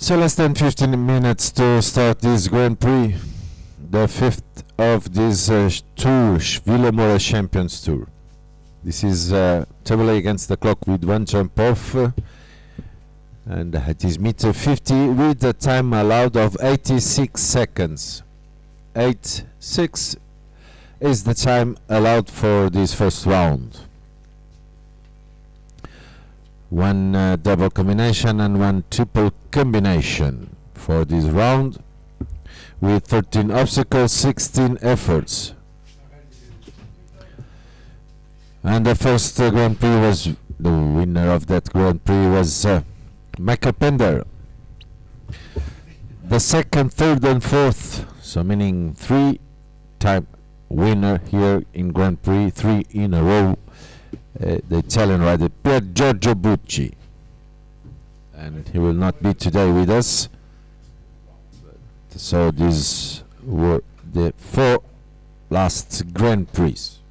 So less than 15 minutes to start this Grand Prix, the fifth of this tour, Villa Moura Champions Tour. This is table against the clock with one jump off, and it is meter 50 with a time allowed of 86 seconds. 86 is the time allowed for this first round. One double combination and one triple combination for this round, with 13 obstacles, 16 efforts. And the first Grand Prix was, the winner of that Grand Prix was Michael Pender. The second, third and fourth, so meaning 3-time winner here in Grand Prix, 3 in a row. The Italian rider Pier Giorgio Bucci, and he will not be today with us. So these were the 4 last Grand Prix.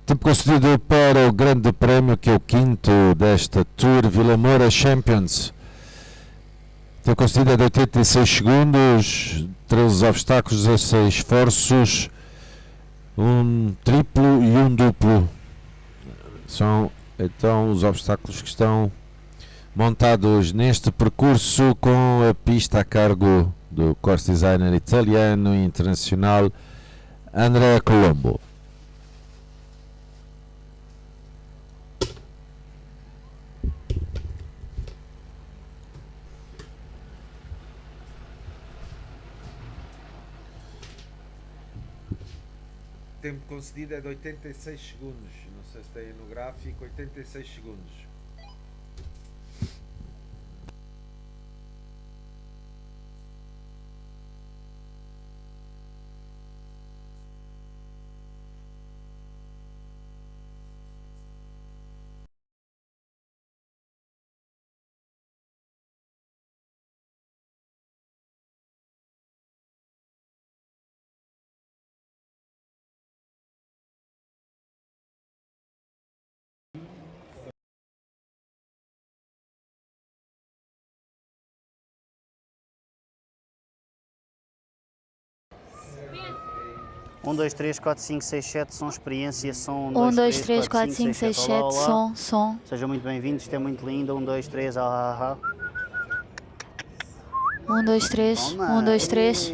Tempo concedido para o Grande Prémio, que é o quinto desta Tour Villa Moura Champions. Tempo concedido é de 86 segundos, 13 obstáculos, 16 esforços, um triplo e um duplo. São então os obstáculos que estão montados neste percurso, com a pista a cargo do course designer italiano e internacional Andrea Colombo. Tempo concedido é de 86 segundos. Não sei se tem aí no gráfico, 86 segundos. Um, dois, três, quatro, cinco, seis, sete, som, experiência, som. 1, 2, 3, 4, 5, 6, 7, som. Sejam muito bem-vindos, isto é muito lindo. 1, 2, 3, 1, 2, 3, 1, 2, 3.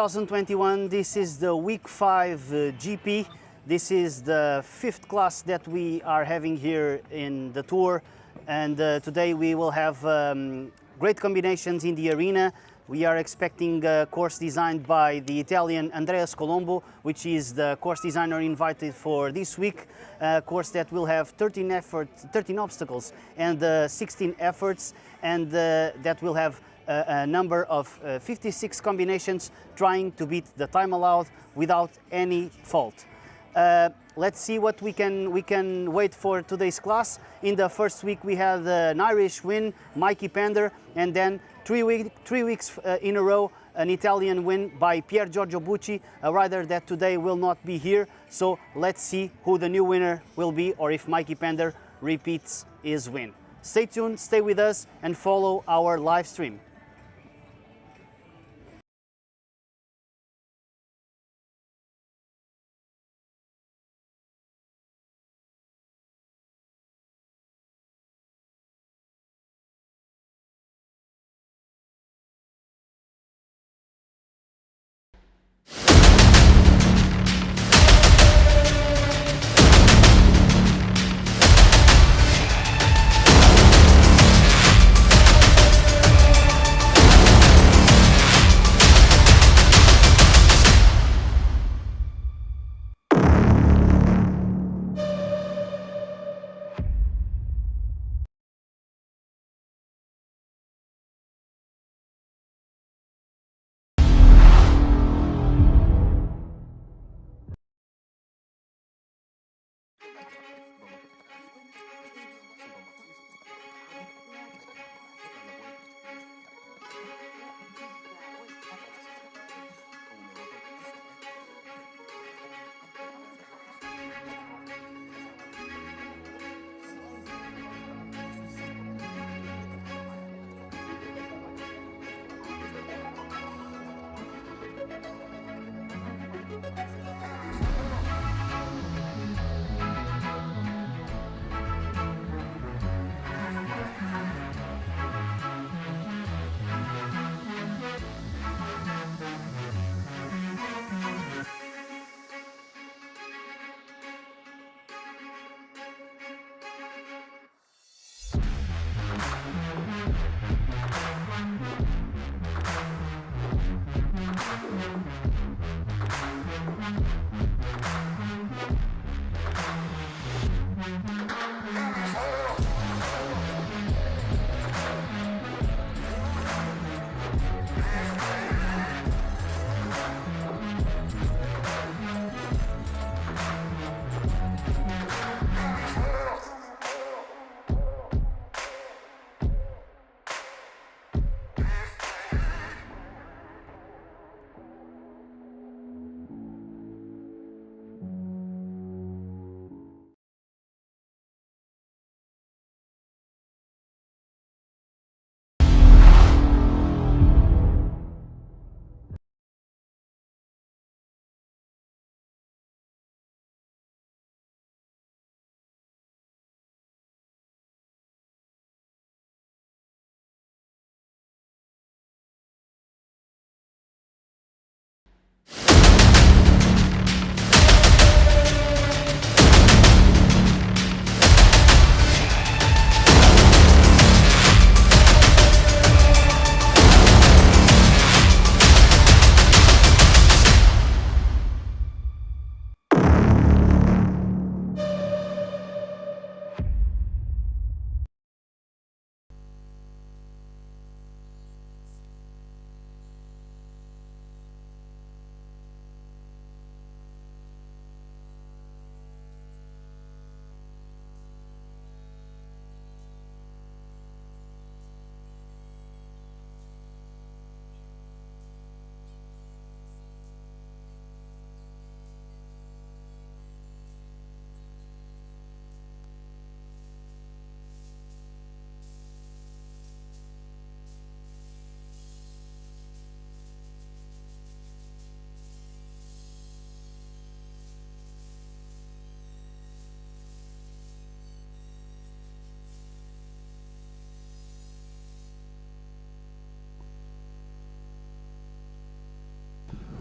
2021, this is the week 5 GP. This is the 5th class that we are having here in the tour, and today we will have great combinations in the arena. We are expecting a course designed by the Italian Andreas Colombo, which is the course designer invited for this week. A course that will have 13 obstacles and 16 efforts, and that will have a number of 56 combinations trying to beat the time allowed without any fault. Let's see what we can wait for today's class. In the first week we had an Irish win, Mikey Pender, and then three weeks in a row an Italian win by Pier Giorgio Bucci, a rider that today will not be here. So let's see who the new winner will be, or if Mikey Pender repeats his win. Stay tuned, stay with us, and follow our live stream.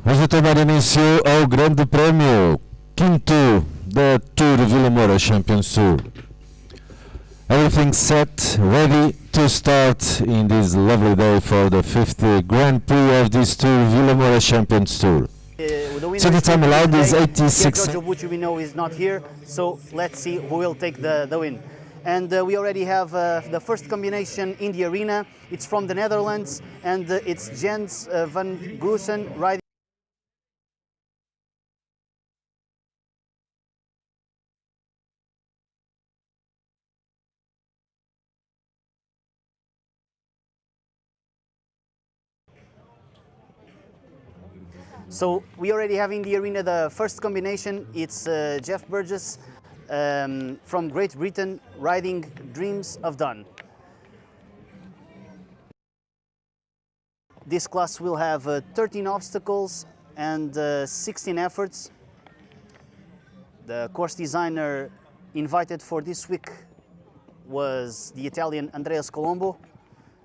Vamos tomar início ao Grande Prémio, quinto da Tour Vila Moura Champions Tour. Everything set, ready to start in this lovely day for the fifth Grand Prix of this Tour Vila Moura Champions Tour. So the time allowed is 86. Giorgio Bucci, we know, is not here, so let's see who will take the win. And we already have the first combination in the arena. It's from the Netherlands, and it's Jens van Goosen riding. So we already have in the arena the first combination. It's Jeff Burgess from Great Britain riding Dreams of Dawn. This class will have 13 obstacles and 16 efforts. The course designer invited for this week was the Italian Andreas Colombo,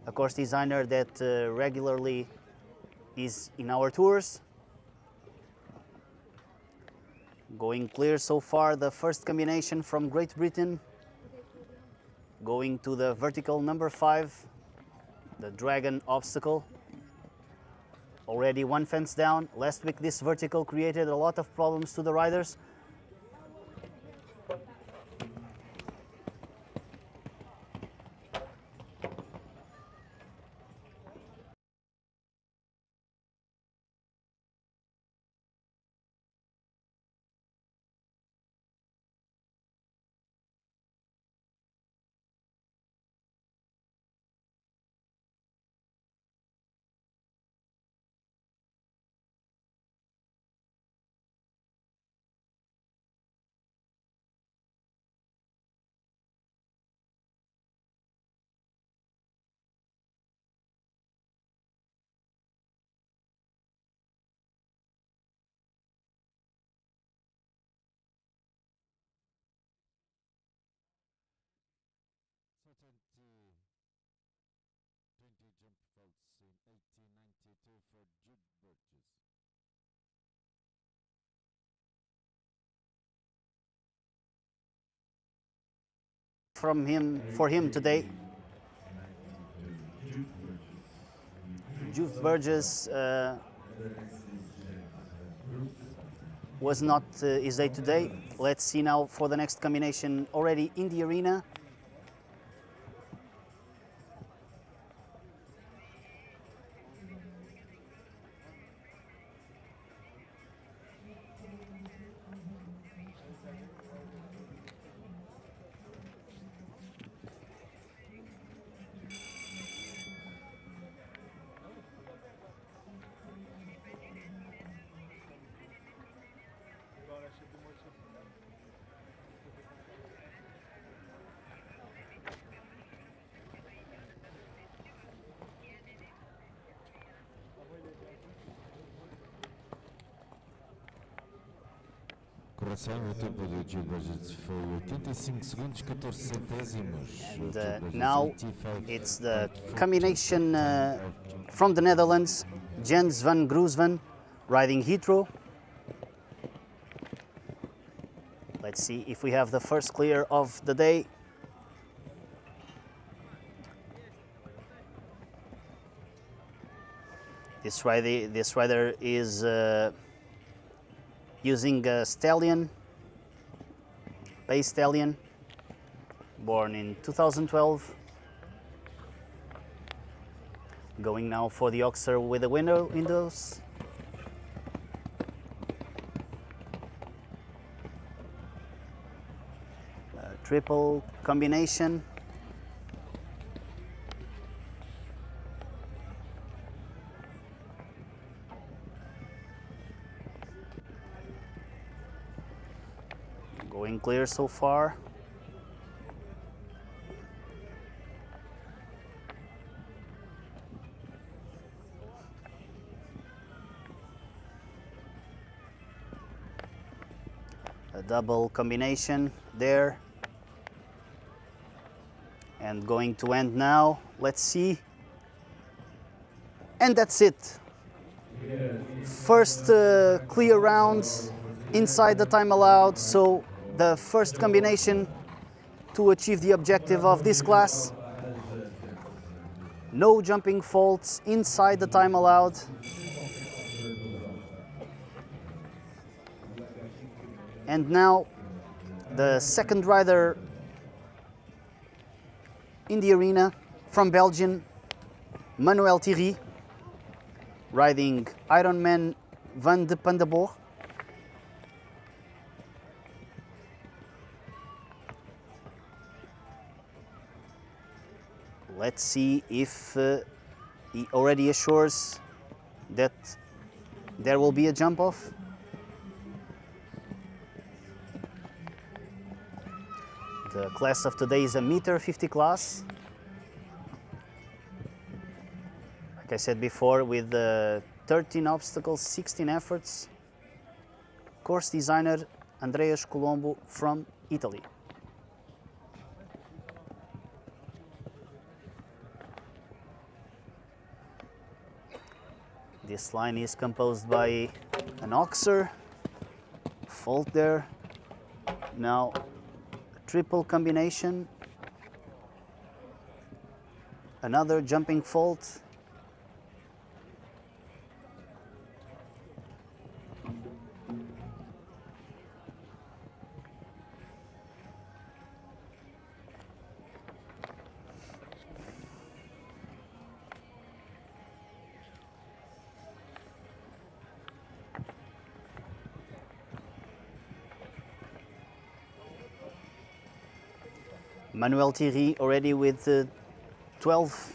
a course designer that regularly is in our tours. Going clear so far, the first combination from Great Britain. Going to the vertical number 5, the Dragon obstacle. Already one fence down. Last week this vertical created a lot of problems to the riders. For him today. Juve Burgess was not his day today. Let's see now for the next combination already in the arena. Correção, o tempo do Gil Burgess foi 85 segundos, 14 centésimos. And now it's the combination from the Netherlands, Jens van Groesven riding Heathrow. Let's see if we have the first clear of the day. This rider is using a stallion, base stallion, born in 2012. Going now for the Oxer with the windows. Triple combination. Going clear so far. A double combination there. And going to end now. Let's see. And that's it. First clear round inside the time allowed, so the first combination to achieve the objective of this class. No jumping faults inside the time allowed. And now the second rider in the arena from Belgium, Manuel Thierry, riding Ironman van de Pandeboer. Let's see if he already assures that there will be a jump off. The class of today is a meter 50 class. Like I said before, with 13 obstacles, 16 efforts. Course designer Andreas Colombo from Italy. This line is composed by an oxer, fault there. Now triple combination, another jumping fault, Manuel Thierry already with 12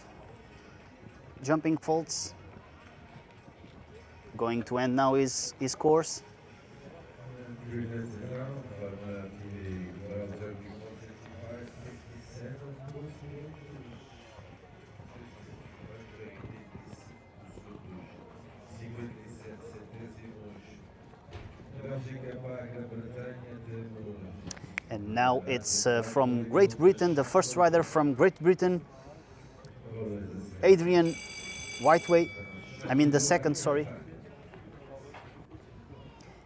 jumping faults. Going to end now his course. And now it's from Great Britain, the first rider from Great Britain, Adrian Whiteway. I mean the second, sorry.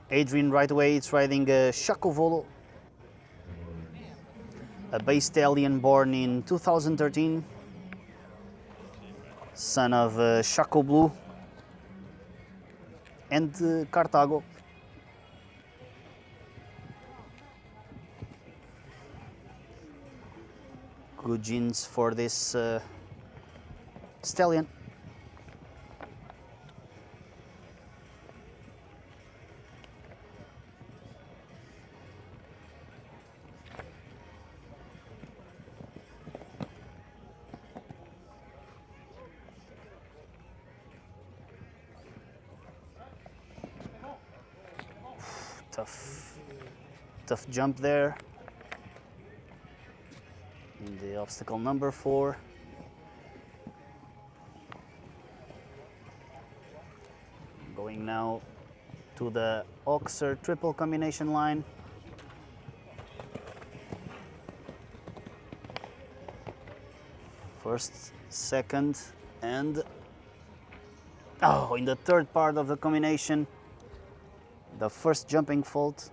Adrian Whiteway is riding a Chaco Volo, a bay stallion born in 2013, son of Chaco Blue and Cartago. Good genes for this stallion. Tough jump there. The obstacle number 4. Going now to the Oxer triple combination line. First, second, and in the third part of the combination, the first jumping fault.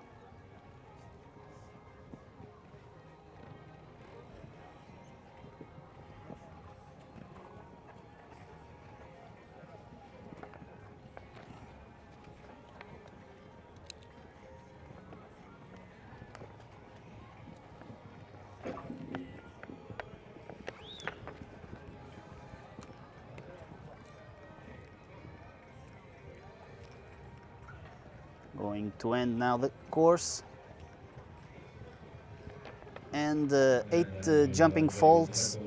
Going to end now the course. And 8 jumping faults.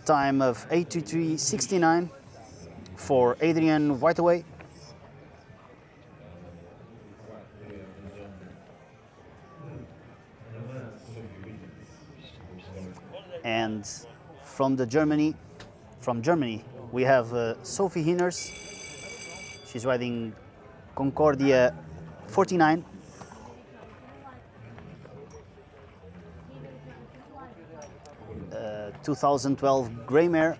Time of 83.69 for Adrian Whiteway. And from Germany, we have Sophie Hinners. She's riding Concordia 49. 2012 Grey Mare.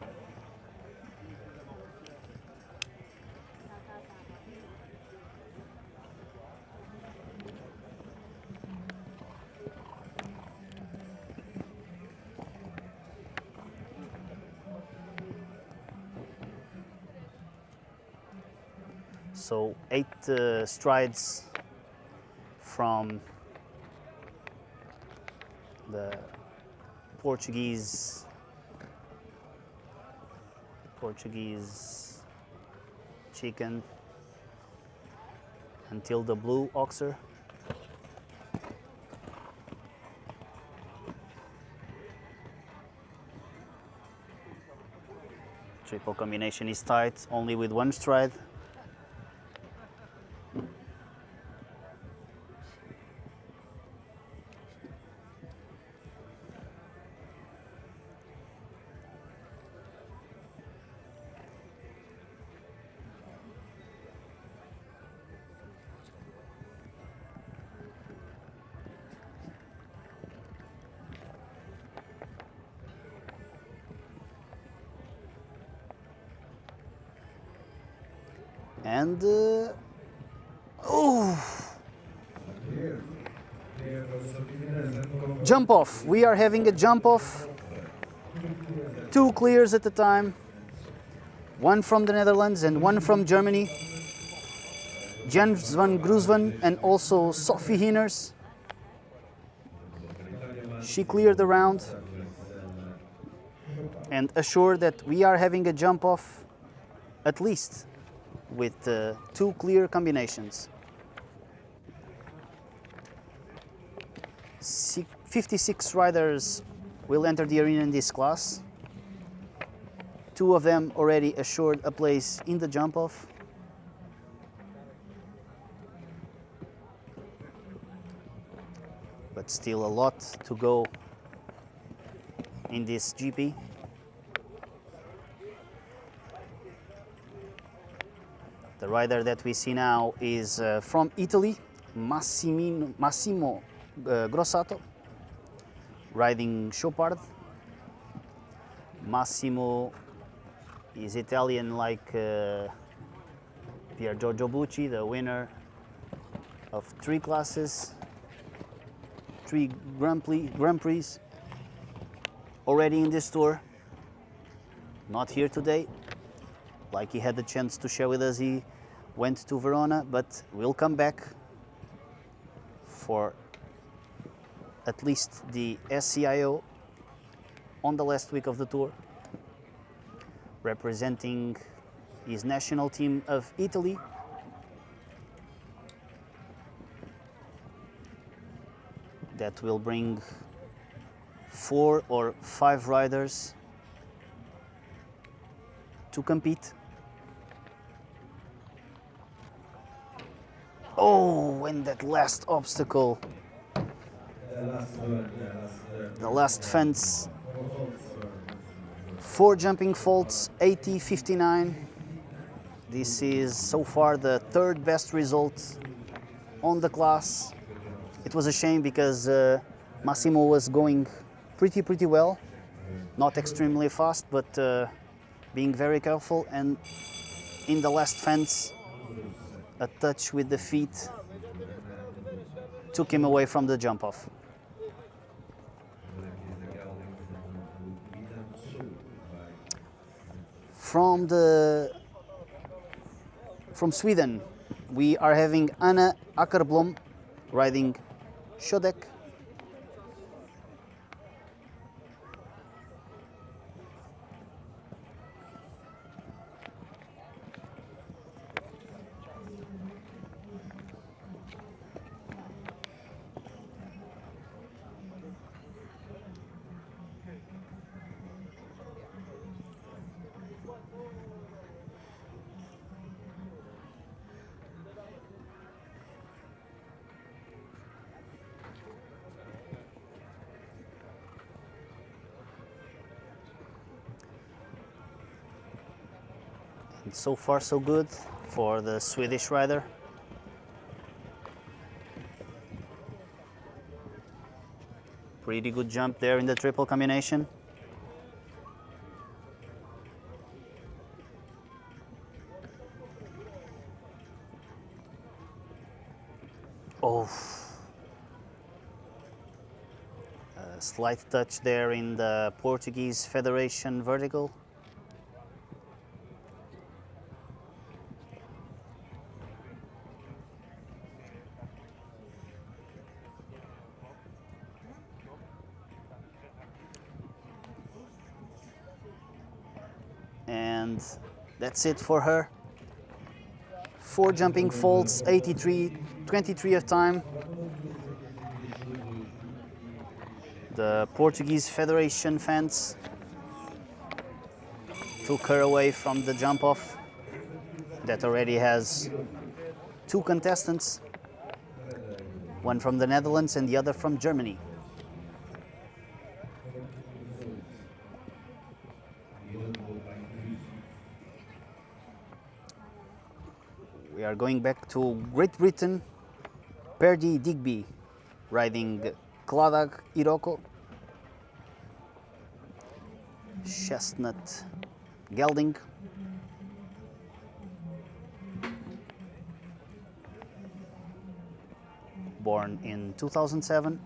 So 8 strides from the Portuguese chicken until the blue oxer. Triple combination is tight, only with 1 stride. And jump off. We are having a jump off. 2 clears at a time. 1 from the Netherlands and 1 from Germany. Jens van Groesven and also Sophie Hiners. She cleared the round and assured that we are having a jump off at least with 2 clear combinations. 56 riders will enter the arena in this class. 2 of them already assured a place in the jump off. But still a lot to go in this GP. The rider that we see now is from Italy, Massimo Grossato, riding Chopard. Massimo is Italian like Pier Giorgio Bucci, the winner of 3 classes, 3 Grand Prix already in this tour. Not here today. Like he had the chance to share with us, he went to Verona, but will come back for at least the SCIO on the last week of the tour, representing his national team of Italy. That will bring 4 or 5 riders to compete. Oh, and that last obstacle, the last fence, 4 jumping faults, 80, 59. This is so far the 3rd best result on the class. It was a shame because Massimo was going pretty well, not extremely fast, but being very careful, and in the last fence, a touch with the feet took him away from the jump off. From Sweden, we are having Anna Ackerblom riding Shodek. And so far so good for the Swedish rider. Pretty good jump there in the triple combination. Oh, a slight touch there in the Portuguese Federation vertical. And that's it for her. 4 jumping faults, 83, 23 of time. The Portuguese Federation fans took her away from the jump off that already has 2 contestants, one from the Netherlands and the other from Germany. We are going back to Great Britain. Perdy Digby riding Cladag Iroko, Chestnut Gelding, born in 2007.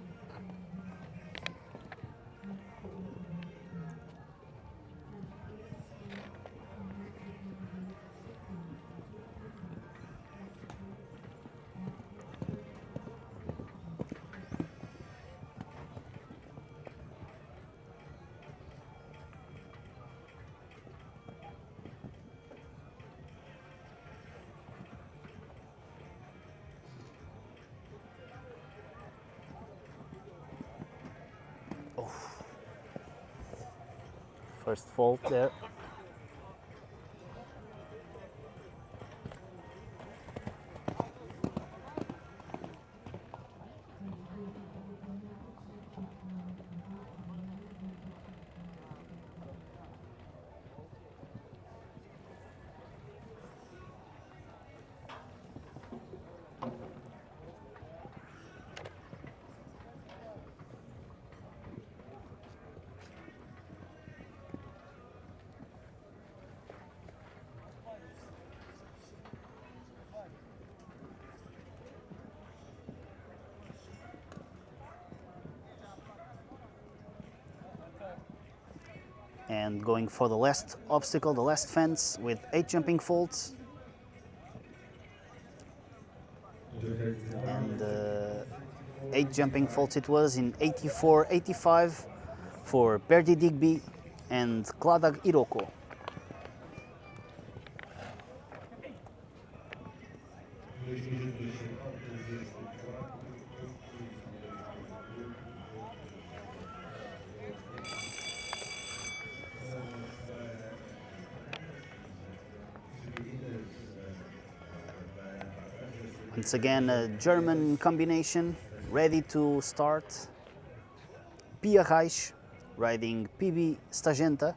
First fault there. And going for the last obstacle, the last fence with 8 jumping faults. And 8 jumping faults it was in 84, 85 for Perdy Digby and Cladag Iroko. Once again, a German combination ready to start. Pia Reich riding PB Stagenta.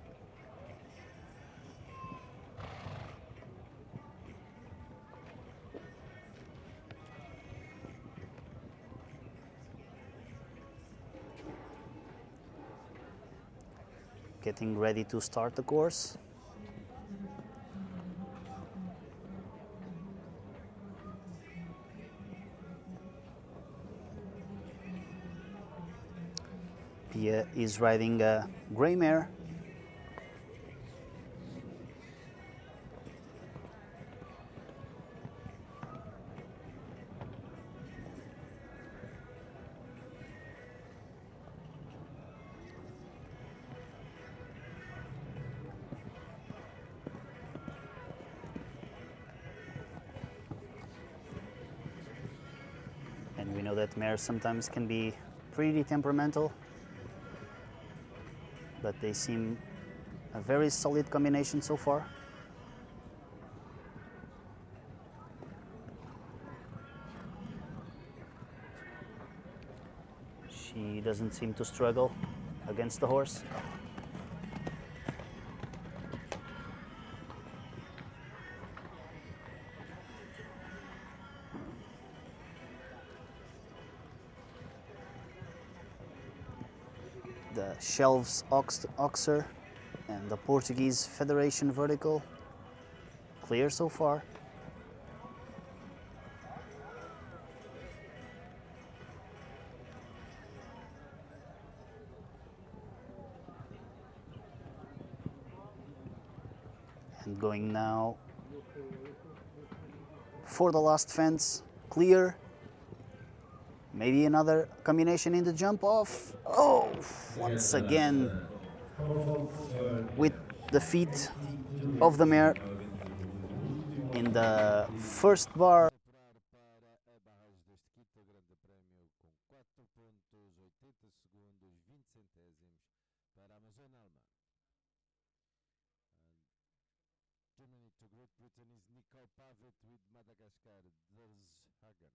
Getting ready to start the course. Pia is riding a grey mare. And we know that mares sometimes can be pretty temperamental, but they seem a very solid combination so far. She doesn't seem to struggle against the horse. The Shelves Oxer and the Portuguese Federation Vertical clear so far. And going now for the last fence, clear. Maybe another combination in the jump off. Oh, once again with the feet of the mare. In the first bar, Germany to Great Britain is Nicole Pavitt with Madagascar, there's Hagen.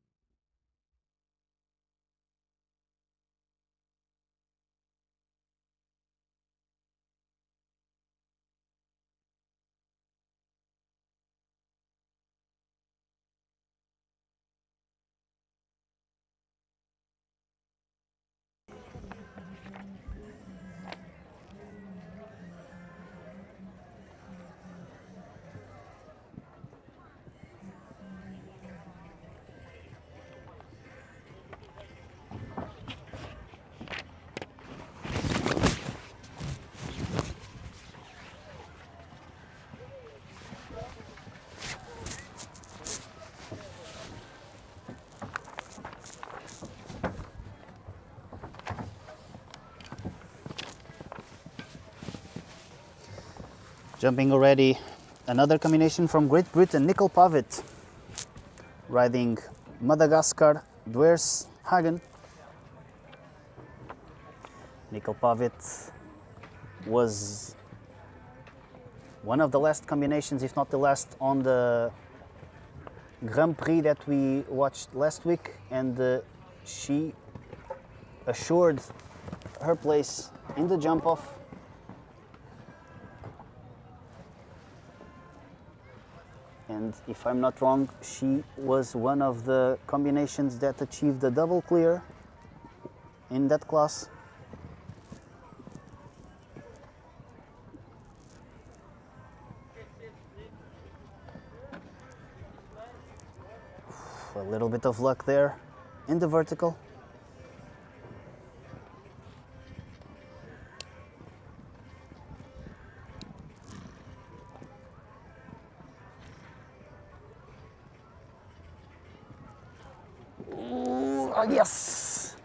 jumping already, another combination from Great Britain, Nicole Pavitt, riding Madagascar, Dwers Hagen. Nicole Pavitt was one of the last combinations, if not the last, on the Grand Prix that we watched last week, and she assured her place in the jump-off. And if I'm not wrong, she was one of the combinations that achieved the double clear in that class. A little bit of luck there in the vertical. Yes!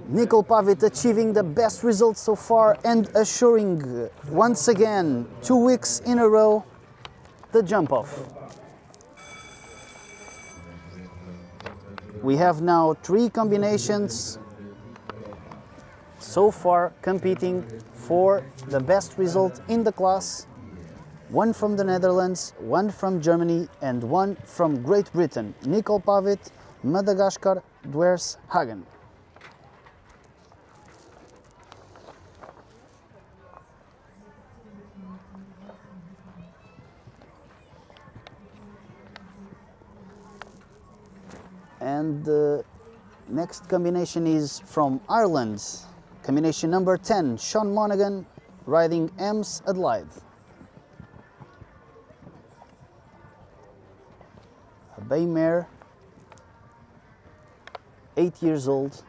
Nicole Pavitt achieving the best results so far and assuring once again, 2 weeks in a row, the jump-off. We have now 3 combinations so far competing for the best result in the class. 1 from the Netherlands, 1 from Germany, and 1 from Great Britain. Nicole Pavitt, Madagascar, Dwers Hagen. And the next combination is from Ireland. Combination number 10, Sean Monaghan, riding Ems Adelaide. A bay mare, 8 years old.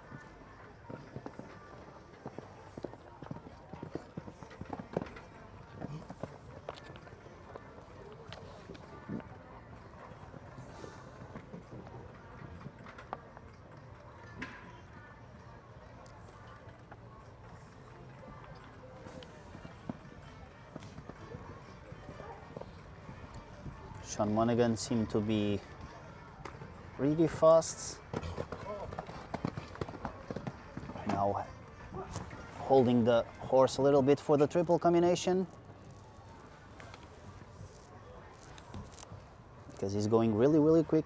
Sean Monaghan seemed to be really fast. Now holding the horse a little bit for the triple combination, because he's going really quick.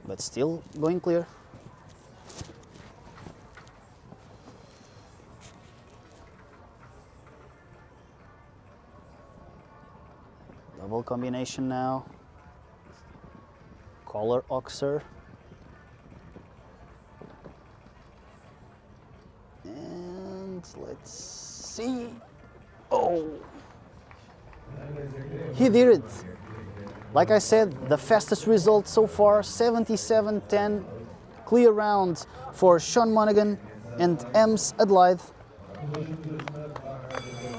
But still going clear. Double combination now. Collar Oxer. And let's see. Oh! He did it! Like I said, the fastest result so far, 77.10. Clear round for Sean Monaghan and Ems Adelaide.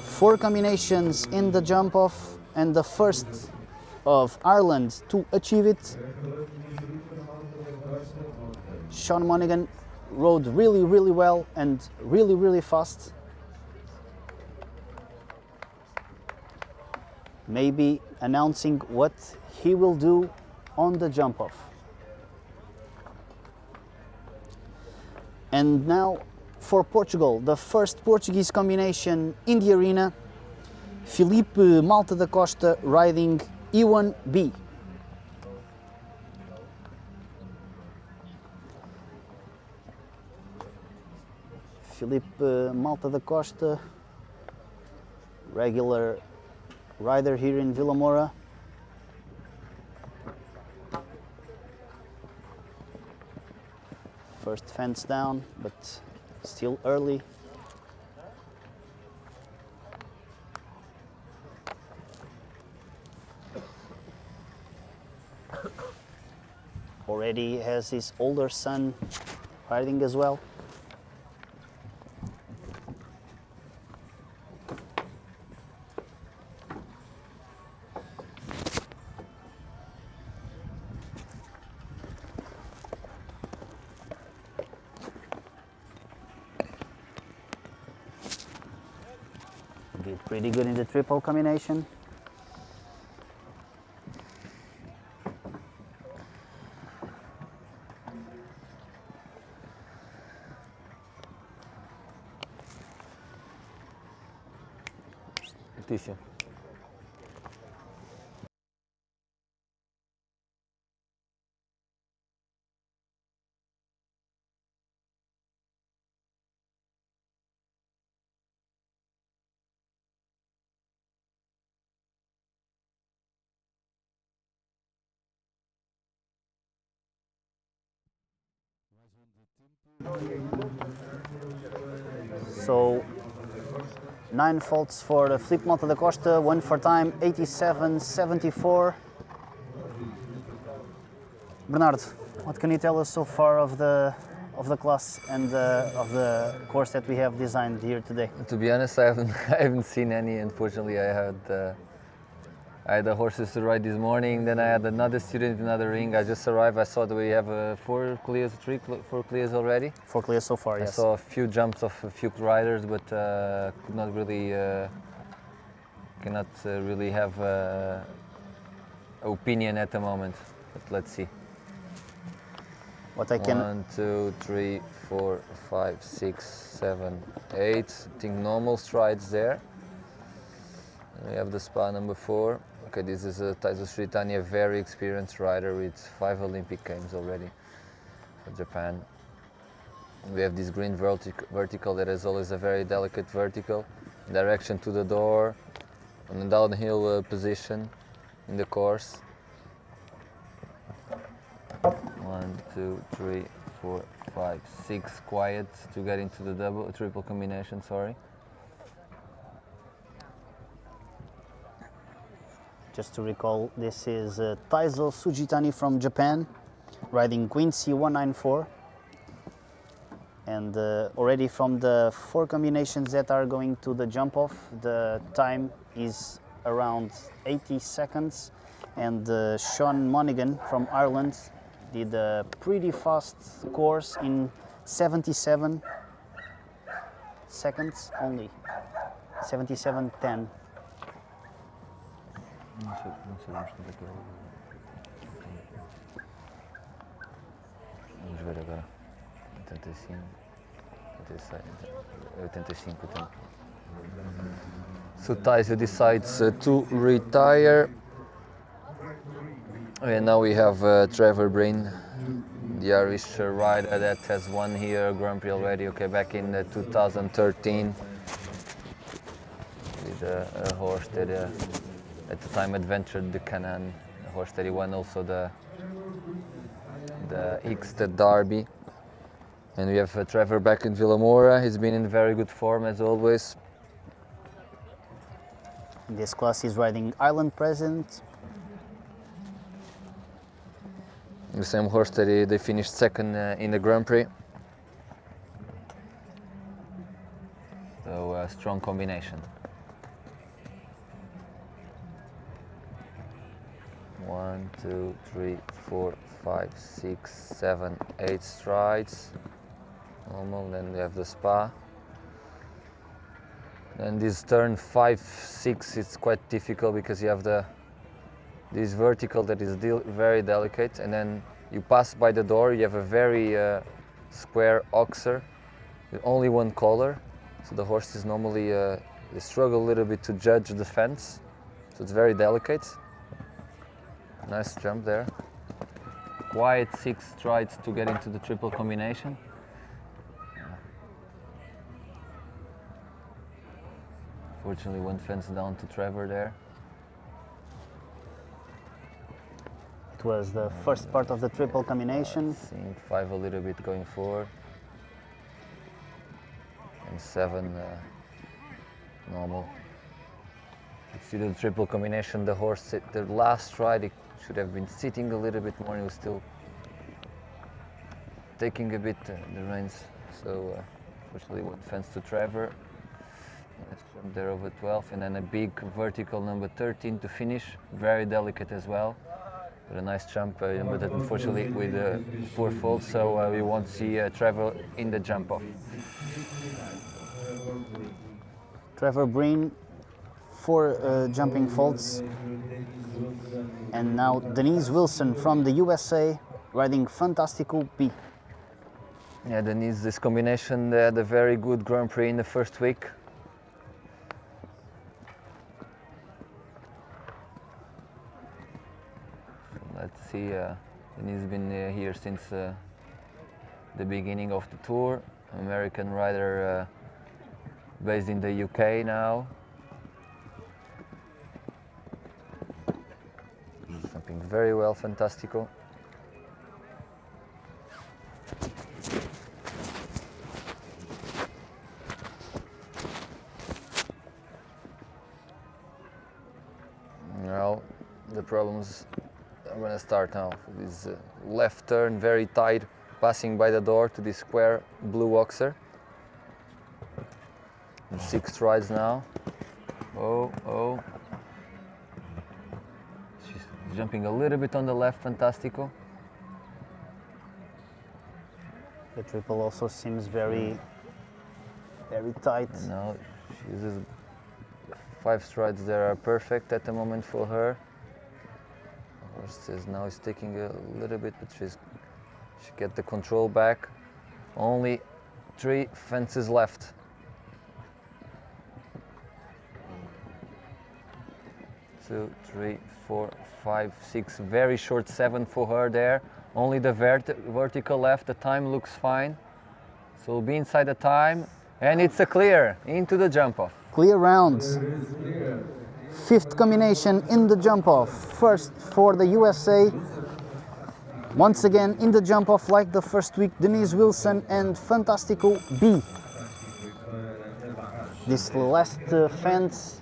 4 combinations in the jump-off, and the first of Ireland to achieve it. Sean Monaghan rode really well and really fast. Maybe announcing what he will do on the jump off. And now for Portugal, the first Portuguese combination in the arena, Filipe Malta da Costa riding E1B. Filipe Malta da Costa, regular rider here in Vila Moura. First fence down, but still early. Already has his older son riding as well. Did pretty good in the triple combination. Letícia. So 9 faults for the Filipe Malta da Costa, one for time, 87.74. Bernardo, what can you tell us so far of the class and of the course that we have designed here today? To be honest, I haven't seen any. Unfortunately, I had the horses to ride this morning. Then I had another student in another ring. I just arrived. I saw that we have four clears already. 4 clears so far, I yes. saw a few jumps of a few riders, but could not really cannot really have opinion at the moment. But let's see. What I can 1, 2, 3, 4, 5, 6, 7, 8. I think normal strides there. We have the spa number 4. Okay, this is a Taizo Sritanya, very experienced rider with 5 Olympic Games already for Japan. We have this green vertical that is always a very delicate vertical, direction to the door, on a downhill position in the course. 1, 2, 3, 4, 5, 6, quiet to get into the triple combination, sorry. Just to recall, this is Taizo Sujitani from Japan, riding Quincy 194. And already from the 4 combinations that are going to the jump off, the time is around 80 seconds. And Sean Monaghan from Ireland did a pretty fast course in 77 seconds only, 77.10. Não sabemos quanto é que é Vamos ver agora. 85, 86, 85. So Taizo decides to retire. And now we have Trevor Breen, the Irish rider that has won here Grand Prix already. Okay, back in 2013 with a horse that at the time adventured the Canaan, a horse that he won also the Ixted Derby. And we have Trevor back in Vila Moura. He's been in very good form as always. In this class he's riding Island President. The same horse that they finished second in the Grand Prix. So a strong combination. 1, 2, 3, 4, 5, 6, 7, 8 strides. normal. Then we have the spa. And this turn 5, 6 is quite difficult because you have this vertical that is very delicate, and then you pass by the door. You have a very square oxer with only one collar, so the horse is normally they struggle a little bit to judge the fence, so it's very delicate. Nice jump there. Quiet 6 strides to get into the triple combination. Fortunately, one fence down to Trevor there. It was the first part of the triple combination. Seeing 5 a little bit going forward. And 7 normal. You see the triple combination, the horse, the last stride, it should have been sitting a little bit more, and he was still taking a bit the reins. So fortunately one fence to Trevor. Nice jump there over 12, and then a big vertical number 13 to finish, very delicate as well. But a nice jump, but unfortunately with 4 faults, so we won't see Trevor in the jump off. Trevor Breen, 4 jumping faults. And now Denise Wilson from the USA riding Fantastico B. Yeah, Denise, this combination, they had a very good Grand Prix in the first week. Let's see, Denise has been here since the beginning of the tour. American rider based in the UK now. Jumping very well, Fantastico. Now the problems are going to start now. This left turn, very tight, passing by the door to this square blue oxer. And 6 strides now. Oh. She's jumping a little bit on the left, Fantastico. The triple also seems very tight. And now she uses 5 strides there are perfect at the moment for her. The horse is now is taking a little bit, but she get the control back. Only 3 fences left. 2, 3, 4, 5, 6. Very short 7 for her there. Only the vertical left. The time looks fine. So we'll be inside the time, and it's a clear into the jump off. Clear rounds. 5th combination in the jump off. First for the USA. Once again in the jump off like the first week, Denise Wilson and Fantastico B. This last fence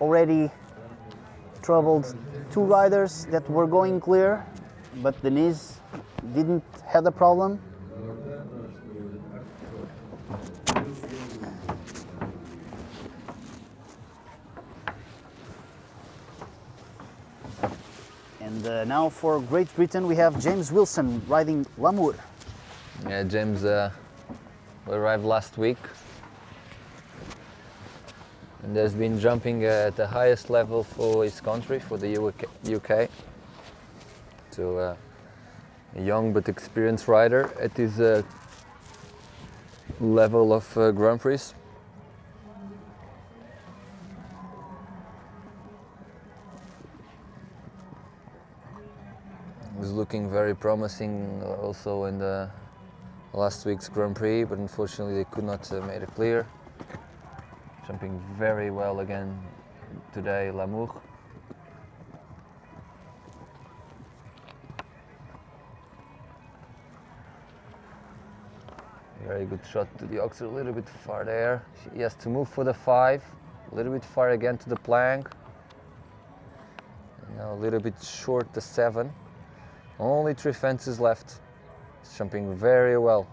already troubled 2 riders that were going clear, but Denise didn't have a problem. And now for Great Britain we have James Wilson riding Lamour. Yeah, James arrived last week and has been jumping at the highest level for his country, for the UK. So a young but experienced rider at his level of Grand Prix. Was looking very promising also in the last week's Grand Prix, but unfortunately they could not make it clear. Jumping very well again today, Lamour. Very good shot to the oxer, a little bit far there. He has to move for the 5, a little bit far again to the plank. And now a little bit short the 7. Only 3 fences left. He's jumping very well.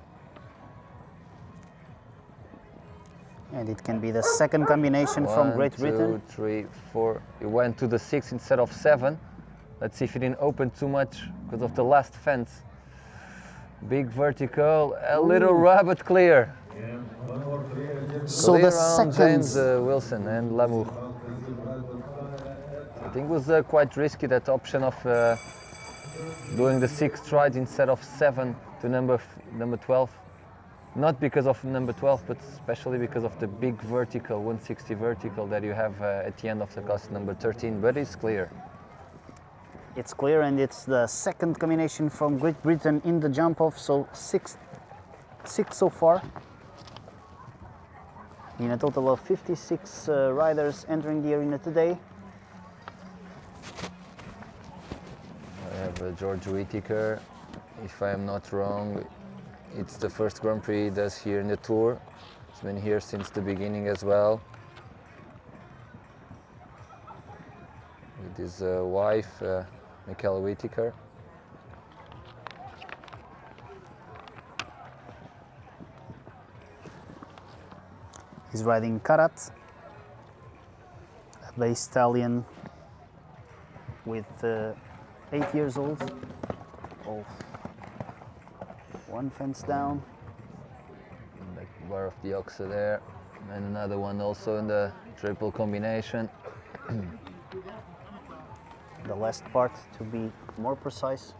And it can be the second combination from Great Britain. 1, 2, 3, 4. He went to the 6 instead of 7. Let's see if he didn't open too much because of the last fence. Big vertical, a little rabbit clear. So Clear the on second, James Wilson and Lamour. I think it was quite risky, that option of doing the 6 strides instead of 7 to number 12. Not because of number 12, but especially because of the big vertical, 160 vertical that you have at the end of the class number 13, but it's clear. it's clear, and it's the second combination from Great Britain in the jump off, so six so far. In a total of 56 riders entering the arena today. I have George Whittaker, if I am not wrong. It's the first Grand Prix he does here in the Tour. He's been here since the beginning as well. With his wife, Michaela Whittaker. He's riding Karat, a base stallion with 8 years old. Oh, one fence down. Back bar of the Oxa there. And another one also in the triple combination. The last part to be more precise.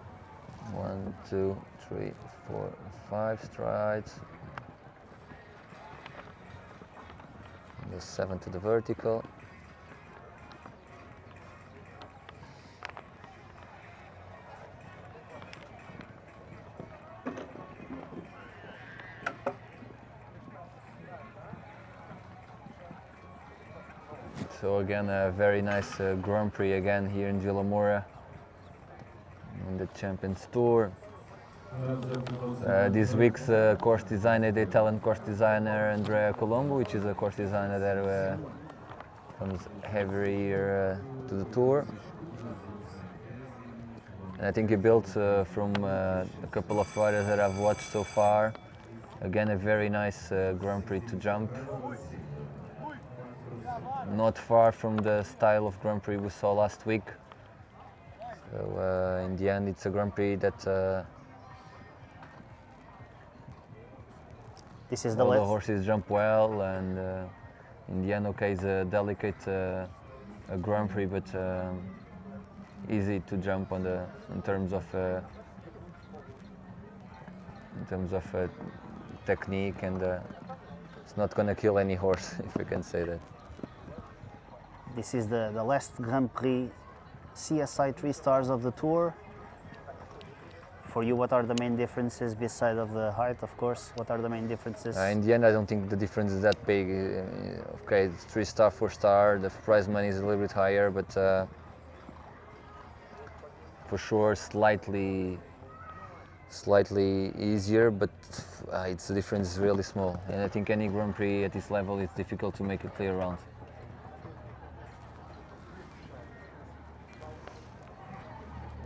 1, 2, 3, 4, 5 strides. The 7 to the vertical. So again, a very nice Grand Prix again here in Moura on the Champions Tour. This week's course designer, the Italian course designer Andrea Colombo, which is a course designer that comes every year to the Tour. And I think he built from a couple of riders that I've watched so far. Again, a very nice Grand Prix to jump. Not far from the style of Grand Prix we saw last week. So in the end, it's a Grand Prix that This is the all the last. horses jump well, and in the end, okay, it's a delicate a Grand Prix, but easy to jump on the in terms of technique, and it's not going to kill any horse, if we can say that. This is the last Grand Prix CSI 3 stars of the Tour. For you, what are the main differences beside of the height, of course? What are the main differences? In the end, I don't think the difference is that big. Okay, it's 3-star, 4-star. The prize money is a little bit higher, but for sure, slightly easier. But the difference is really small. And I think any Grand Prix at this level, it's difficult to make a clear round.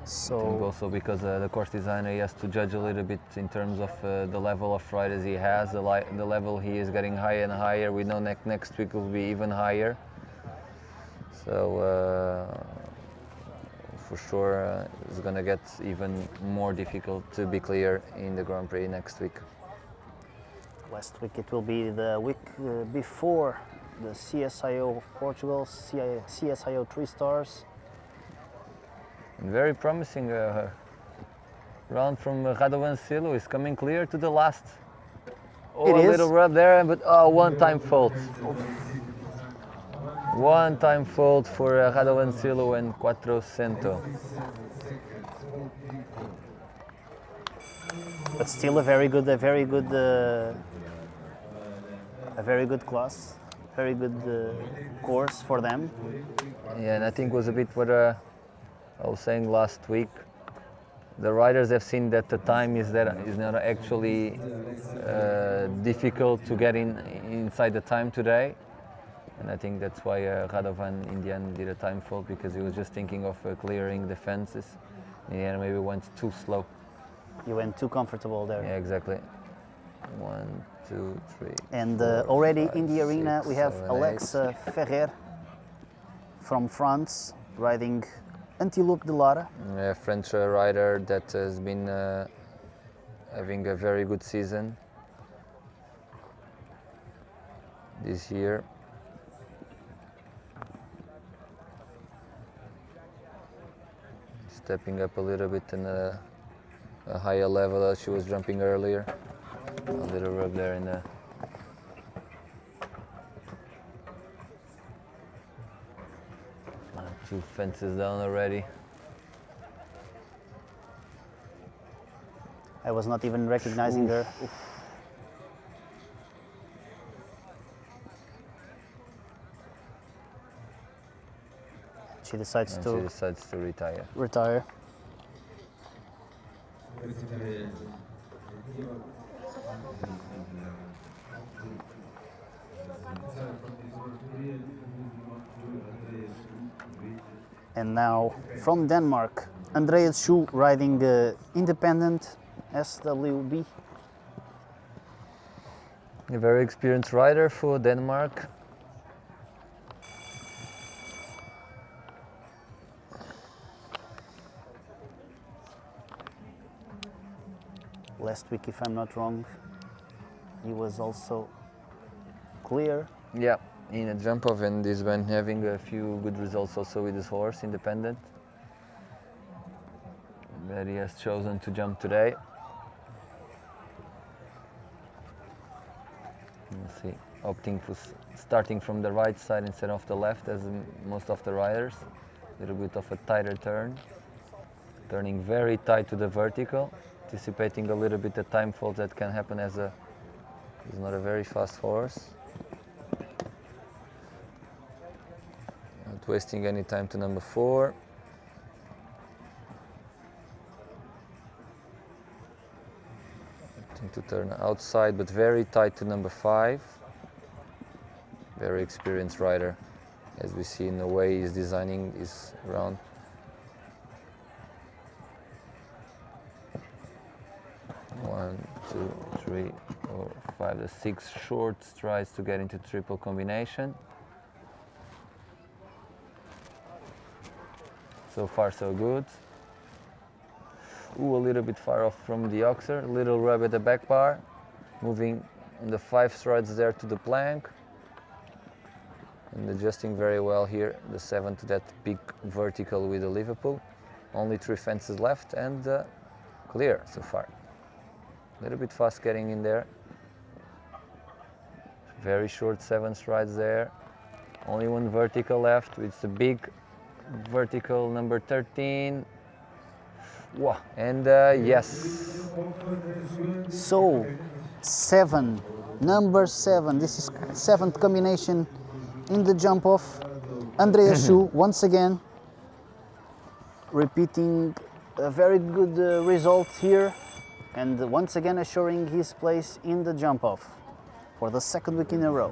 So Also because the course designer, he has to judge a little bit in terms of the level of riders he has. The level he is getting higher and higher. We know next week will be even higher. So for sure it's going to get even more difficult to be clear in the Grand Prix next week. last week it will be the week before the CSIO of Portugal, CSIO 3 stars. And very promising round from Radovan Silo is coming clear to the last. Oh, It a is. little rub there, but one-time fault. One-time fault for Radovan Silo and Quattrocento. But still a very good class, very good course for them. Yeah, and I think it was a bit what I was saying last week. The riders have seen that the time is not actually difficult to get inside the time today, and I think that's why Radovan in the end did a time fault, because he was just thinking of clearing the fences. In the end, maybe went too slow. You went too comfortable there. Yeah, exactly. 1, 2, 3. And 4, already 5, in the arena 6, we have 7, Alexa Ferrer from France riding Antilope de Lara. A French rider that has been having a very good season this year. Stepping up a little bit in a higher level as she was jumping earlier. A little rub there in the two fences down already. I was not even recognizing her. Oof. She decides And to she decides to retire. retire. And now from Denmark, Andreas Schou riding independent SWB. A very experienced rider for Denmark. Last week, if I'm not wrong, he was also clear. Yeah, in a jump off, and he's been having a few good results also with his horse, independent. But he has chosen to jump today. Let's see, opting for starting from the right side instead of the left, as most of the riders. A little bit of a tighter turn, turning very tight to the vertical, anticipating a little bit the time fall that can happen as he's not a very fast horse. Not wasting any time to number 4. To turn outside, but very tight to number 5. Very experienced rider, as we see in the way he's designing his round. One, two, three, 4, 5, the 6 short strides to get into triple combination. So far, so good. Ooh, a little bit far off from the oxer, a little rub at the back bar, moving in the 5 strides there to the plank, and adjusting very well here, the 7 to that big vertical with the Liverpool. Only 3 fences left and clear so far. A little bit fast getting in there. Very short 7 strides there. Only 1 vertical left, it's a big vertical number 13. Wow, and yes. So, 7, number 7. This is 7th combination in the jump off. Andreas Schou once again repeating a very good result here, and once again assuring his place in the jump off for the 2nd week in a row.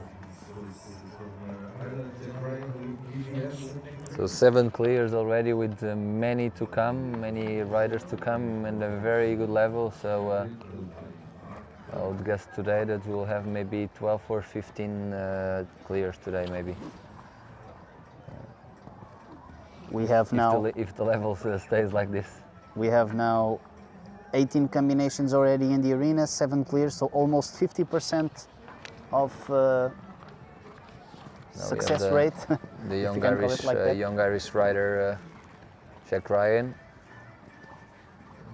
So 7 clears already, with many to come, many riders to come, and a very good level. So I would guess today that we'll have maybe 12 or 15 clears today, maybe. We have now, if the level stays like this. we have now 18 combinations already in the arena, 7 clears, so almost 50% of success rate. The if young you can call Irish, it like that. young Irish rider, Jack Ryan.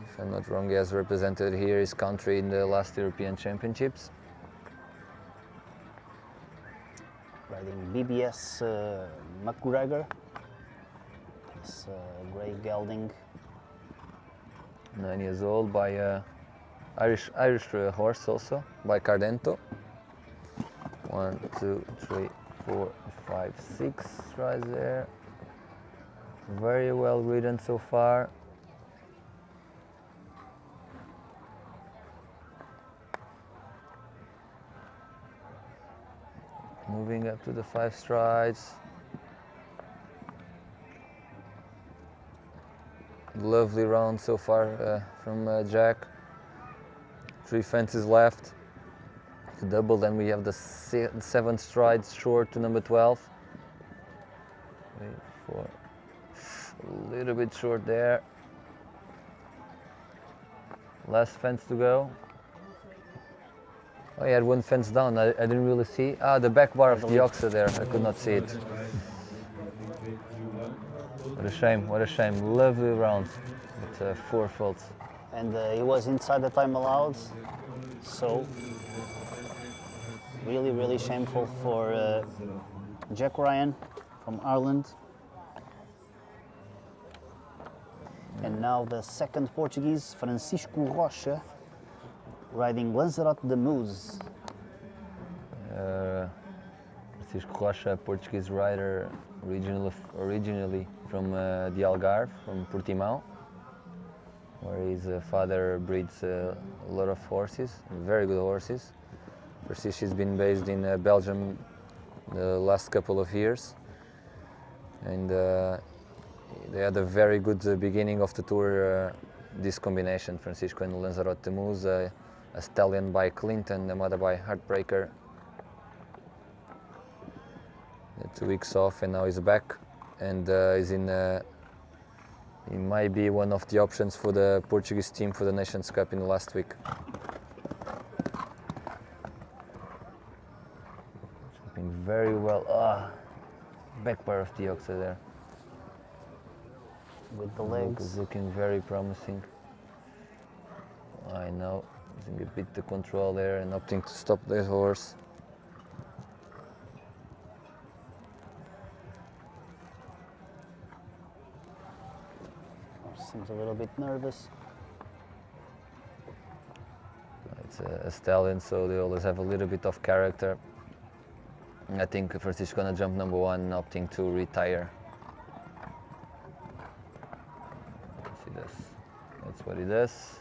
If I'm not wrong, he has represented here his country in the last European Championships. Riding BBS McGregor, this grey gelding. 9 years old, by Irish horse also, by Cardento. 1, 2, 3, 4, 5, 6 strides there. Very well ridden so far. Moving up to the 5 strides. Lovely round so far from Jack. 3 fences left. The double, then we have the 7 strides short to number 12. 3, 4. A little bit short there. Last fence to go. Oh, he had one fence down. I didn't really see. Ah, the back bar of the oxer there. I could not see it. What a shame. What a shame. Lovely round. But 4 faults. And he was inside the time allowed, so really, really shameful for Jack Ryan from Ireland. And now the second Portuguese, Francisco Rocha, riding Lanzarote de Mousse. Francisco Rocha, Portuguese rider, originally from the Algarve, from Portimão, where his father breeds a lot of horses, very good horses. Francisco's been based in Belgium the last couple of years, and they had a very good beginning of the tour, this combination, Francisco and Lanzarote de Mousse, a stallion by Clinton, a mother by Heartbreaker. 2 weeks off and now he's back, and he might be one of the options for the Portuguese team for the Nations Cup in the last week. Jumping very well. Back bar of the oxer there. With the legs. Is looking very promising. I know, losing a bit the control there and opting to stop the horse. Seems a little bit nervous. It's a stallion, so they always have a little bit of character. I think first he's gonna jump number 1, opting to retire. See this? That's what he does.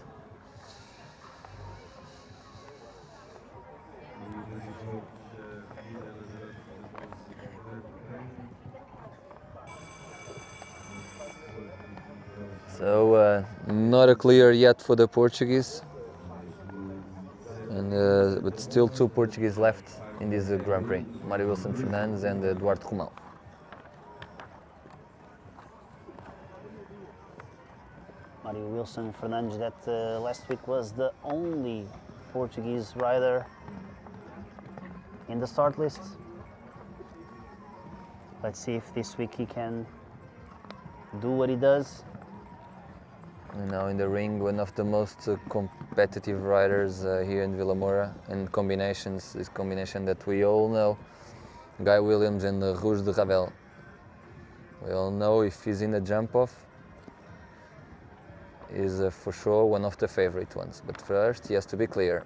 So not a clear yet for the Portuguese, and but still 2 Portuguese left in this Grand Prix: Mário Wilson Fernandes and Eduardo Romão. Mário Wilson Fernandes, that last week was the only Portuguese rider in the start list. Let's see if this week he can do what he does. And now in the ring, one of the most competitive riders here in Vila Moura, and combinations, this combination that we all know, Guy Williams and Rouge de Ravel. We all know if he's in the jump-off, is for sure one of the favorite ones. But first, he has to be clear.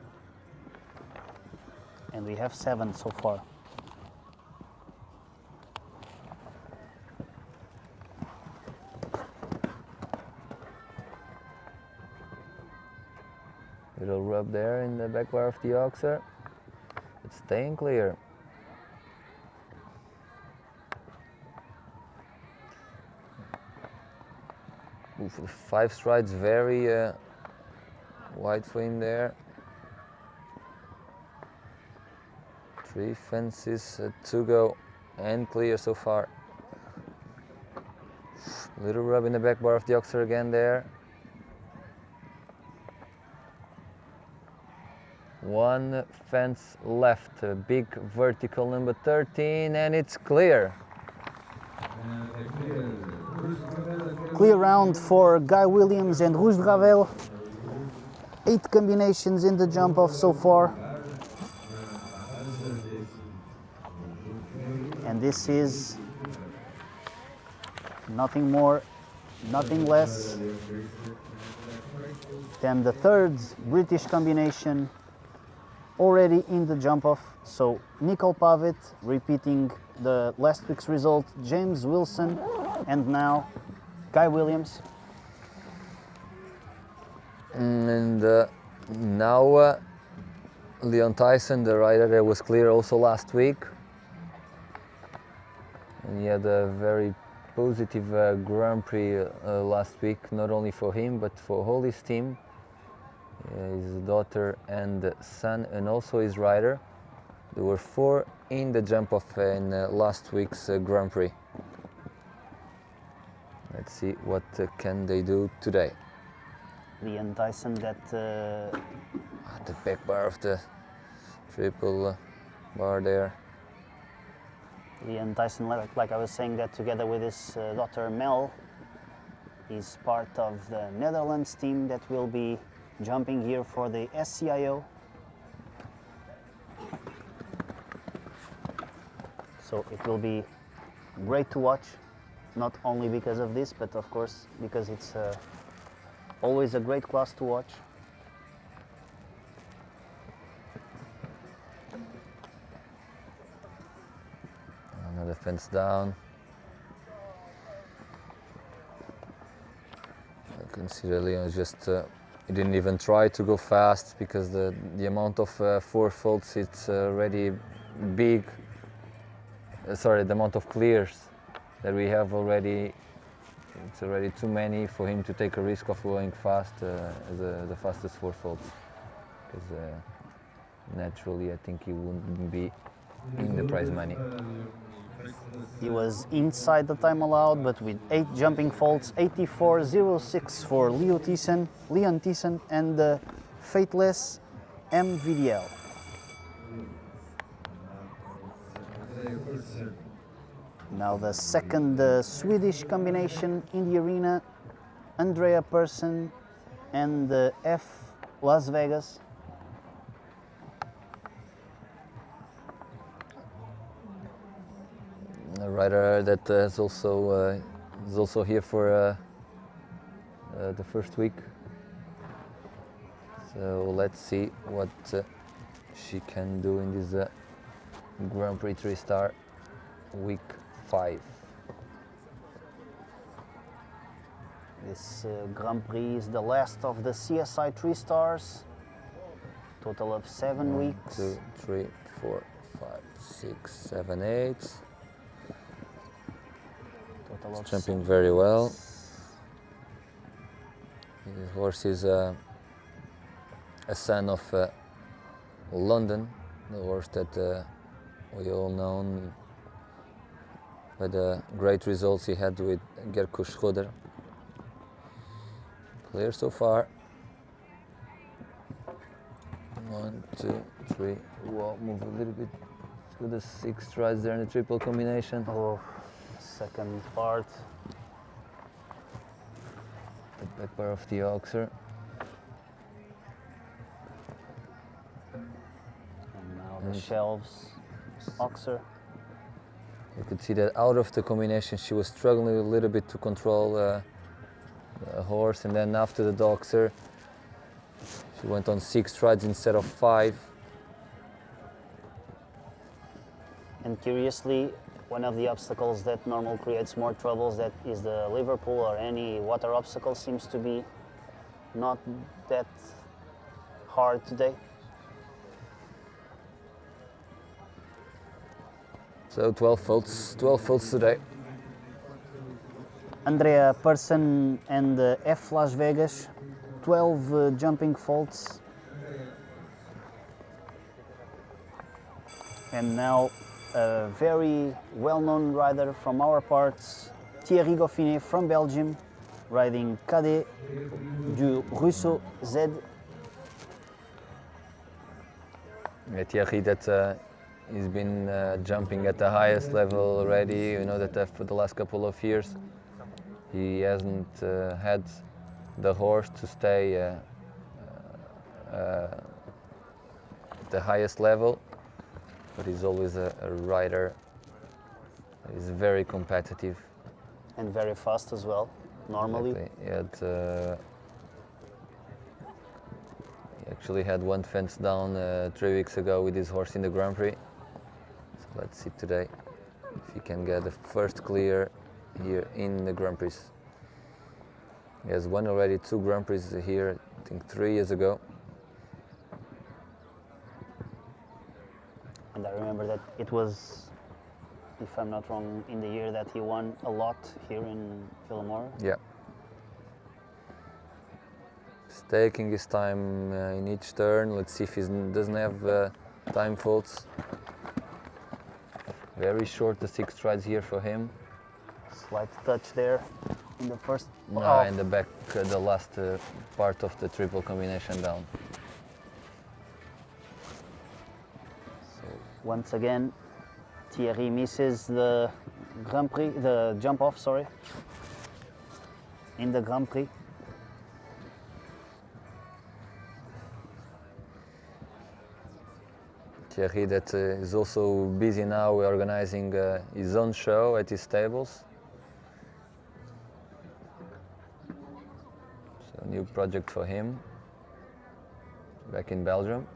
And we have 7 so far. Little rub there in the back bar of the oxer. It's staying clear. Oof, the 5 strides very wide for him there. 3 fences to go and clear so far. Little rub in the back bar of the oxer again there. 1 fence left, a big vertical number 13, and it's clear. Clear round for Guy Williams and Rouge de Ravel. 8 combinations in the jump off so far. And this is nothing more, nothing less than the 3rd British combination already in the jump off. So Nicole Pavitt repeating the last week's result, James Wilson, and now Guy Williams. And now Leon Tyson, the rider that was clear also last week, and he had a very positive Grand Prix last week, not only for him but for all his team, his daughter and son, and also his rider. There were 4 in the jump off in last week's Grand Prix. Let's see what can they do today. Leon Tyson that The back bar of the triple bar there. Leon Tyson, like I was saying, that together with his daughter Mel, is part of the Netherlands team that will be jumping here for the SCIO. So it will be great to watch, not only because of this, but of course because it's always a great class to watch. Another fence down. I can see that Leon just he didn't even try to go fast because the amount of four faults it's already big. Sorry, the amount of clears that we have already, it's already too many for him to take a risk of going fast as the fastest four faults. Because naturally I think he wouldn't be in the prize money. He was inside the time allowed, but with 8 jumping faults, 84.06 for Leon Thiessen and the Fateless MVDL. Now the second Swedish combination in the arena, Andrea Persson and the F Las Vegas. A rider that is also here for the first week. So let's see what she can do in this Grand Prix 3-star week 5. This Grand Prix is the last of the CSI 3 stars. Total of 7 weeks. 1, 2, 3, 4, 5, 6, 7, 8. Total of Jumping very well. This horse is a son of London, the horse that we all know by the great results he had with Gerkus Schroeder. Clear so far. 1, 2, 3. Whoa, move a little bit to the 6 strides there in the triple combination. Oh, second part. The back bar of the Oxer. And now the shelves, Oxer. You could see that out of the combination she was struggling a little bit to control the horse, and then after the Doxer she went on 6 strides instead of 5. And curiously, one of the obstacles that normally creates more troubles, that is the Liverpool or any water obstacle, seems to be not that hard today. So 12 faults today. Andrea Persson and F Las Vegas, 12 jumping faults. And now a very well-known rider from our parts, Thierry Goffinet from Belgium, riding Cadet du Russo Z. Yeah, Thierry, that he's been jumping at the highest level already. You know that for the last couple of years he hasn't had the horse to stay at the highest level, but he's always a rider. He's very competitive. And very fast as well, normally. Exactly. He actually had one fence down 3 weeks ago with his horse in the Grand Prix. So let's see today if he can get the first clear here in the Grand Prix. He has won already 2 Grand Prix here, I think 3 years ago. And I remember that it was, if I'm not wrong, in the year that he won a lot here in Moura. Yeah. He's taking his time in each turn. Let's see if he doesn't have time faults. Very short, the 6 strides here for him. Slight touch there. in the first. No, Oh, in the back, the last part of the triple combination down. once again, Thierry misses the Grand Prix, the jump off, sorry, in the Grand Prix. Thierry that is also busy now organizing his own show at his stables. So new project for him, back in Belgium.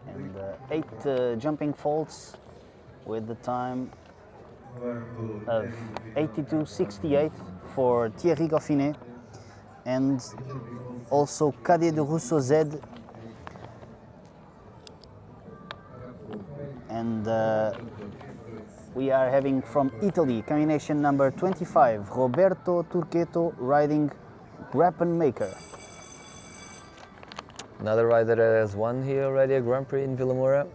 And 8 jumping faults with the time of 82.68 for Thierry Goffinet, and also Cadet de Rousseau Z. And we are having from Italy, combination number 25, Roberto Turqueto riding Grappen Maker. Another rider that has won here already a Grand Prix in Moura.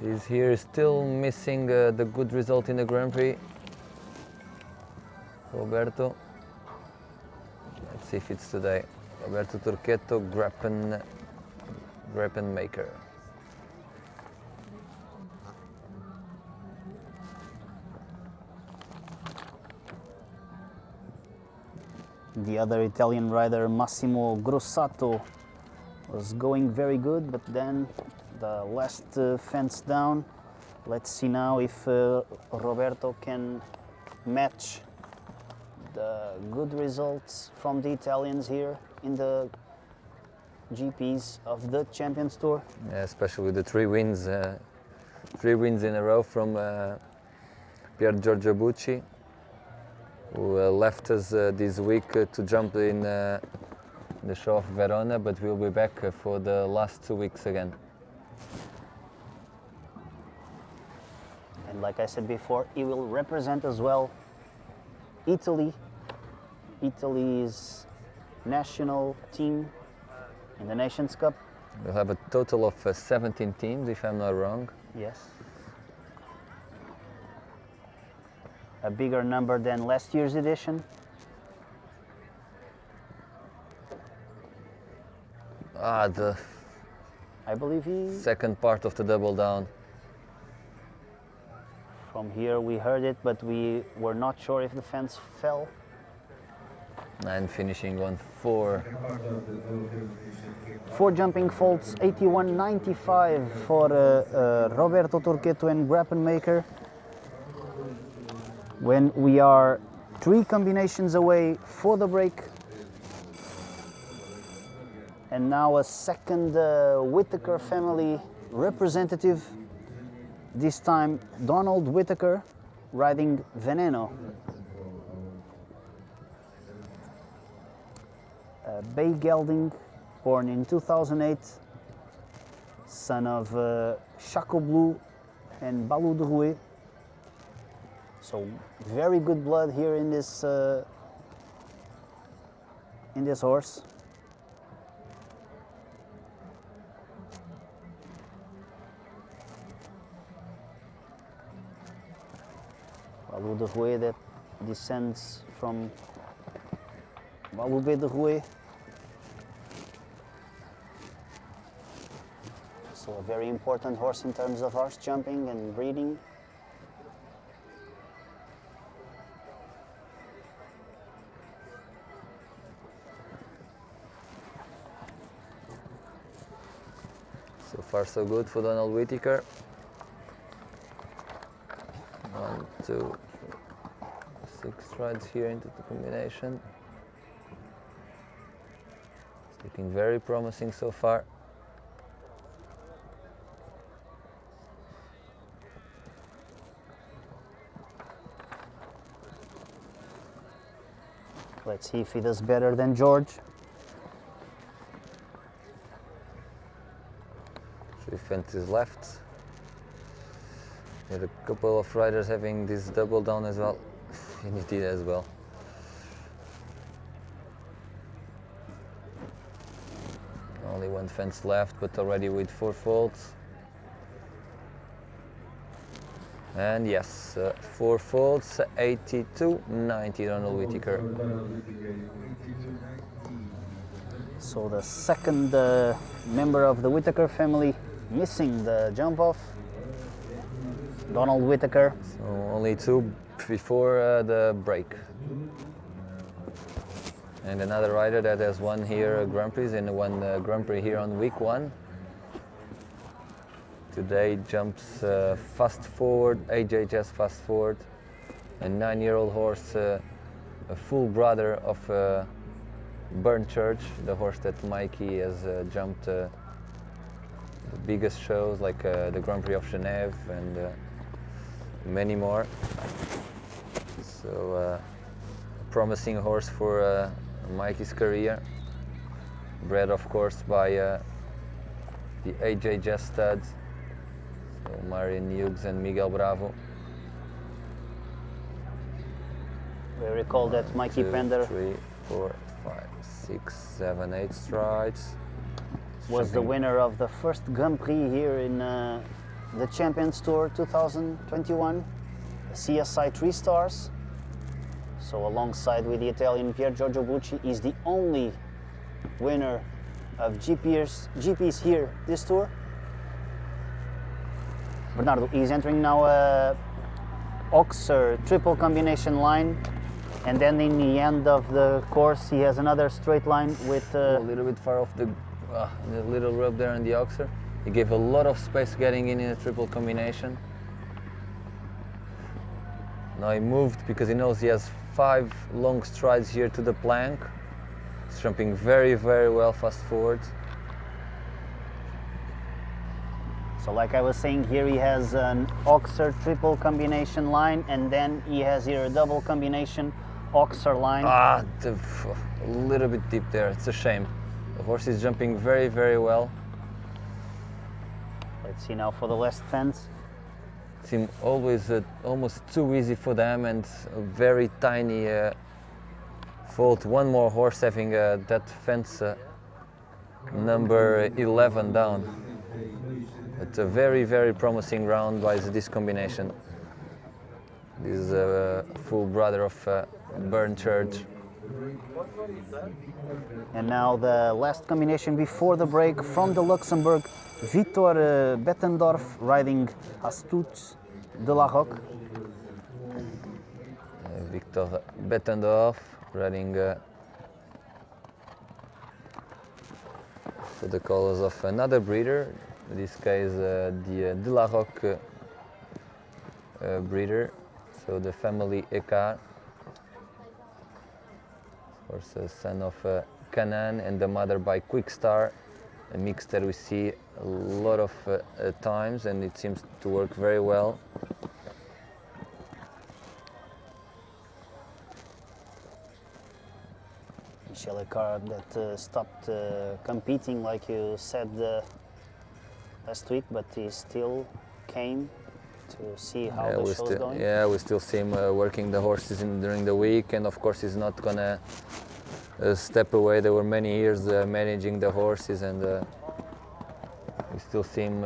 Is here still missing the good result in the Grand Prix. Roberto. Let's see if it's today. Roberto Turqueto, Grappen Maker. The other Italian rider, Massimo Grossato, was going very good, but then the last fence down. Let's see now if Roberto can match the good results from the Italians here in the GPs of the Champions Tour. Yeah, especially with the 3 wins in a row from Pier Giorgio Bucci, who left us this week to jump in the show of Verona, but we'll be back for the last 2 weeks again. And like I said before, he will represent as well Italy, Italy's national team in the Nations Cup. We'll have a total of 17 teams, if I'm not wrong. Yes. A bigger number than last year's edition. The I believe he. second part of the double down. From here we heard it, but we were not sure if the fence fell. And finishing on 4. 4 jumping faults, 81.95 for Roberto Turqueto and Grappen Maker. When we are 3 combinations away for the break. And now a second Whittaker family representative, this time Donald Whittaker riding Veneno. Bay Gelding, born in 2008, son of Chaco Blue and Balou de Rouet. So very good blood here in this horse. Balou de Rouet that descends from Balou de Rouet. So a very important horse in terms of horse jumping and breeding. So far so good for Donald Whittaker. 1, 2, 6 strides here into the combination. It's looking very promising so far. Let's see if he does better than George. 3 fences left. With a couple of riders having this double down as well. And he did as well. Only 1 fence left, but already with 4 faults. And yes, 4 faults, 82-90 Ronald Whittaker. So the second member of the Whittaker family missing the jump off, Donald Whittaker. So only 2 before the break. And another rider that has won here Grand Prix and won Grand Prix here on week 1. Today jumps fast forward, HHS fast forward, a 9-year-old horse, a full brother of Burn Church, the horse that Mikey has jumped the biggest shows like the Grand Prix of Genève and many more. So a promising horse for Mikey's career, bred of course by the HHS studs, so Marion Hughes and Miguel Bravo. We recall that Mikey 2, Pender 3, 4, 5, 6, 7, 8 strides. was the winner of the first Grand Prix here in the Champions Tour 2021, the CSI 3 Stars. So alongside with the Italian Pier Giorgio Bucci, is the only winner of GPs here this tour. Bernardo is entering now a Oxer triple combination line, and then in the end of the course he has another straight line with A little bit far off the little rub there in the Oxer. He gave a lot of space getting in a triple combination. Now he moved because he knows he has 5 long strides here to the plank. He's jumping very, very well fast forward. So like I was saying, here he has an Oxer triple combination line, and then he has here a double combination Oxer line. A little bit deep there, it's a shame. The horse is jumping very, very well. Let's see now for the last fence. Seem always almost too easy for them, and a very tiny fault. One more horse having that fence number 11 down. It's a very, very promising round by this combination. This is a full brother of Burn Church. And now the last combination before the break from the Luxembourg, Victor Bettendorf riding Astute de la Roque. Victor Bettendorf riding for the colors of another breeder. In this case, the de la Roque breeder, so the family Ecart. Of course, a son of Canaan and the mother by Quickstar, a mix that we see a lot of times, and it seems to work very well. Michel Ecart that stopped competing, like you said last week, but he still came to see how the show's going. Yeah, we still see him working the horses during the week, and of course he's not gonna step away. There were many years managing the horses, and we still see him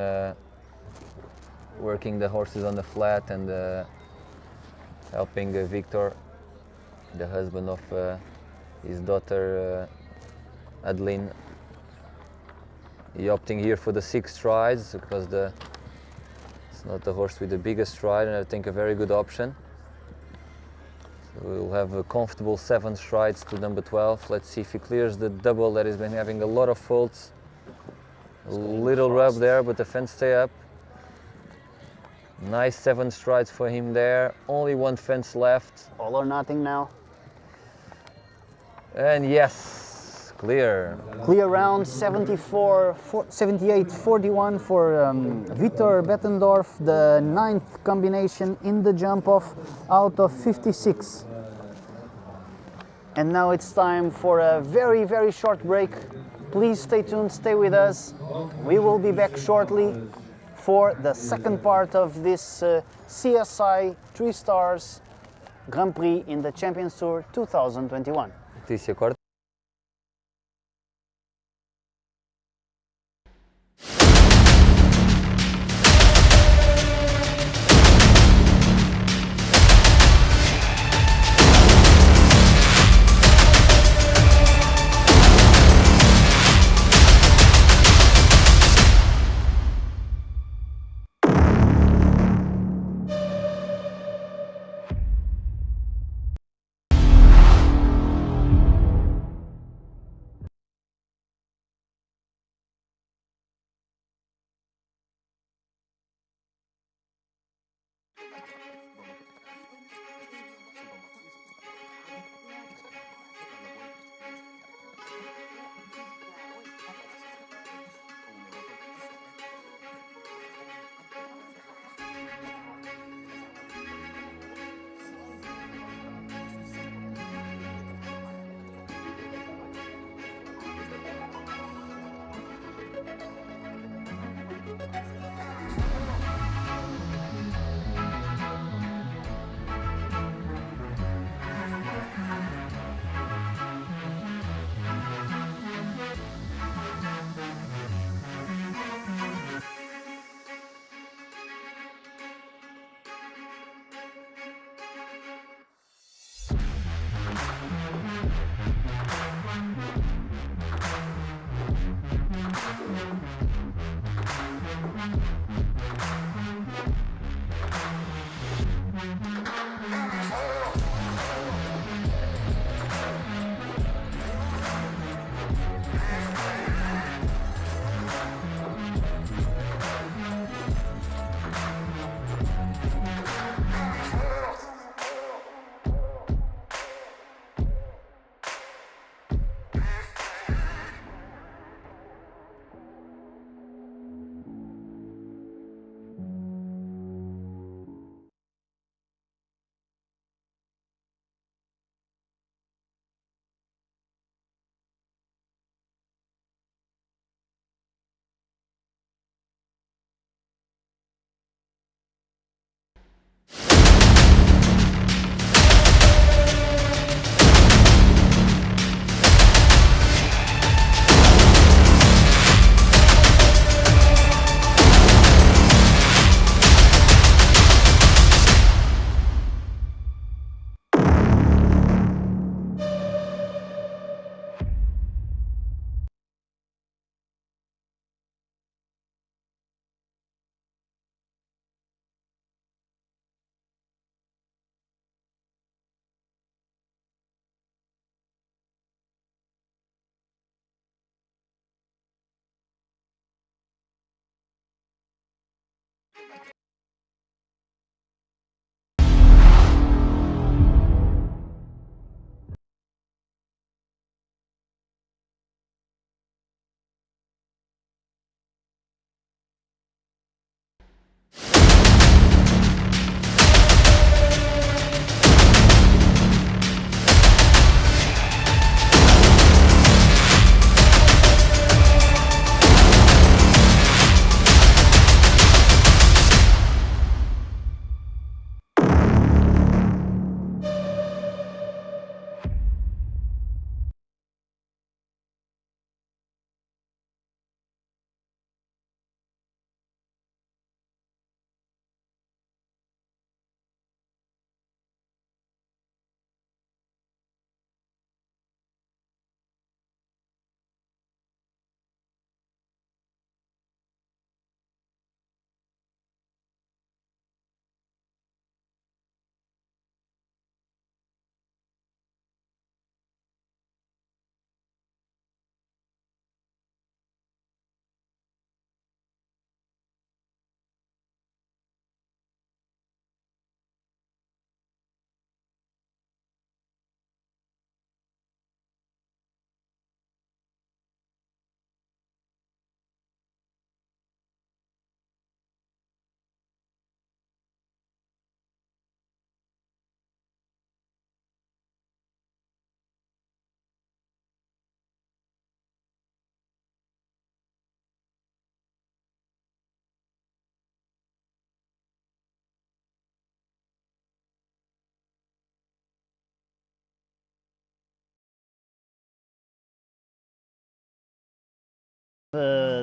working the horses on the flat and helping Victor, the husband of his daughter Adeline. He opting here for the 6 strides because it's not the horse with the biggest stride, and I think a very good option. So we'll have a comfortable 7 strides to number 12. Let's see if he clears the double that has been having a lot of faults. A little rub there, but the fence stay up. Nice 7 strides for him there. Only 1 fence left. All or nothing now. And yes, clear. Clear round 78-41 for Victor Bettendorf, the 9th combination in the jump off out of 56. And now it's time for a very, very short break. Please stay tuned, stay with us. We will be back shortly for the second part of this CSI 3 Stars Grand Prix in the Champions Tour 2021. Tícia, corta.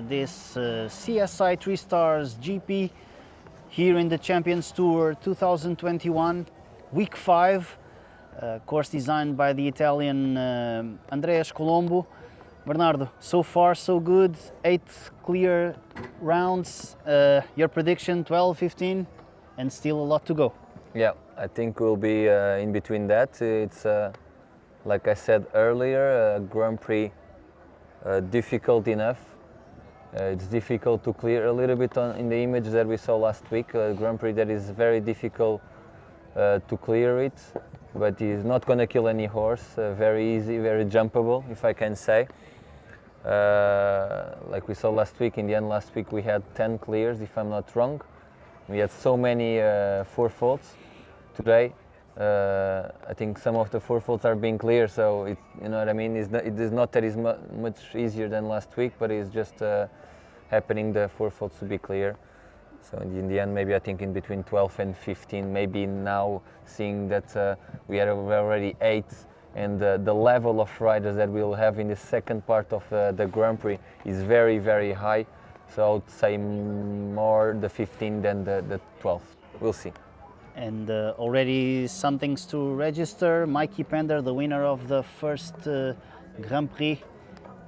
This CSI 3 Stars GP here in the Champions Tour 2021, week 5, course designed by the Italian Andreas Colombo. Bernardo, so far so good, 8 clear rounds, your prediction 12, 15 and still a lot to go. Yeah, I think we'll be in between that. It's like I said earlier, Grand Prix difficult enough. It's difficult to clear a little bit in the image that we saw last week. Grand Prix that is very difficult to clear it, but he's not going to kill any horse. Very easy, very jumpable, if I can say. Like we saw last week, in the end last week we had 10 clears, if I'm not wrong. We had so many 4-faults. Today, I think some of the 4-faults are being clear, so you know what I mean? It is not that it's much easier than last week, but it's just happening the 4-faults to be clear. So in the end, maybe I think in between 12 and 15, maybe now seeing that we are already 8, and the level of riders that we'll have in the second part of the Grand Prix is very, very high. So I would say more the 15 than the 12. We'll see. And already some things to register. Mikey Pender, the winner of the first Grand Prix,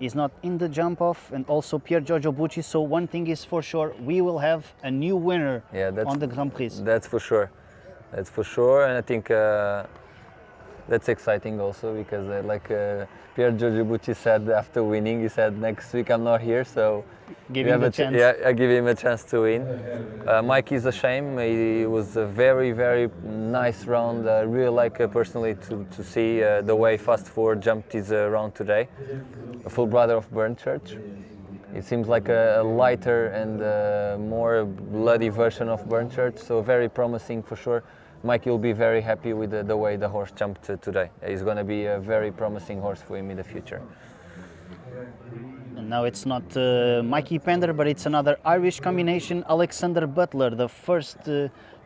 is not in the jump off, and also Pier Giorgio Bucci. So one thing is for sure, we will have a new winner on the Grand Prix. That's for sure. That's for sure, and I think that's exciting also because like Pier Giorgio Bucci said after winning, he said next week I'm not here, so give him a chance. Yeah, I give him a chance to win. Mike is a shame. It was a very, very nice round. I really like personally to see the way Fast Forward jumped his round today. A full brother of Burnchurch. It seems like a lighter and more bloody version of Burnchurch, so very promising for sure. Mike will be very happy with the way the horse jumped today. He's going to be a very promising horse for him in the future. And now it's not Mikey Pender, but it's another Irish combination, Alexander Butler, the first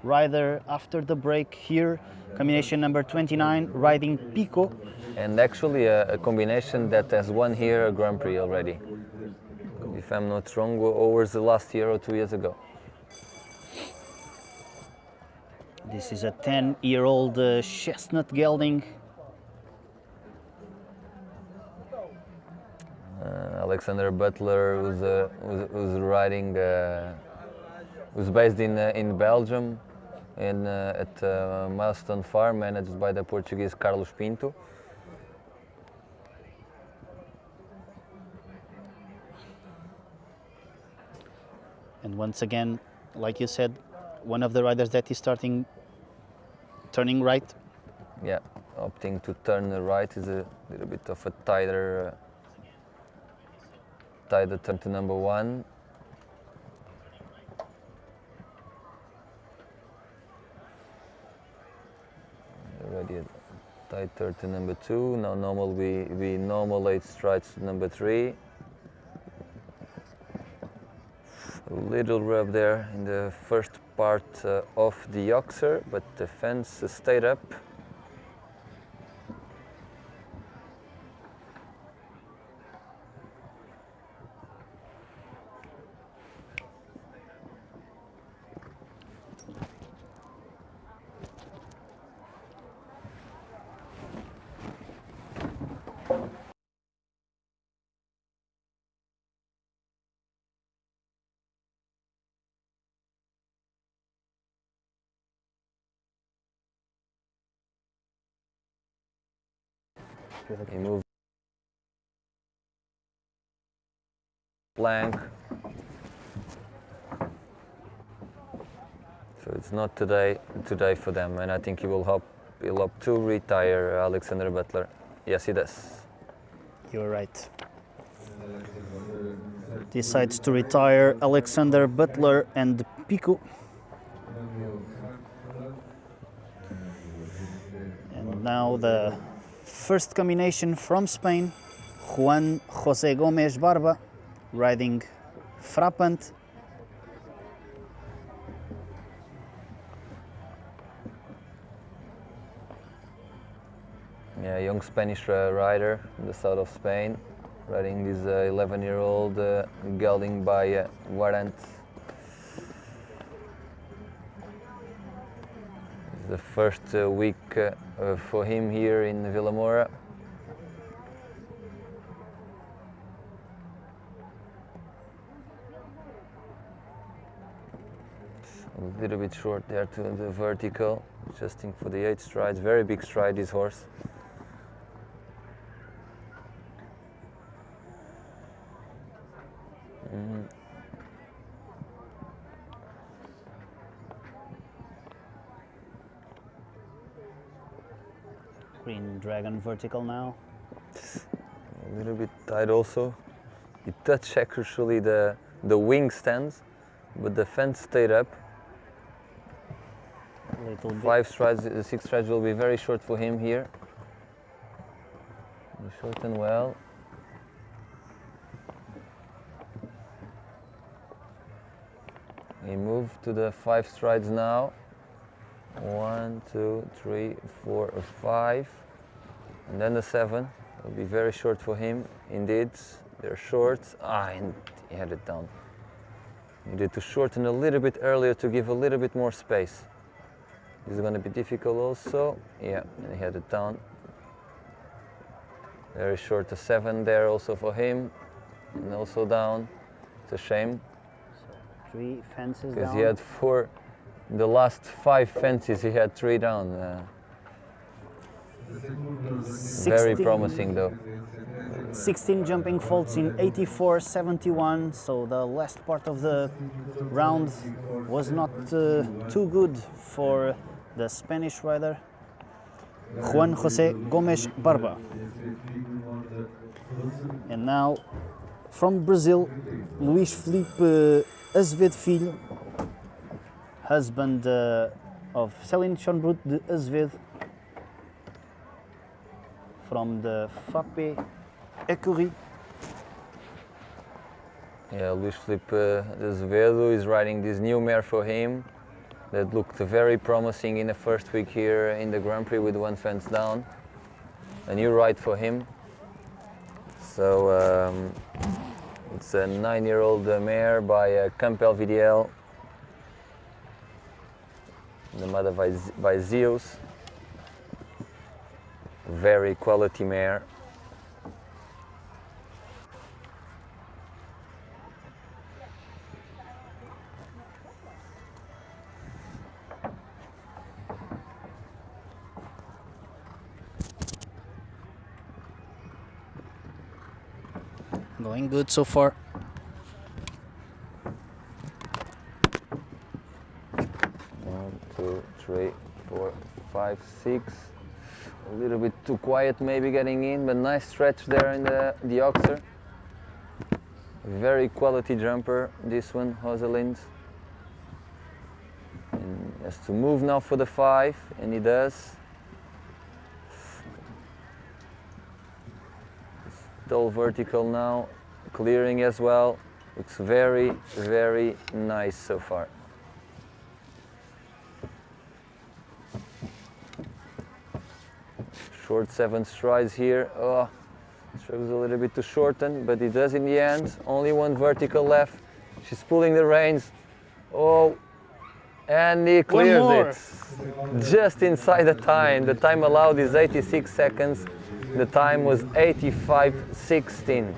rider after the break here, combination number 29, riding Pico. And actually a combination that has won here a Grand Prix already. If I'm not wrong, over the last year or 2 years ago. This is a 10-year-old chestnut gelding. Alexander Butler was riding, was based in Belgium, at Milestone Farm, managed by the Portuguese Carlos Pinto. And once again, like you said, one of the riders that is turning right. Yeah, opting to turn right is a little bit of a tighter turn to number 1. Already a tighter to number 2. Now normal we normal 8 strides to number 3. A little rub there in the first part of the Oxer, but the fence stayed up. He moved blank. So it's not today for them, and I think he'll opt to retire Alexander Butler. Yes, he does. You're right. Decides to retire Alexander Butler and Pico. And now the first combination from Spain, Juan José Gómez Barba, riding Frappant. Yeah, young Spanish rider in the south of Spain, riding this 11-year-old gelding by Warrant. The first week for him here in Moura. A little bit short there to the vertical, adjusting for the 8 strides. Very big stride, this horse. Green dragon vertical now. A little bit tight also. He touched actually the wing stands, but the fence stayed up. Little bit. 5 strides, the 6 strides will be very short for him here. He shortened well. He moved to the 5 strides now. 1, 2, 3, 4, 5. And then the 7 will be very short for him. Indeed, they're short. And he had it down. Needed to shorten a little bit earlier to give a little bit more space. This is going to be difficult also. Yeah, and he had it down. Very short, the 7 there also for him. And also down. It's a shame. So 3 fences Because down. he had 4, the last 5 fences he had 3 down. Very 16 promising though. 16 jumping faults in 84-71, so the last part of the round was not too good for the Spanish rider Juan José Gomes Barba. And now from Brazil, Luís Felipe Azevedo Filho, husband of Céline Schonbrut de Azevedo, from the FAPE Écurie. Yeah, Luís Felipe Azevedo is riding this new mare for him that looked very promising in the first week here in the Grand Prix with 1 fence down. A new ride for him. So it's a 9-year-old mare by Campbell VDL, the mother by Zeus. Very quality mare. Going good so far. One, 2, 3, 4, 5, 6. A little bit too quiet maybe getting in, but nice stretch there in the oxer. Very quality jumper, this one, Rosalind. And has to move now for the 5, and he does. Stall vertical now, clearing as well. Looks very, very nice so far. Short 7 strides here. Oh, struggles a little bit to shorten, but he does in the end. Only 1 vertical left. She's pulling the reins. Oh, and he clears it. Just inside the time. The time allowed is 86 seconds. The time was 85:16.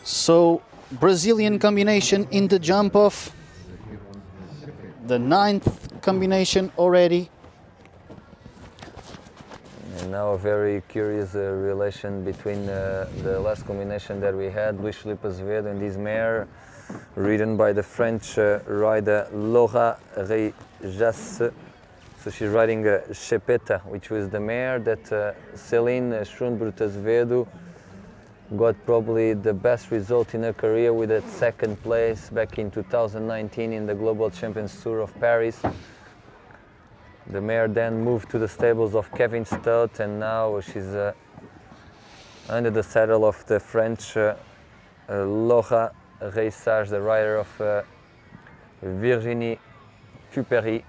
So Brazilian combination in the jump off. The 9th combination already. And now a very curious relation between the last combination that we had, Luís Felipe Azevedo and this mare, ridden by the French rider Laura Rejasse. So she's riding Chepeta, which was the mare that Céline Schonbrut Azevedo got probably the best result in her career with that 2nd place back in 2019 in the Global Champions Tour of Paris. The mare then moved to the stables of Kevin Stott, and now she's under the saddle of the French Laura Rejasse, the rider of Virginie Cupery.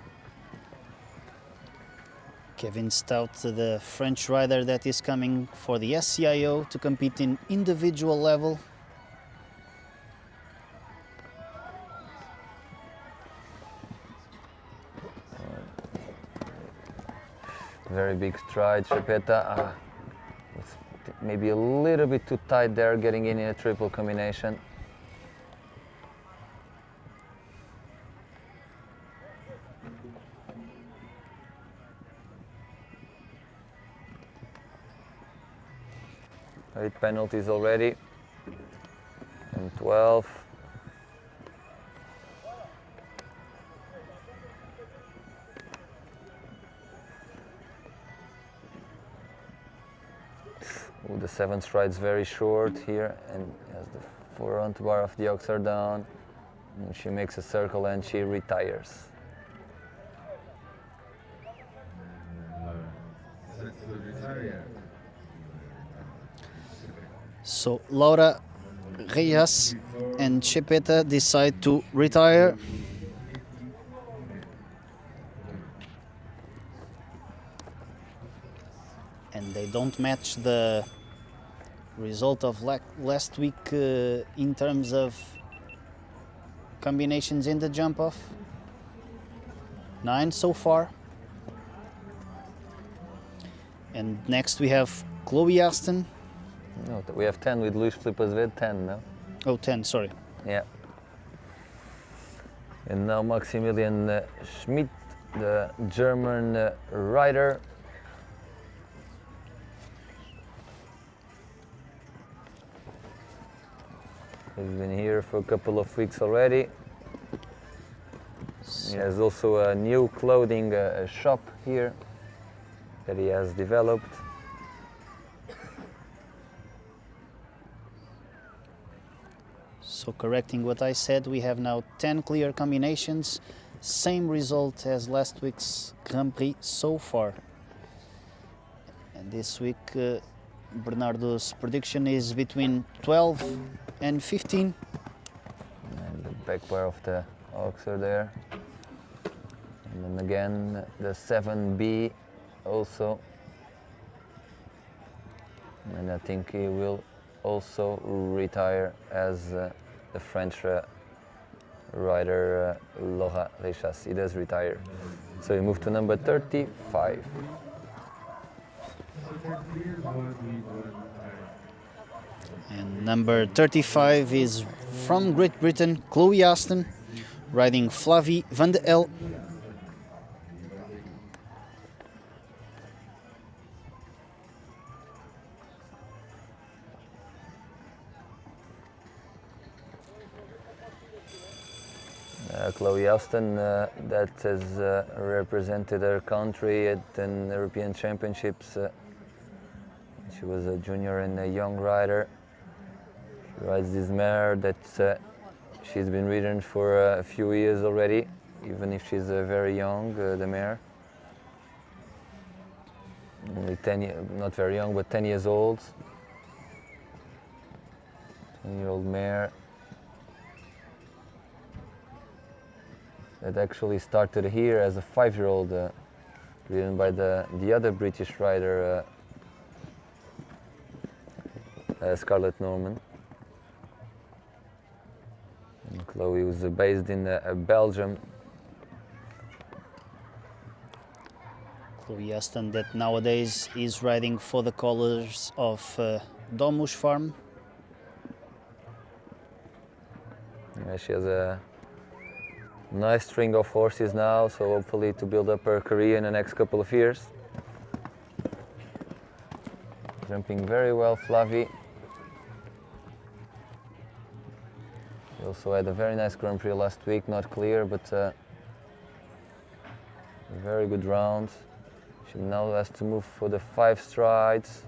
Kevin Stout, the French rider that is coming for the SCIO to compete in individual level. Very big stride, Chepeta. It's maybe a little bit too tight there, getting in a triple combination. Eight penalties already. 12. Ooh, the 7th stride's very short here, and as the front bar of the ox are down, and she makes a circle and she retires. So Laura, Reyes and Chepeta decide to retire. And they don't match the result of last week in terms of combinations in the jump off. 9 so far. And next we have Chloe Aston. No, we have 10 with Luis Filipe Azevedo, 10 now. Oh, 10, sorry. Yeah. And now Maximilian Schmidt, the German rider. He's been here for a couple of weeks already. He has also a new clothing shop here that he has developed. So correcting what I said, we have now 10 clear combinations, same result as last week's Grand Prix so far. And this week Bernardo's prediction is between 12 and 15. And the back bar of the oxer there. And then again the 7B also. And I think he will also retire as the French rider Laura Rechas. He does retire. So we move to number 35. And number 35 is from Great Britain, Chloe Aston, riding Flavie van de El. Chloe Aston, that has represented her country at the European Championships. She was a junior and a young rider. She rides this mare that she's been ridden for a few years already, even if she's very young, the mare. Only 10 years, not very young, but 10 years old. 10-year-old mare. That actually started here as a 5-year-old, ridden by the other British rider, Scarlett Norman. And Chloe was based in Belgium. Chloe Aston that nowadays is riding for the colours of Domus Farm. Yeah, she has a nice string of horses now, so hopefully to build up her career in the next couple of years. Jumping very well, Flavie. She also had a very nice Grand Prix last week, not clear, but a very good round. She now has to move for the 5 strides.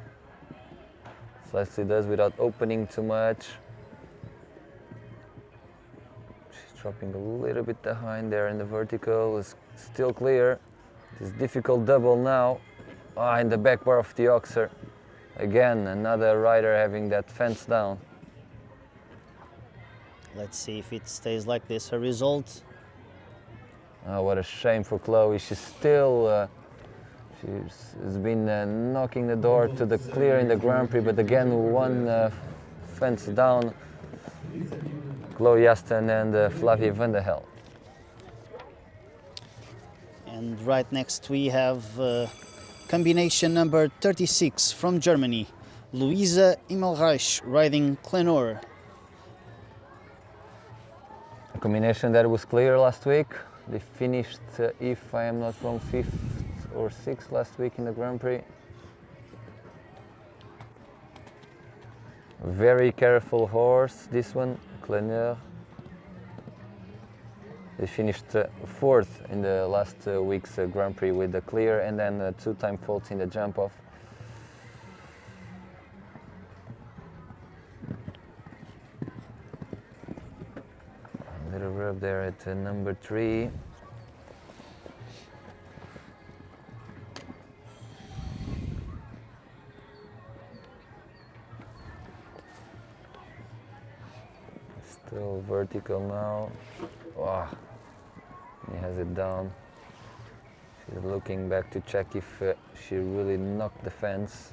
Leslie does without opening too much. Dropping a little bit behind there in the vertical, is still clear. This difficult double now. In the back bar of the oxer. Again, another rider having that fence down. Let's see if it stays like this. Her result. Oh, what a shame for Chloe. She's still, she's been knocking the door to the clear in the Grand Prix, but again, one fence down. Chloe Aston and Flavie van der Helm. And right next we have combination number 36 from Germany, Luisa Immelreich riding Clenor. A combination that was clear last week. They finished, if I am not wrong, 5th or 6th last week in the Grand Prix. Very careful horse, this one, Cleneur. They finished fourth in the last week's Grand Prix with the clear and then 2-time faults in the jump off. A little rub there at number 3. Still vertical now. Wow. He has it down. She's looking back to check if she really knocked the fence.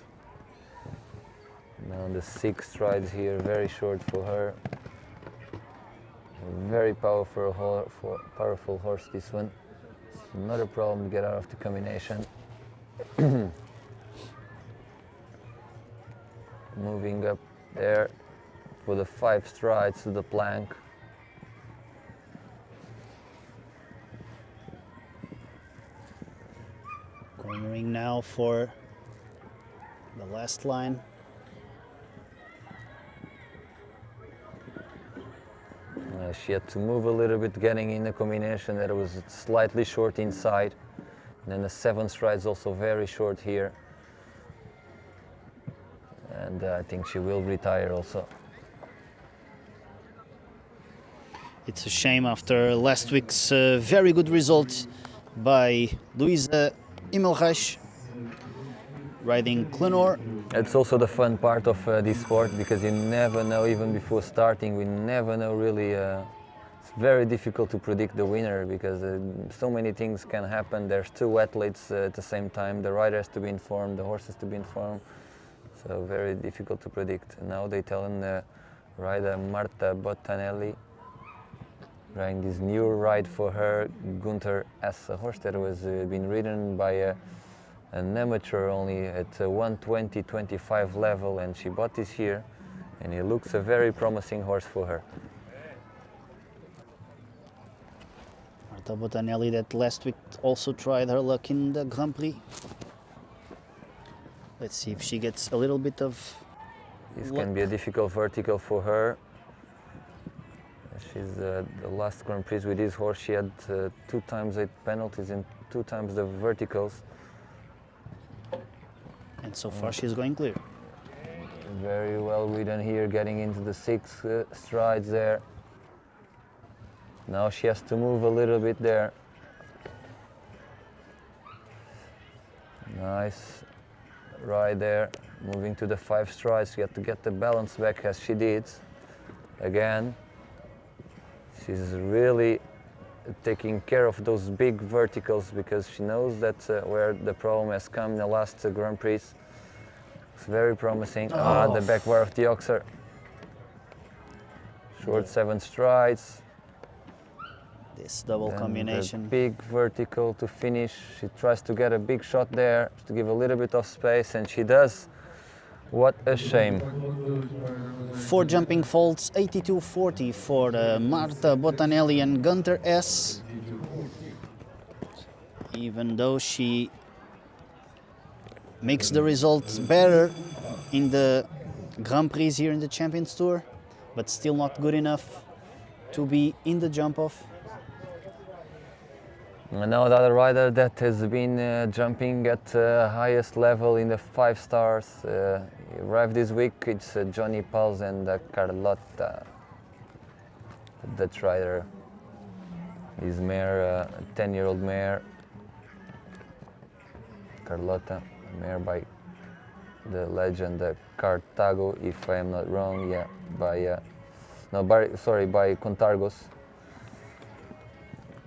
Now the 6 strides here, very short for her. A very powerful horse, this one. It's not a problem to get out of the combination. Moving up there for the 5 strides to the plank. Cornering now for the last line. She had to move a little bit getting in the combination that was slightly short inside. And then the 7 strides also very short here. And I think she will retire also. It's a shame after last week's very good result by Luisa Immelreich riding Clenor. It's also the fun part of this sport because you never know, even before starting, we never know really. It's very difficult to predict the winner because so many things can happen. There's 2 athletes at the same time. The rider has to be informed, the horse has to be informed. So very difficult to predict. Now they tell rider Marta Bottanelli, riding this new ride for her, Gunther S, a horse that was been ridden by an amateur only at 120-25 level, and she bought this here, and it looks a very promising horse for her. Marta Bottanelli that last week also tried her luck in the Grand Prix. Let's see if she gets a little bit of This luck. can be a difficult vertical for her. She's the last Grand Prix with this horse. She had 2 times 8 penalties and 2 times the verticals. And so far she's going clear. Very well ridden here, getting into the 6 strides there. Now she has to move a little bit there. Nice ride there, moving to the 5 strides. You have to get the balance back as she did. Again, she's really taking care of those big verticals because she knows that where the problem has come in the last Grand Prix. It's very promising. The back bar of the Oxer. Short 7 strides. This double Then combination. the big vertical to finish. She tries to get a big shot there to give a little bit of space, and she does. What a shame. 4 jumping faults, 82-40 for Marta Bottanelli and Gunther S. Even though she makes the results better in the Grand Prix here in the Champions Tour, but still not good enough to be in the jump-off. And now the other rider that has been jumping at highest level in the 5 stars. He arrived this week. It's Johnny Pauls and Carlotta. The Dutch rider. His mare, 10-year-old mare. Carlotta, mare by the legend Cartago, if I am not wrong. Yeah, by by Contargos.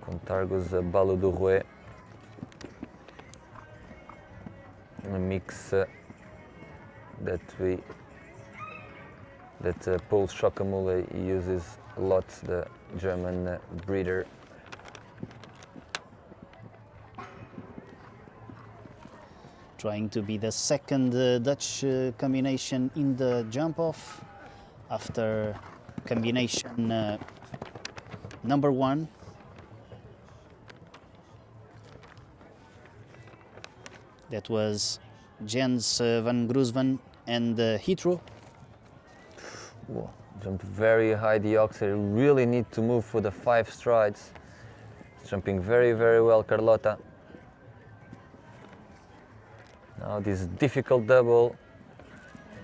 Contargos Balo do Rouet. A mix that Paul Schockamule uses a lot, the German breeder. Trying to be the second Dutch combination in the jump-off after combination number 1. That was Jens van Groesven and Hitro. Whoa, jumped very high the oxer. Really need to move for the 5 strides. Jumping very, very well, Carlota. Now this difficult double.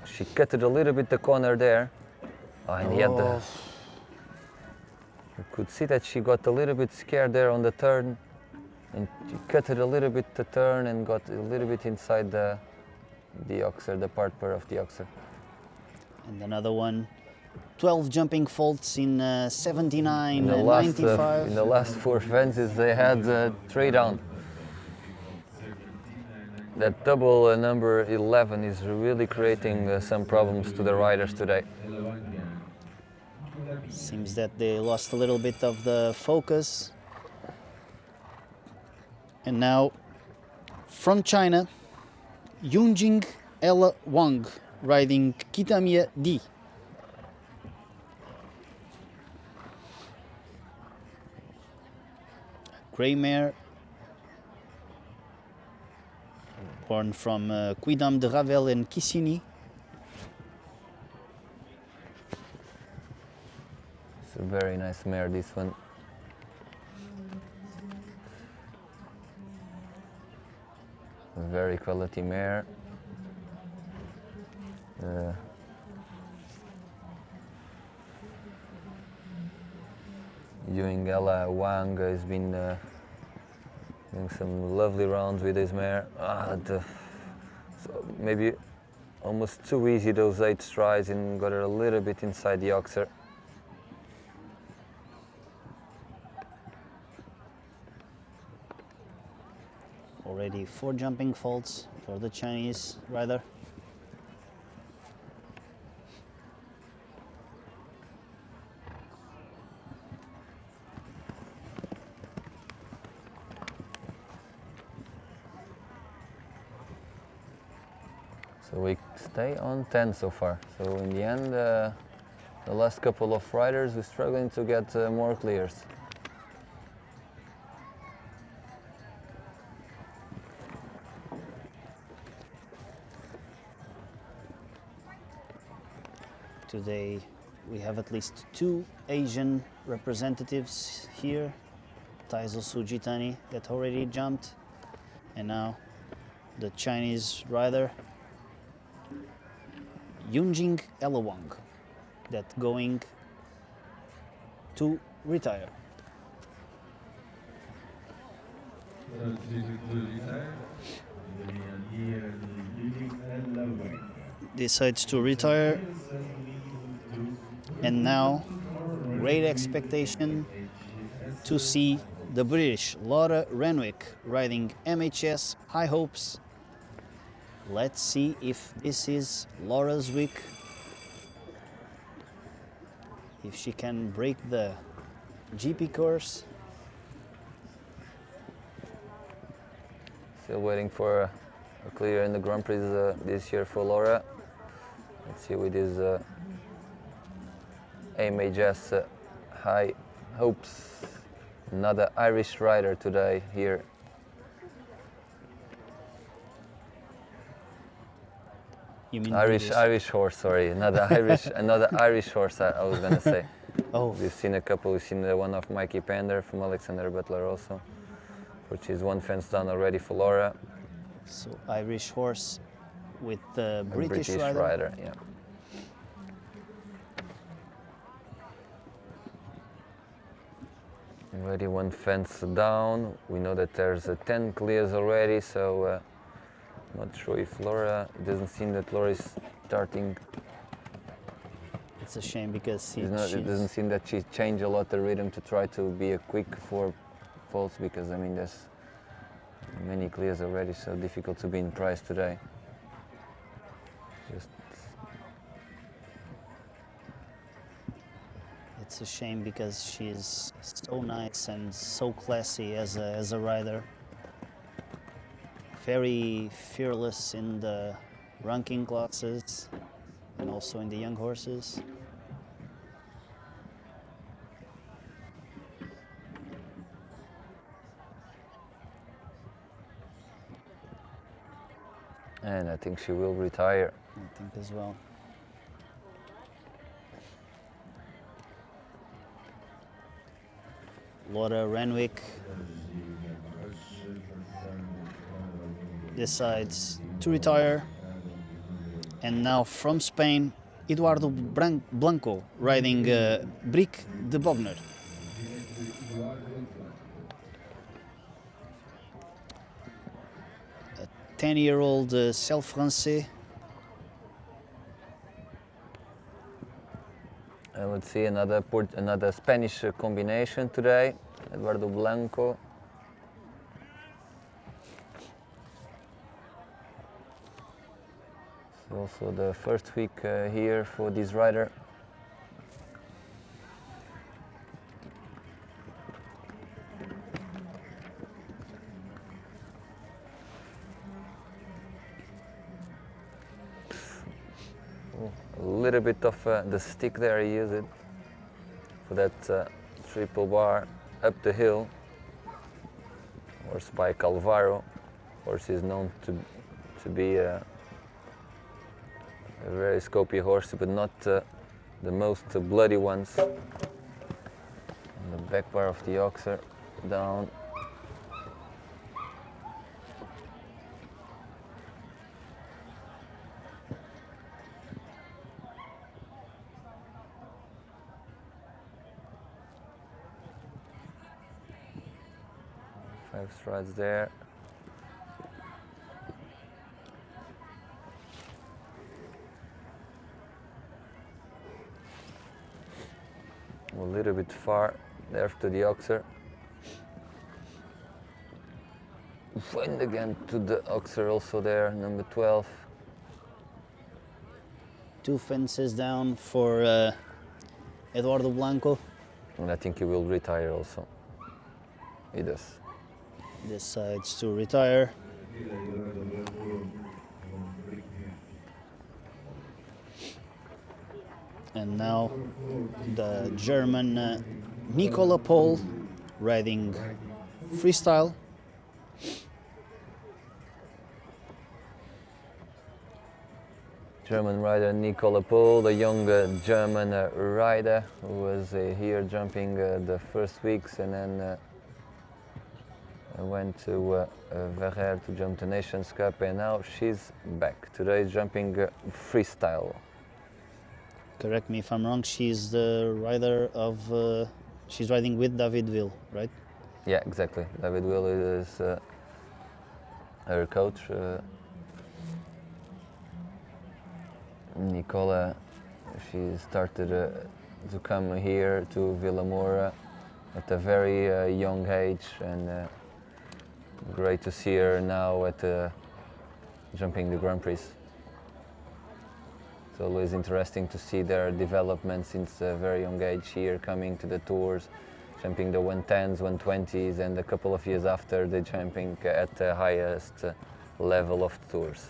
She cut it a little bit the corner there. Oh, and yet you could see that she got a little bit scared there on the turn. And she cut it a little bit the turn and got a little bit inside the oxer, the part of the oxer. And another one. 12 jumping faults in 79 in the and last, 95. in the last 4 fences they had 3 down. That double number 11 is really creating some problems to the riders today. Seems that they lost a little bit of the focus. And now, from China, Yunjing Ella Wang riding Kitamiya D. Grey mare, born from Quidam de Ravel and Kissini. It's a very nice mare, this one. A very quality mare. Ella Wang has been doing some lovely rounds with his mare. So maybe almost too easy those 8 strides and got her a little bit inside the oxer. Already 4 jumping faults for the Chinese rider. So we stay on 10 so far. So in the end, the last couple of riders, we're struggling to get more clears. Today we have at least 2 Asian representatives here. Taizo Sujitani that already jumped, and now the Chinese rider Yunjing Elawang that going to retire. Decides to retire, and now great expectation to see the British Laura Renwick riding MHS High Hopes. Let's see if this is Laura's week, if she can break the GP course. Still waiting for a clear in the Grand Prix this year for Laura. Let's see with his MHS High Hopes. Another Irish rider today here. You mean Irish horse, sorry. Another Irish horse, I was gonna say. Oh. We've seen a couple. We've seen the one of Mikey Pander from Alexander Butler also, which is 1 fence down already for Laura. So Irish horse with the A British rider. Yeah. Already 1 fence down. We know that there's 10 clears already, so not sure if Laura. It doesn't seem that Laura is starting. It's a shame because It doesn't seem that she changed a lot the rhythm to try to be a quick 4 faults, because I mean there's many clears already, so difficult to be in price today. It's a shame because she's so nice and so classy as a rider. Very fearless in the ranking classes and also in the young horses. And I think she will retire. I think as well. Laura Renwick decides to retire. And now from Spain, Eduardo Blanco riding PRIX de Bogner. A 10-year-old Celle Français. And let's see another Spanish combination today. Eduardo Blanco. It's also the first week here for this rider. A little bit of the stick there, he used it for that triple bar up the hill. Horse by Calvaro. Horse is known to be a very scopy horse, but not the most bloody ones. And the back bar of the oxer down. Five strides there. A little bit far there to the oxer. Wind again to the oxer also there, number 12. 2 fences down for Eduardo Blanco. And I think he will retire also. He does. Decides to retire. And now the German Nicola Pohl riding freestyle. German rider Nicola Pohl, the young German rider who was here jumping the first weeks and then went to Verrières to jump the Nations Cup, and now she's back. Today jumping freestyle. Correct me if I'm wrong, she's the rider of, she's riding with David Will, right? Yeah, exactly. David Will is her coach. Nicola, she started to come here to Vila Moura at a very young age, and great to see her now at jumping the Grand Prix. It's always interesting to see their development since a very young age here, coming to the tours, jumping the 110s, 120s, and a couple of years after they're jumping at the highest level of the tours.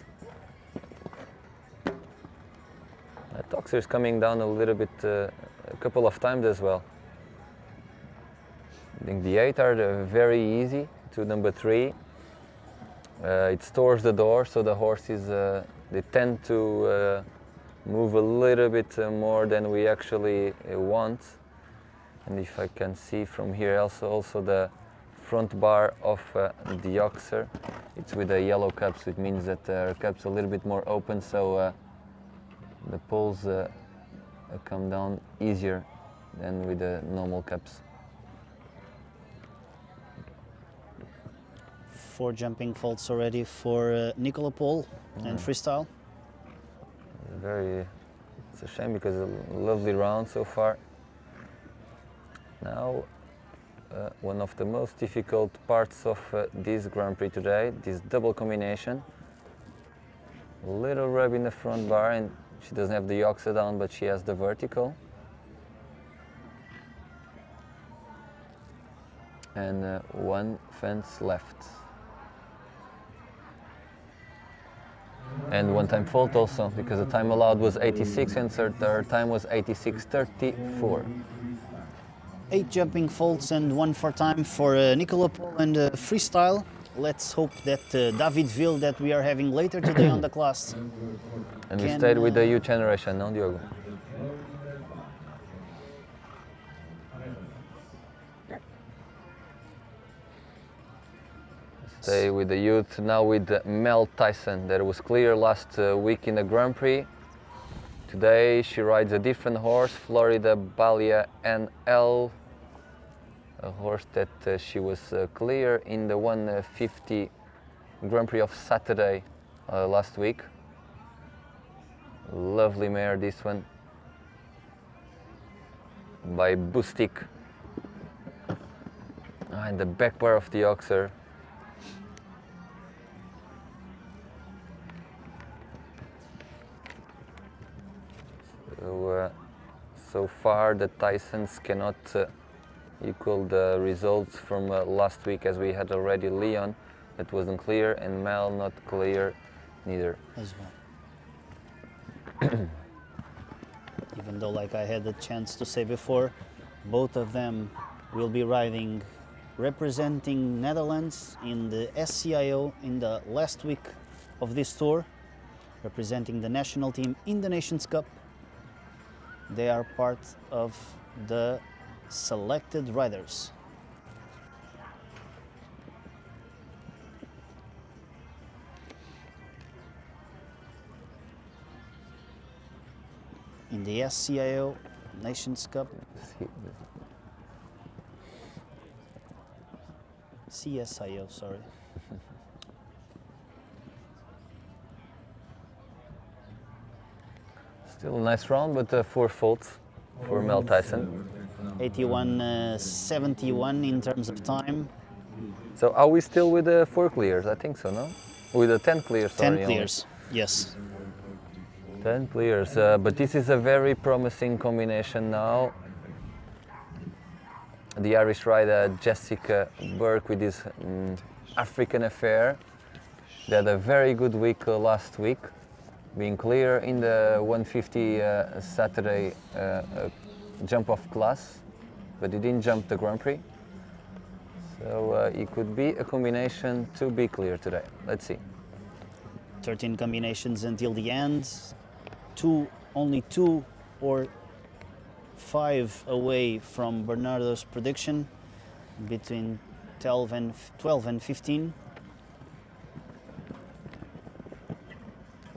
Toxer is coming down a little bit, a couple of times as well. I think the 8 are very easy to number 3. It stores the door, so the horses they tend to move a little bit more than we actually want. And if I can see from here also the front bar of the oxer, it's with the yellow cups, which means that our cups are a little bit more open, so the poles come down easier than with the normal cups. 4 jumping faults already for Nicola Pohl and freestyle. It's a shame because a lovely round so far. Now, one of the most difficult parts of this Grand Prix today, this double combination. A little rub in the front bar, and she doesn't have the oxer down, but she has the vertical. And 1 fence left. And 1 time fault also, because the time allowed was 86 and her time was 86.34. 8 jumping faults and 1 for time for Nicola Pohl and freestyle. Let's hope that David Will that we are having later today on the class. And we stayed with the youth generation, no, Diogo? Stay with the youth, now with Mel Tyson, that was clear last week in the Grand Prix. Today she rides a different horse, Florida Balia NL, a horse that she was clear in the 150 Grand Prix of Saturday last week. Lovely mare, this one, by Bustik. And the back bar of the oxer. So far the Tysons cannot equal the results from last week, as we had already Leon that wasn't clear and Mel not clear neither. As well. Even though, like I had the chance to say before, both of them will be riding representing Netherlands in the SCIO in the last week of this tour, representing the national team in the Nations Cup. They are part of the selected riders. In the SCIO Nations Cup. CSIO, sorry. Still a nice round, but 4 faults for Mel Tyson. 81.71 in terms of time. So are we still with the 4 clears? I think so, no? With the 10 clears, sorry. 10 clears, yes. 10 clears, but this is a very promising combination now. The Irish rider Jessica Burke with his African Affair. They had a very good week last week, being clear in the 150 Saturday jump-off class, but he didn't jump the Grand Prix. So it could be a combination to be clear today. Let's see. 13 combinations until the end. Only 2 or 5 away from Bernardo's prediction, between 12 and 15.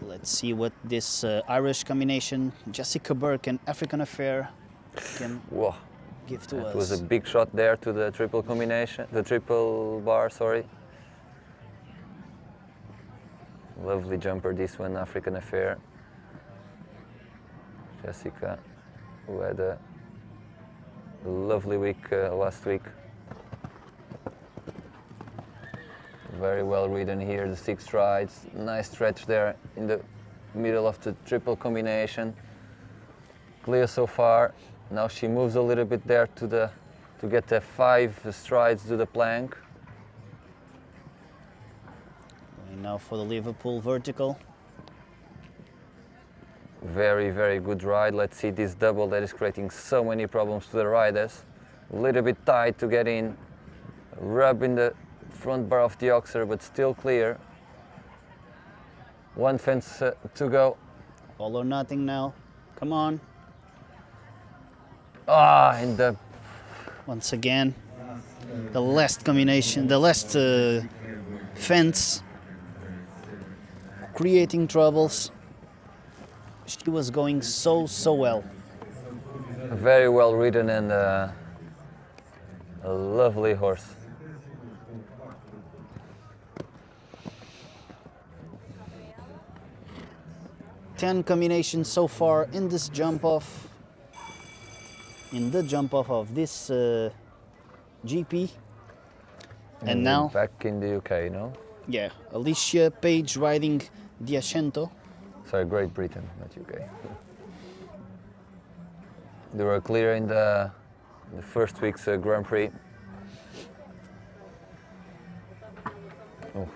Let's see what this Irish combination, Jessica Burke and African Affair, can give to us. It was a big shot there to the triple combination, the triple bar, sorry. Lovely jumper, this one, African Affair. Jessica, who had a lovely week last week. Very well ridden here, the 6 strides. Nice stretch there in the middle of the triple combination. Clear so far. Now she moves a little bit there to get the 5 strides to the plank. And now for the Liverpool vertical. Very, very good ride. Let's see this double that is creating so many problems to the riders. A little bit tight to get in. Rub in the front bar of the oxer, but still clear. 1 fence to go. All or nothing now. Come on. And the Once again, the last combination, the last fence, creating troubles. She was going so well. very well ridden and a lovely horse. Ten combinations so far in this jump off. In the jump off of this GP. And now back in the UK, no? yeah, Alicia Page riding Diacento. Sorry, Great Britain, not UK. They were clear in the first week's Grand Prix. Oh.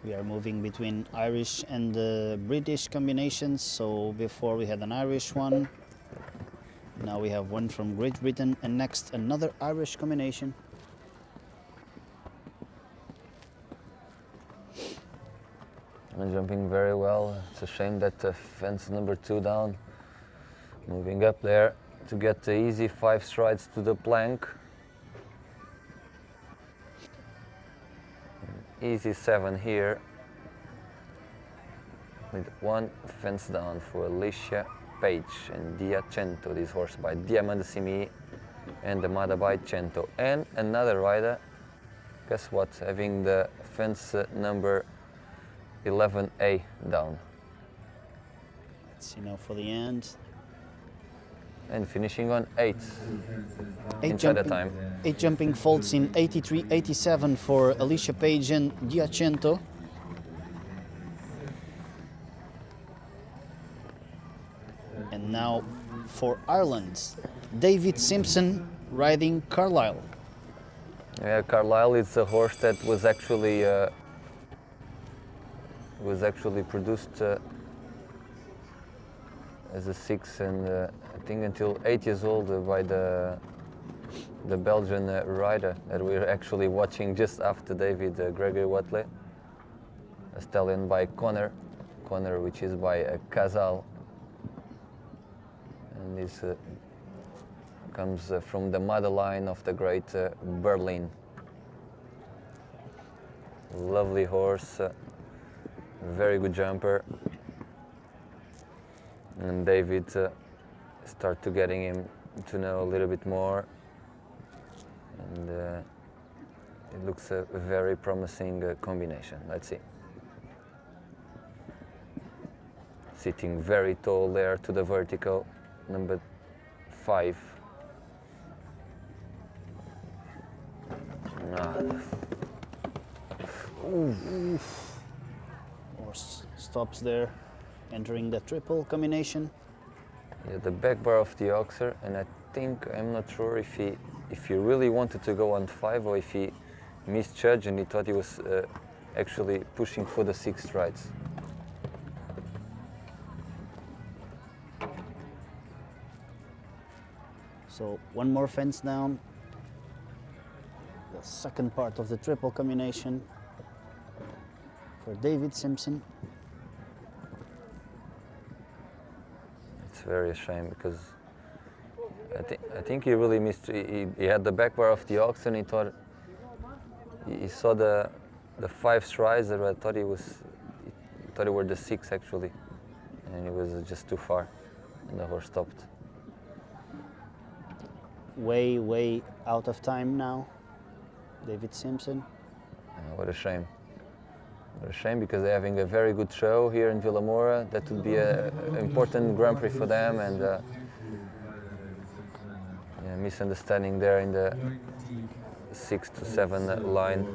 We are moving between Irish and British combinations. So before we had an Irish one, Now we have one from Great Britain, and next another Irish combination. And jumping very well. It's a shame that fence number 2 down. Moving up there to get the easy 5 strides to the plank. Easy 7 here. With 1 fence down for Alicia Page and Diacento, this horse by Diamandissimi and Amada by Cento. And another rider, guess what, having the fence number 11A down. Let's see now for the end. And finishing on 8 Eight inside the time. 8 jumping faults in 83, 87 for Alicia Page and Diacento. And now for Ireland, David Simpson riding Carlisle. Yeah, Carlisle is a horse that was actually produced as a 6 and I think until 8 years old by the Belgian rider that we're actually watching just after David, Gregory Watley. A stallion by Connor, which is by Casal. And this comes from the mother line of the great Berlin. Lovely horse, very good jumper. And David start to getting him to know a little bit more. And it looks a very promising combination. Let's see. Sitting very tall there to the vertical. Number 5. Horse stops there, entering the triple combination. Yeah, the back bar of the Oxer, and I'm not sure if he really wanted to go on 5 or if he misjudged and he thought he was actually pushing for the 6 strides. So one more fence down. The second part of the triple combination for David Simpson. It's very a shame because I think he really missed. He had the back bar of the ox and he thought he saw the 5 strides that I thought he were the 6 actually, and he was just too far, and the horse stopped. Way out of time now, David Simpson. What a shame. What a shame, because they're having a very good show here in Vila Moura. That would be an important Grand Prix for them, and misunderstanding there in the 6 to 7 line.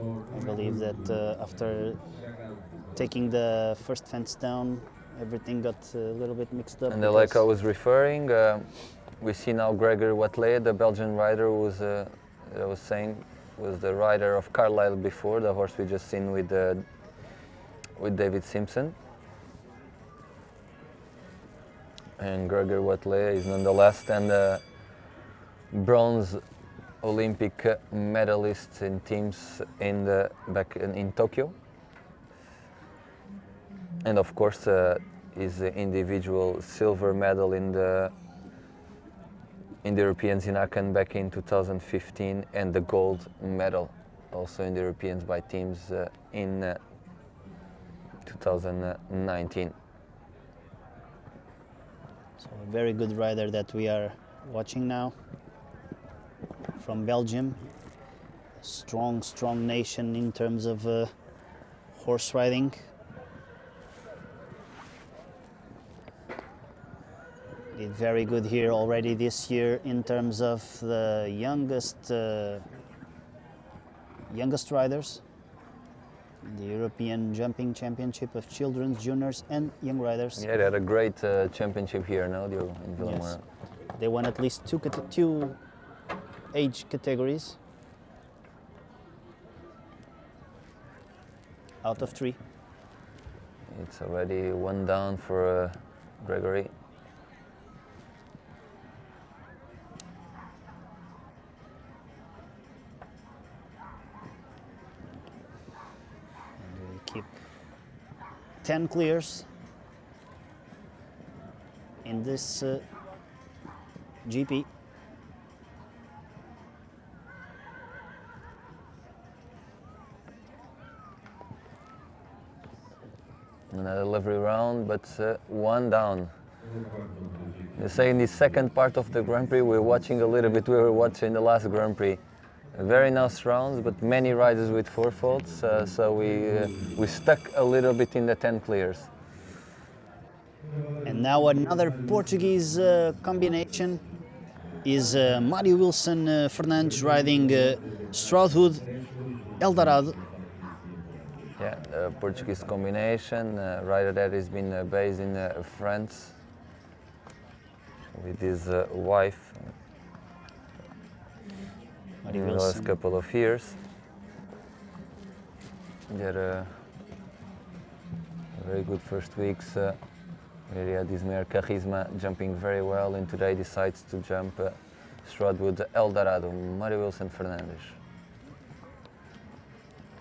I believe that after taking the first fence down, everything got a little bit mixed up. And like I was referring, we see now Gregory Watley, the Belgian rider, who was, I was saying, was the rider of Carlisle before, the horse we just seen with David Simpson. And Gregory Watley is nonetheless then the bronze Olympic medalist in teams back in Tokyo. And of course, his individual silver medal in the Europeans in Aachen back in 2015, and the gold medal also in the Europeans by teams in 2019. So a very good rider that we are watching now from Belgium. Strong nation in terms of horse riding. Did very good here already this year in terms of the youngest riders. The European Jumping Championship of Children's, Juniors and Young Riders. Yeah, they had a great championship here now in Vila Moura. Yes. They won at least two age categories out of 3. It's already 1 down for Gregory. And we keep 10 clears in this GP. Another lovely round, but one down. They say in the second part of the Grand Prix, we're watching a little bit, we were watching the last Grand Prix. Very nice rounds, but many riders with 4 faults, so we stuck a little bit in the 10 clears. And now another Portuguese combination is Mário Wilson Fernandes riding Stroudwood Eldorado. Yeah, the Portuguese combination, rider that has been based in France with his wife in the last couple of years. They had a very good first weeks. Where he had his mare Charisma jumping very well, and today decides to jump Stroudwood Eldorado, Mário Wilson Fernandes.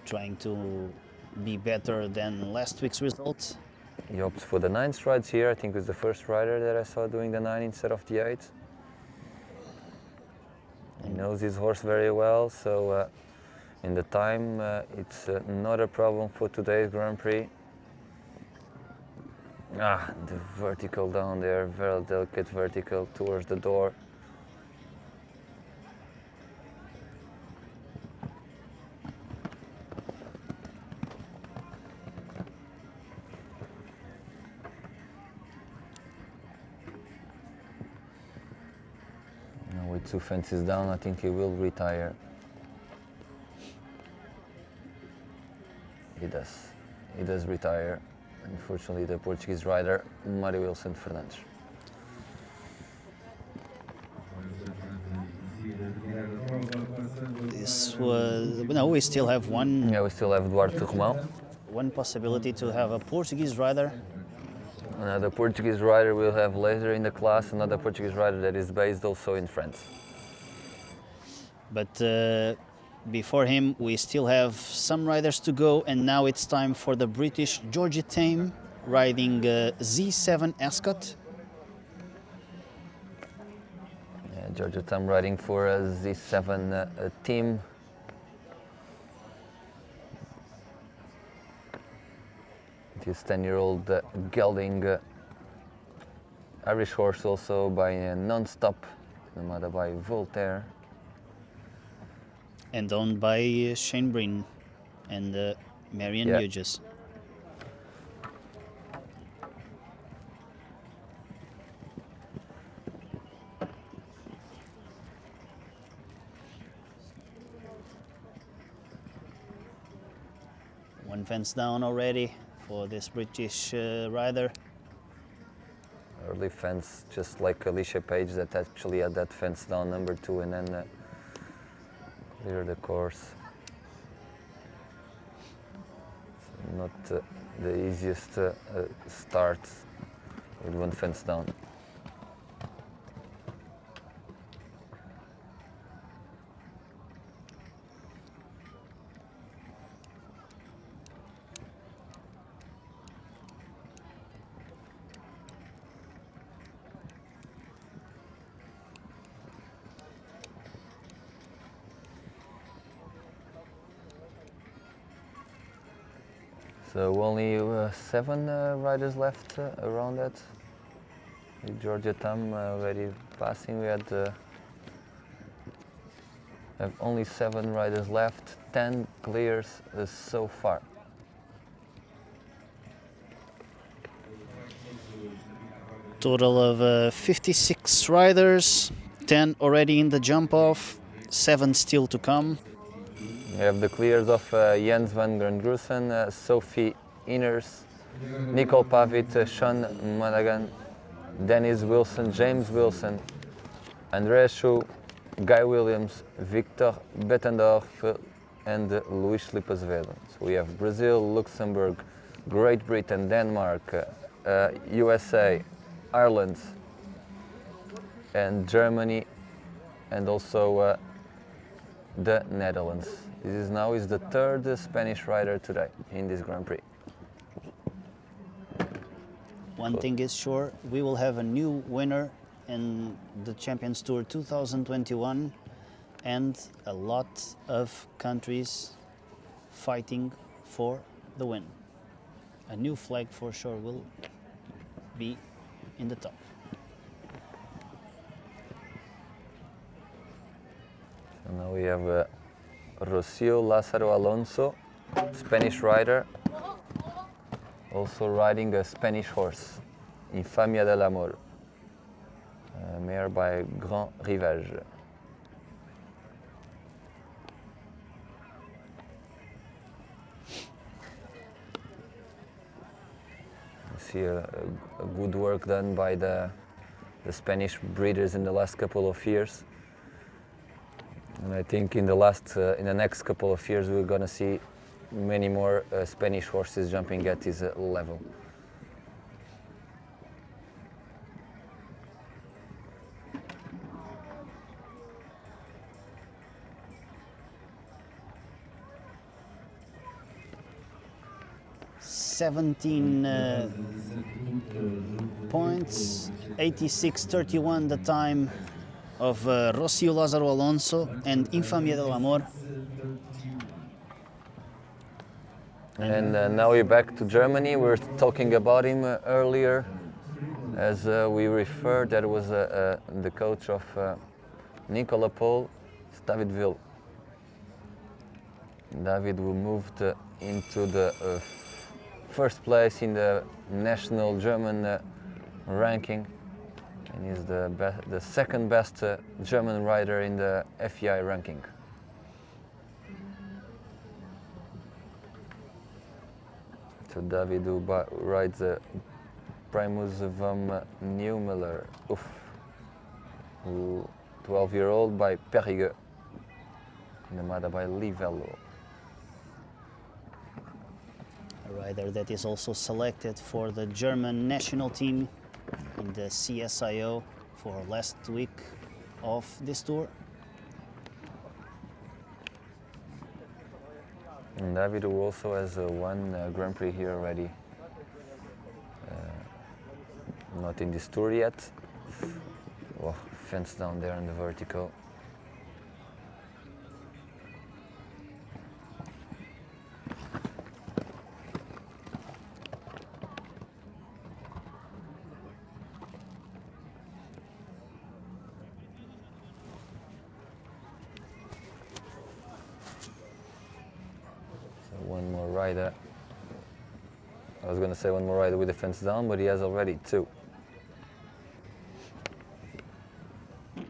Trying to be better than last week's results. He opts for the 9 strides here. I think it was the first rider that I saw doing the 9 instead of the 8. He knows his horse very well, so in the time it's not a problem for today's Grand Prix. Ah, the vertical down there, very delicate vertical towards the door. Now with 2 fences down, I think he will retire. He does retire. Unfortunately, the Portuguese rider, Mário Wilson Fernandes. This was, no, we still have one. Yeah, we still have Duarte Romão. One possibility to have a Portuguese rider. Another Portuguese rider we'll have later in the class, another Portuguese rider that is based also in France. But before him, we still have some riders to go, and now it's time for the British Georgia team riding Z7 Ascot. Yeah, Georgia Tam riding for a Z7 team. This 10-year-old gelding Irish horse, also by Non-Stop, mother by Voltaire. And owned by Shane Breen and Marion Hughes. One fence down already for this British rider. Early fence, just like Alicia Page, that actually had that fence down number 2, and then clear the course. So not the easiest start with one fence down. So only 7 riders left around that. With Georgia Tam already passing, we had have only 7 riders left, 10 clears so far. Total of 56 riders, 10 already in the jump off, 7 still to come. We have the clears of Jens van Grandgrussen, Sophie Inners, Nicole Pavitt, Sean Madigan, Dennis Wilson, James Wilson, Andreas Schuh, Guy Williams, Victor Bettendorf, and Luis Filipe Azevedo. So we have Brazil, Luxembourg, Great Britain, Denmark, USA, Ireland and Germany and also the Netherlands. This is the third Spanish rider today in this Grand Prix. One thing is sure, we will have a new winner in the Champions Tour 2021 and a lot of countries fighting for the win. A new flag for sure will be in the top. So now we have Rocío Lázaro Alonso, Spanish rider, also riding a Spanish horse, Infamia del Amor, mare by Grand Rivage. You see a good work done by the Spanish breeders in the last couple of years. And I think in the next couple of years we're gonna see many more Spanish horses jumping at this level. Points, 86.31 the time of Rocío Lázaro Alonso and Infamia del Amor. And now we're back to Germany. We were talking about him earlier, as we referred. That was the coach of Nicola Paul, David Will. David will moved into the first place in the national German ranking, and is the second best German rider in the FEI ranking. So David rides a Primus vom Neumüller, 12-year-old by Périgueux, Nemada by Livello. A rider that is also selected for the German national team in the CSIO for last week of this tour. And David also has one Grand Prix here already. Not in this tour yet. Oh, fence down there in the vertical. One more rider. I was going to say one more rider with the fence down, but he has already two. And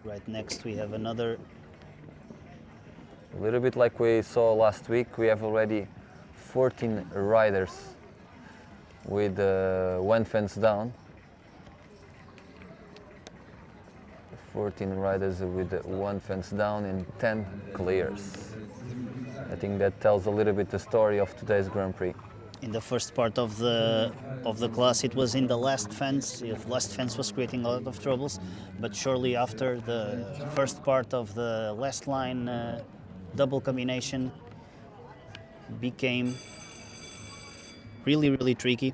right next we have another. A little bit like we saw last week, we have already 14 riders with one fence down. 14 riders with one fence down and 10 clears. I think that tells a little bit the story of today's Grand Prix. In the first part of the class, it was in the last fence. The last fence was creating a lot of troubles, but shortly after, the first part of the last line double combination became really tricky.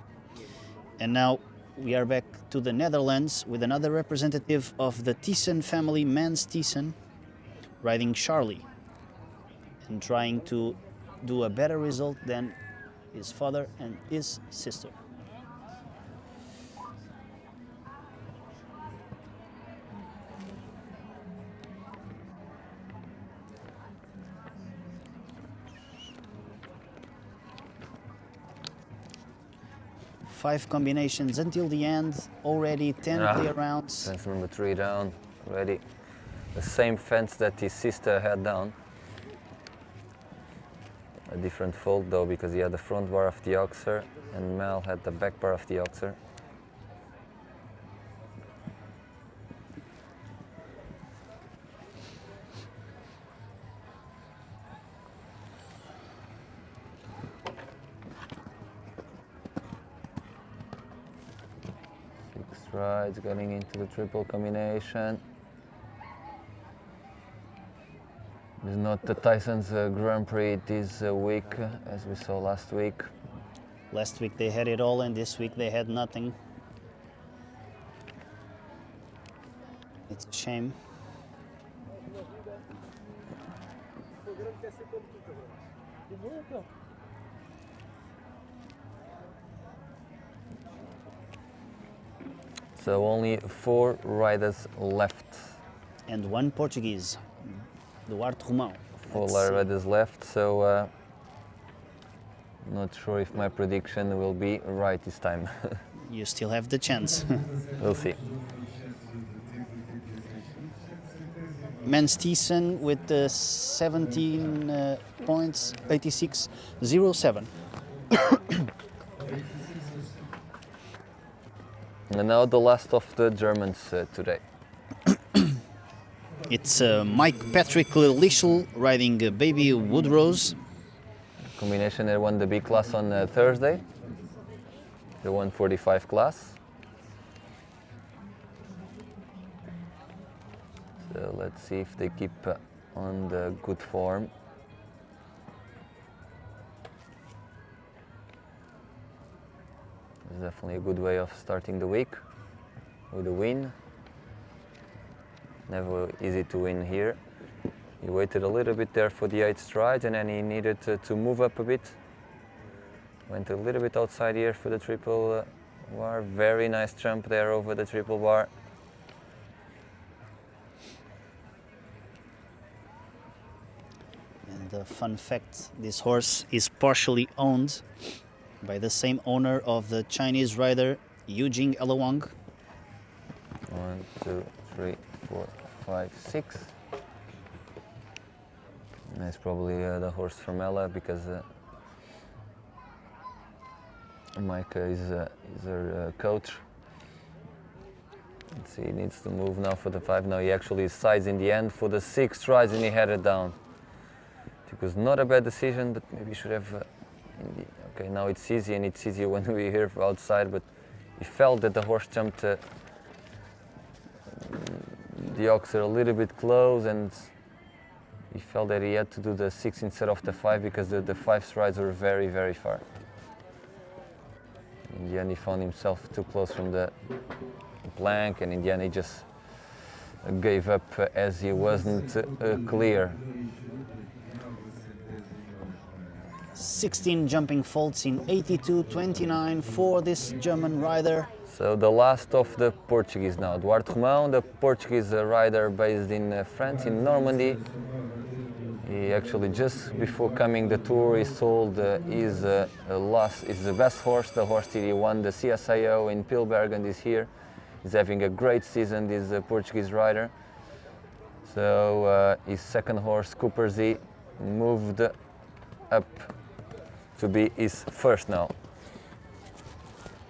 And now we are back to the Netherlands with another representative of the Thyssen family, Mans Thyssen, riding Charlie and trying to do a better result than his father and his sister. Five combinations until the end, already 10 clear rounds. Fence number 3 down, ready. The same fence that his sister had down. A different fold though, because he had the front bar of the Oxer and Mel had the back bar of the Oxer. strides, getting into the triple combination. It's not the Tyson's Grand Prix this week, as we saw last week. Last week they had it all, and this week they had nothing. It's a shame. So only 4 riders left. And one Portuguese, Duarte Romão. 4 Let's see. riders left, so not sure if my prediction will be right this time. You still have the chance. We'll see. Mens Thiessen with 17 points, 86.07. And now the last of the Germans today. It's Mike Patrick Lischel riding Baby Woodrose. Combination that won the B class on Thursday, the 145 class. So let's see if they keep on the good form. It's definitely a good way of starting the week with a win. Never easy to win here. He waited a little bit there for the 8 strides, and then he needed to move up a bit. Went a little bit outside here for the triple bar. Very nice jump there over the triple bar. And a fun fact, this horse is partially owned by the same owner of the Chinese rider Eugene Elawang. 1, 2, 3, 4, 5, 6. That's probably the horse from Ella, because Mike is her coach. Let's see, he needs to move now for the 5. Now he actually sides in the end for the 6 strides, and he had it down. It was not a bad decision, but maybe you should have... okay, now it's easy, and it's easier when we're here outside, but he felt that the horse jumped the oxer a little bit close, and he felt that he had to do the 6 instead of the 5, because the 5 strides were very, very far. In the end, he found himself too close from the plank, and in the end, he just gave up as he wasn't clear. 16 jumping faults in 82.29 for this German rider. So the last of the Portuguese now, Duarte Romão, the Portuguese rider based in France, in Normandy. He actually, just before coming the tour, he sold his the best horse, the horse that he won the CSIO in Pilbergen this year. He's having a great season, this Portuguese rider. So his second horse, Cooper Z, moved up to be his first now.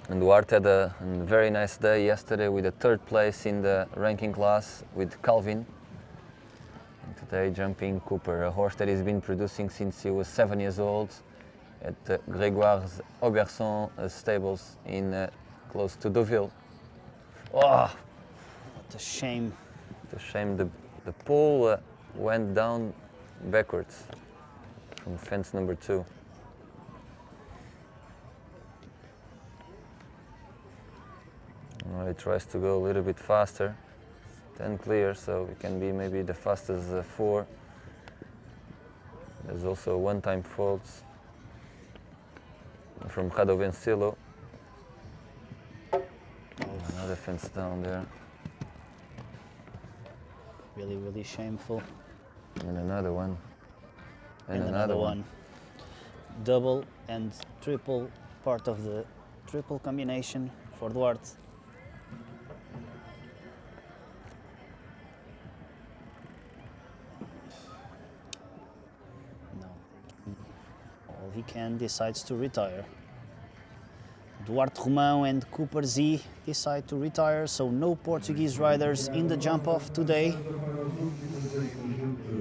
And Duarte had a very nice day yesterday with a 3rd place in the ranking class with Calvin. And today jumping Cooper, a horse that he's been producing since he was 7 years old at Grégoire's Auberson stables in close to Deauville. Oh, What a shame. it's a shame the pole went down backwards from fence number 2. Well, he tries to go a little bit faster. 10 clear, so it can be maybe the fastest 4. There's also one-time faults from Radovencillo. Another fence down there. Really, really shameful. And another one. And another one. Double and triple, part of the triple combination for Duarte. No. All he can decides to retire. Duarte Romão and Cooper Z decide to retire, so no Portuguese riders in the jump-off today.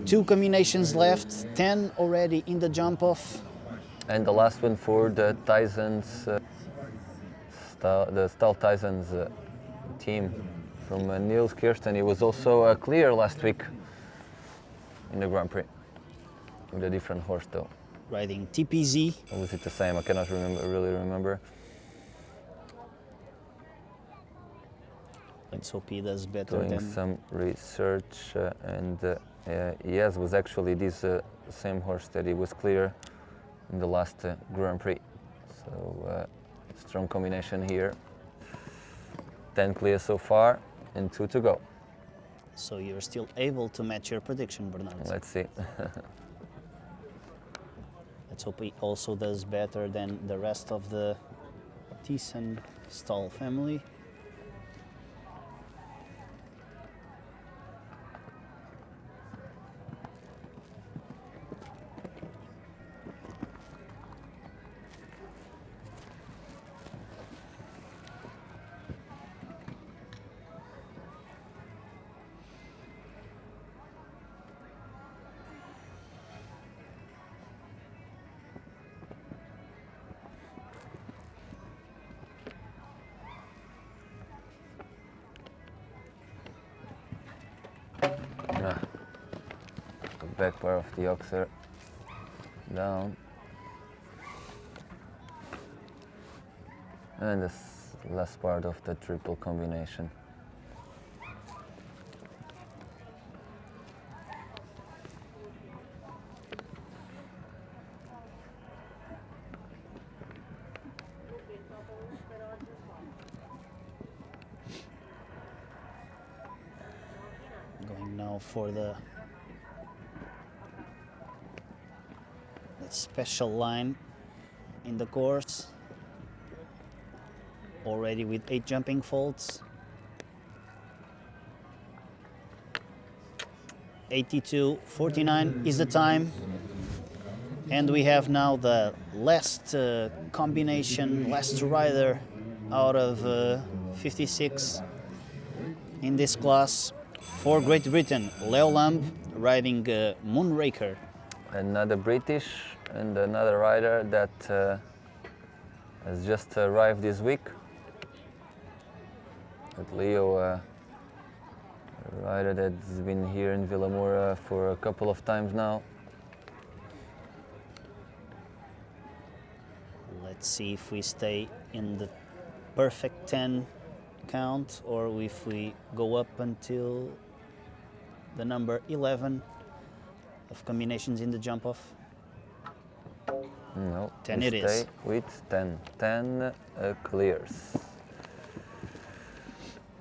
2 combinations left, 10 already in the jump-off. And the last one for the Tysons, the Stahl Tysons team from Niels Kirsten. He was also clear last week in the Grand Prix with a different horse though. Riding TPZ. Or was it the same? I cannot really remember. Let's hope he does better Doing than... some research and yes, was actually this same horse that he was clear in the last Grand Prix. So strong combination here. 10 clear so far and 2 to go. So you're still able to match your prediction, Bernard. Let's see. Let's hope he also does better than the rest of the Thyssen stall family. The back bar of the oxer down. And the last part of the triple combination. Going now for the special line in the course. Already with 8 jumping faults. 82.49 is the time. And we have now the last combination, last rider out of 56 in this class. For Great Britain, Leo Lamb riding Moonraker. Another British and another rider that has just arrived this week. But Leo, a rider that's been here in Moura for a couple of times now. Let's see if we stay in the perfect 10 count or if we go up until the number 11 of combinations in the jump off. No, 10 we it is. stay with 10. 10 clears.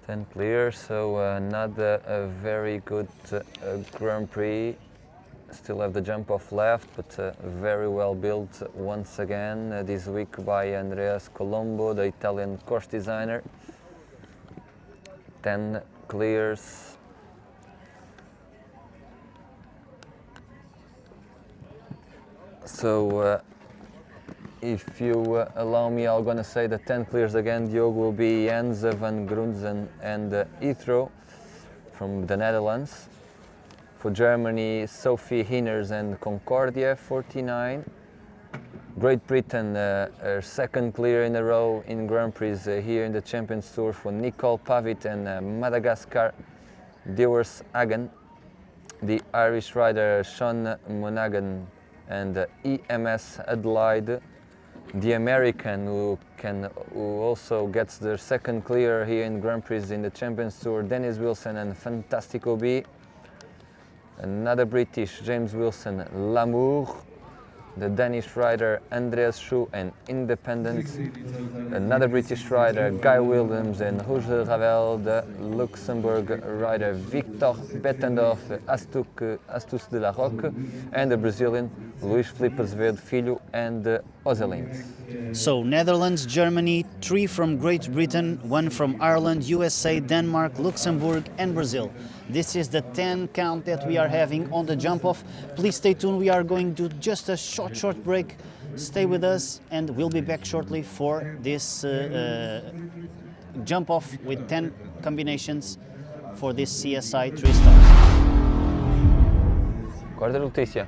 10 clears, so not a very good Grand Prix. Still have the jump off left, but very well built once again this week by Andreas Colombo, the Italian course designer. 10 clears. So if you allow me, I'm gonna say the 10 clears again. Diogo will be Jens van Grunzen and Ithro from the Netherlands. For Germany, Sophie Hinners and Concordia, 49. Great Britain, her second clear in a row in Grand Prix here in the Champions Tour for Nicole Pavitt and Madagascar, Dewars Hagen. The Irish rider Sean Monaghan and EMS Adelaide. The American who also gets their second clear here in Grand Prix in the Champions Tour, Dennis Wilson and Fantastico B. Another British, James Wilson, L'Amour. The Danish rider Andreas Schou and Independent. Another British rider Guy Williams and Roger Ravel. The Luxembourg rider Victor Bettendorf, Astus de la Roque. And the Brazilian Luís Filipe Azevedo Filho and Ozelins. So Netherlands, Germany, 3 from Great Britain, 1 from Ireland, USA, Denmark, Luxembourg and Brazil. This is the 10 count that we are having on the jump off. Please stay tuned, we are going to just a short break. Stay with us and we'll be back shortly for this jump off with 10 combinations for this CSI 3 stars. Quarta notícia.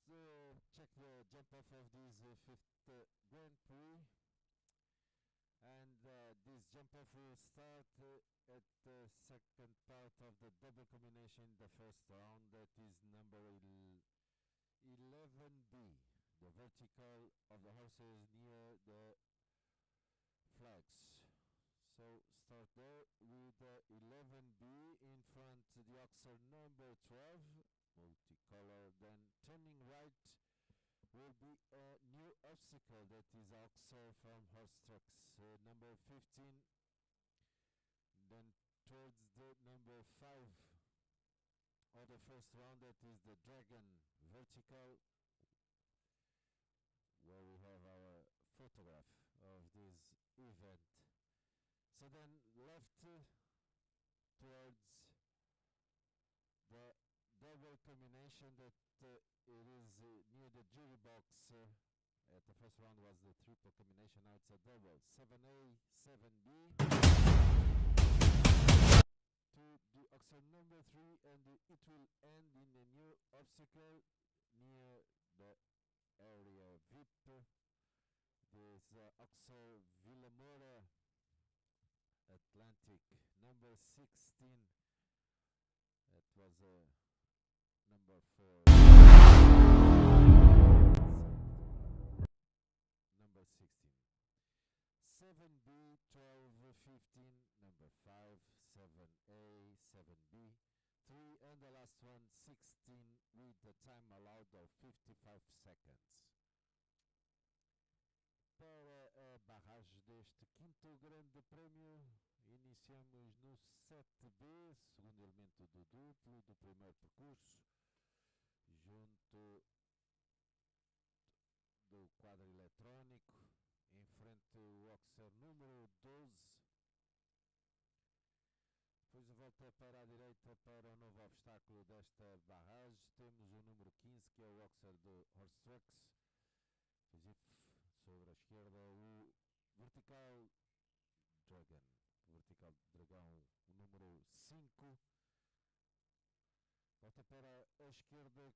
let's check the jump off of this fifth Grand Prix. And this jump off will start at the second part of the double combination, the first round, that is number 11B, the vertical of the horses near the flags. So start there with 11B in front, the oxer number 12, multicolor. Then turning right will be a new obstacle, that is oxer from horse trucks, number 15. Then towards the number 5 of the first round, that is the dragon vertical, where we have our photograph of this event. So then left towards the double combination, that it is near the jury box. At the first round was the triple combination, now it's a double, 7A, 7B. To the oxer number 3, and it will end in a new obstacle near the area VIP. This oxer Moura Atlantic, number 16. That was number 4. Number 16. 7B, 12, 15, number 5, 7A, 7B, 3, and the last one, 16, with the time allowed of 55 seconds. Para a barragem deste quinto grande prémio, iniciamos no 7B, segundo elemento do duplo, do primeiro percurso, junto do quadro eletrónico, em frente ao oxer número 12. Depois a volta para a direita para o novo obstáculo desta barragem. Temos o número 15, que é o oxer do Horse Trucks. Sobre a esquerda o vertical dragão, o número 5. Volta para a esquerda,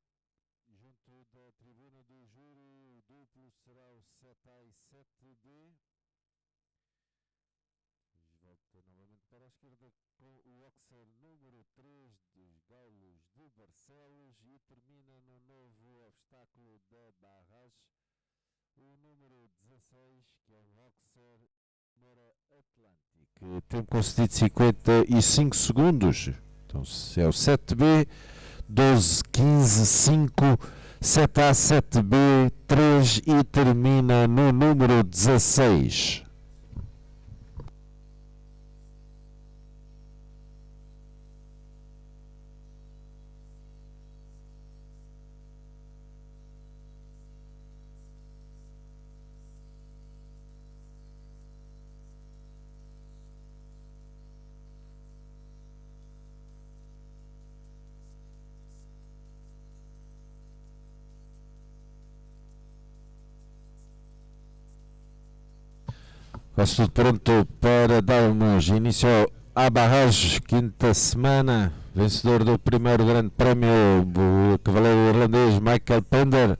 junto da tribuna do júri, o duplo será o 7A e 7B. Volta novamente para a esquerda com o oxer número 3 dos Gaulos de Barcelos, e termina no novo obstáculo da barragem, o número 16, que é o oxer Moura Atlantic. Tempo concedido 55 segundos. Então é o 7B, 12, 15, 5, 7A, 7B, 3 e termina no número 16. Quase tudo pronto para darmos início à barragem, quinta semana. Vencedor do primeiro grande prémio, o cavaleiro irlandês Michael Pender.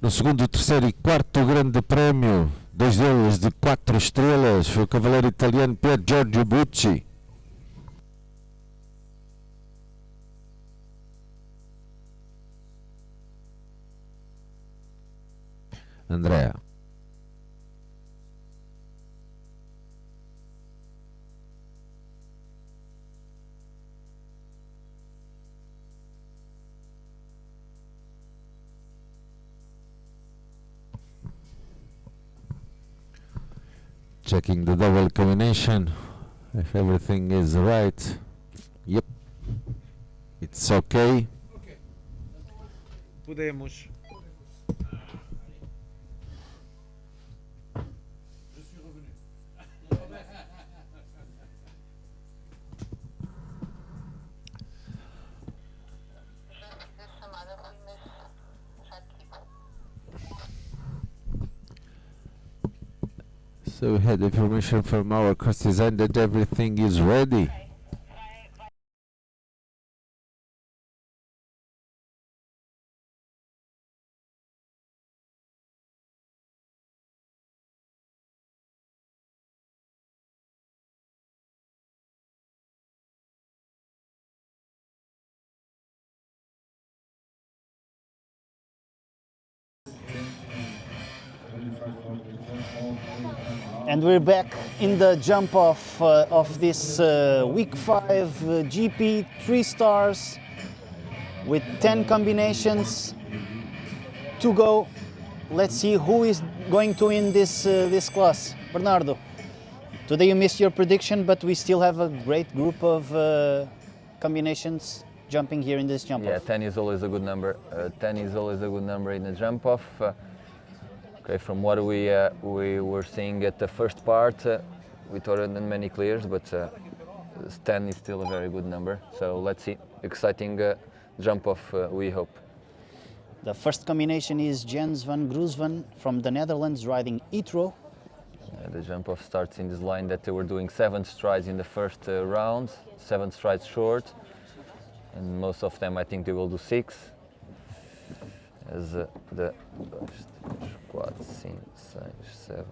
No segundo, terceiro e quarto grande prémio, dois deles de 4 estrelas, foi o cavaleiro italiano Pier Giorgio Bucci. Andrea. Checking the double combination, if everything is right. Yep, it's okay. Podemos. So we had information from our course design that everything is ready. And we're back in the jump off of this week 5 GP, 3 stars with 10 combinations to go. Let's see who is going to win this class. Bernardo, today you missed your prediction, but we still have a great group of combinations jumping here in this jump off. Yeah, 10 is always a good number. 10 is always a good number in the jump off. Okay, from what we were seeing at the first part, we thought on many clears, but 10 is still a very good number. So let's see, exciting jump off, we hope. The first combination is Jens van Groesven from the Netherlands riding Itro. The jump off starts in this line that they were doing 7 strides in the first round, 7 strides short, and most of them I think they will do 6. As the 4, 5, 6, 7,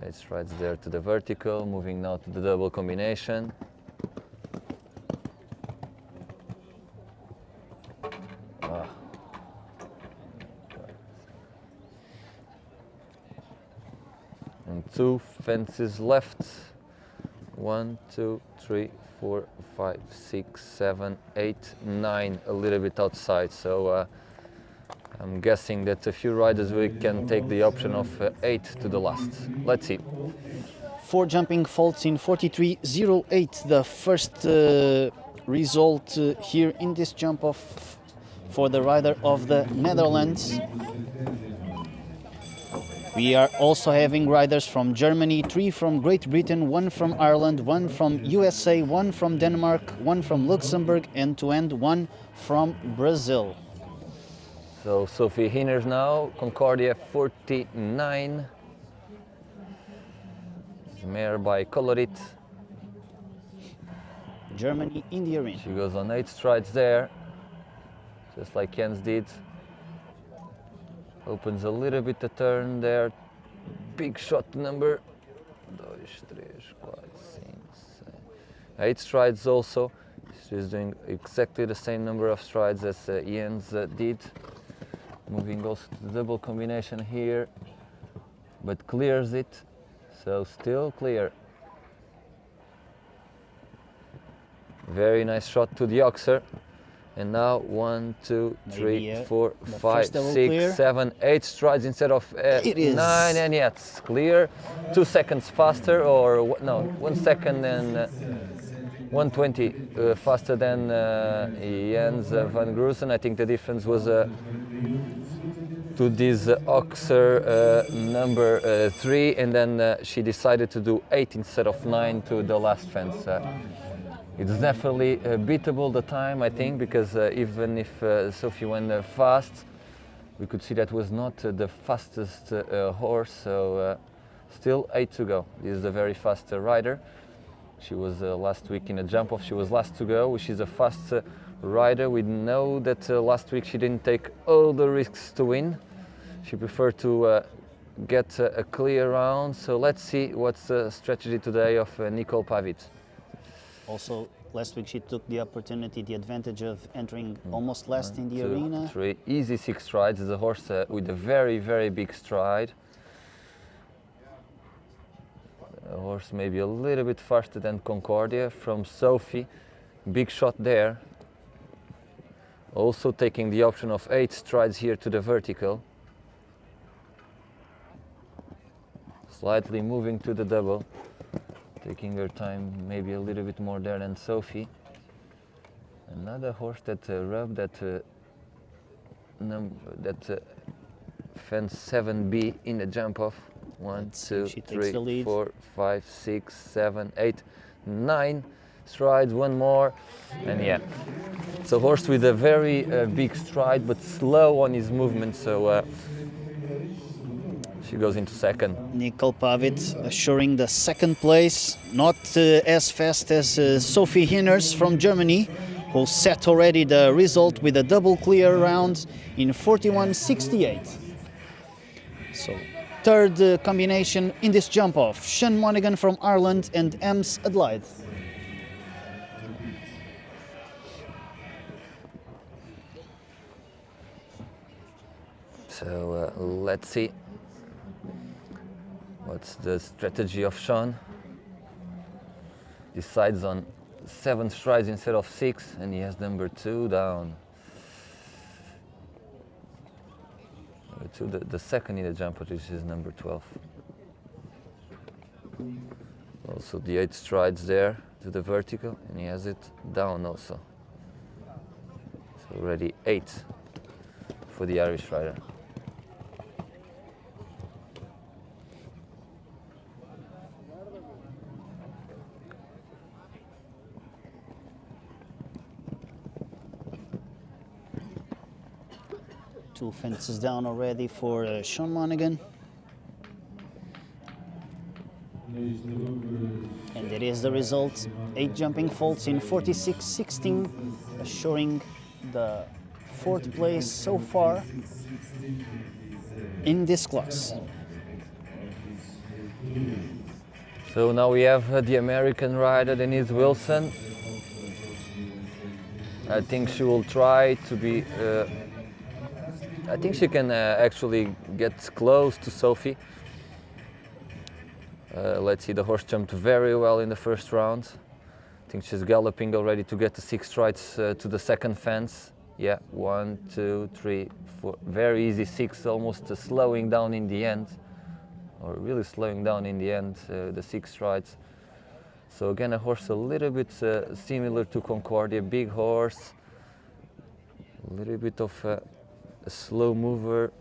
8 strides there to the vertical, moving now to the double combination. And 2 fences left. 1, 2, 3, 4, 5, 6, 7, 8, 9, a little bit outside. So I'm guessing that a few riders we can take the option of 8 to the last. Let's see. 4 jumping faults in 43.08, the first result here in this jump off for the rider of the Netherlands. We are also having riders from Germany, 3 from Great Britain, 1 from Ireland, 1 from USA, 1 from Denmark, 1 from Luxembourg, and to end 1 from Brazil. So Sophie Hinners now, Concordia 49. Mare by Colorit. Germany in the arena. She goes on 8 strides there, just like Jens did. Opens a little bit the turn there. Big shot number. 2, 3, 4, 5, 6, 7. 8 strides also. She's doing exactly the same number of strides as Jens did. Moving also to the double combination here, but clears it. So still clear. Very nice shot to the Oxer. And now 1, 2, 3, 4, 5, 6, 7, 8 strides instead of 9, and yeah, it's clear. 2 seconds faster, or no, 1 second and 1:20 faster than Jens van Groesven. I think the difference was to this Oxer number 3, and then she decided to do 8 instead of 9 to the last fence. It's definitely beatable the time, I think, because even if Sophie went fast, we could see that was not the fastest horse, so still 8 to go. This is a very fast rider. She was last week in a jump off, she was last to go. She's a fast rider. We know that last week she didn't take all the risks to win. She preferred to get a clear round, so let's see what's the strategy today of Nicole Pavic. Also, last week she took the opportunity, the advantage of entering almost last in the 1, 2, arena. 3, easy 6 strides. It's a horse with a very, very big stride. A horse maybe a little bit faster than Concordia from Sophie. Big shot there. Also taking the option of 8 strides here to the vertical. Slightly moving to the double. Taking her time maybe a little bit more there than Sophie. Another horse that rubbed that fence 7B in the jump off. 1, 2, 3, 4, 5, 6, 7, 8, 9 strides, 1 more, and yeah, it's a horse with a very big stride but slow on his movement, so she goes into second. Nicole Pavic assuring the second place, not as fast as Sophie Hinners from Germany, who set already the result with a double clear round in 41.68. So third combination in this jump off, Sean Monaghan from Ireland and Ems Adelaide. So let's see. What's the strategy of Sean? Decides on 7 strides instead of 6, and he has number 2 down. Number 2, the second in the jump, which is number 12. Also the 8 strides there to the vertical, and he has it down also. So already 8 for the Irish rider. Two fences down already for Sean Monaghan. And it is the result, 8 jumping faults in 46.16, assuring the 4th place so far in this class. So now we have the American rider Denise Wilson. I think she will try to be I think she can actually get close to Sophie. Let's see, the horse jumped very well in the first round. I think she's galloping already to get the 6 strides to the second fence. Yeah, 1, 2, 3, 4, very easy 6, almost slowing down in the end, or really slowing down in the end, the 6 strides. So again, a horse a little bit similar to Concordia, big horse, a little bit of a slow mover,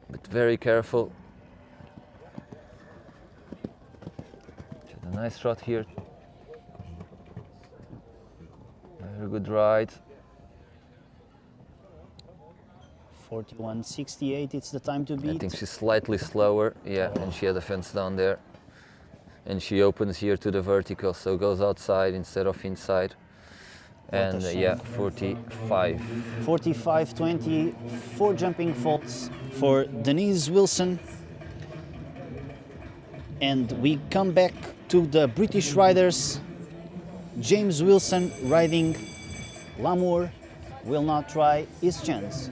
but very careful. A nice shot here. Very good ride. 41.68, it's the time to beat. I think she's slightly slower, yeah, and she has a fence down there. And she opens here to the vertical, so goes outside instead of inside. And yeah, 45. 45.20, 4 jumping faults for Denise Wilson. And we come back to the British riders. James Wilson riding Lamour will not try his chance.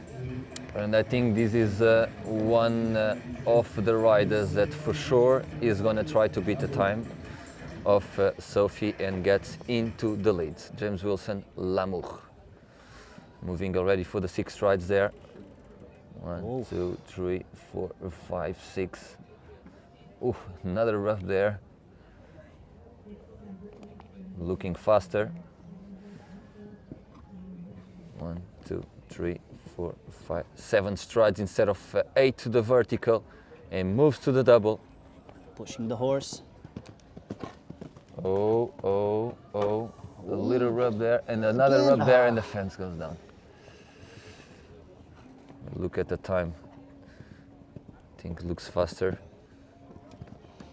And I think this is one of the riders that for sure is going to try to beat the time of Sophie and get into the lead. James Wilson, Lamour. Moving already for the 6 strides there. 1, 2, 3, 4, 5, 6. Ooh, another rough there. Looking faster. 1, 2, 3, 4, 5, 7 strides instead of 8 to the vertical, and moves to the double. Pushing the horse. Oh, oh, oh. A little rub there, and another rub there, and the fence goes down. Look at the time. I think it looks faster.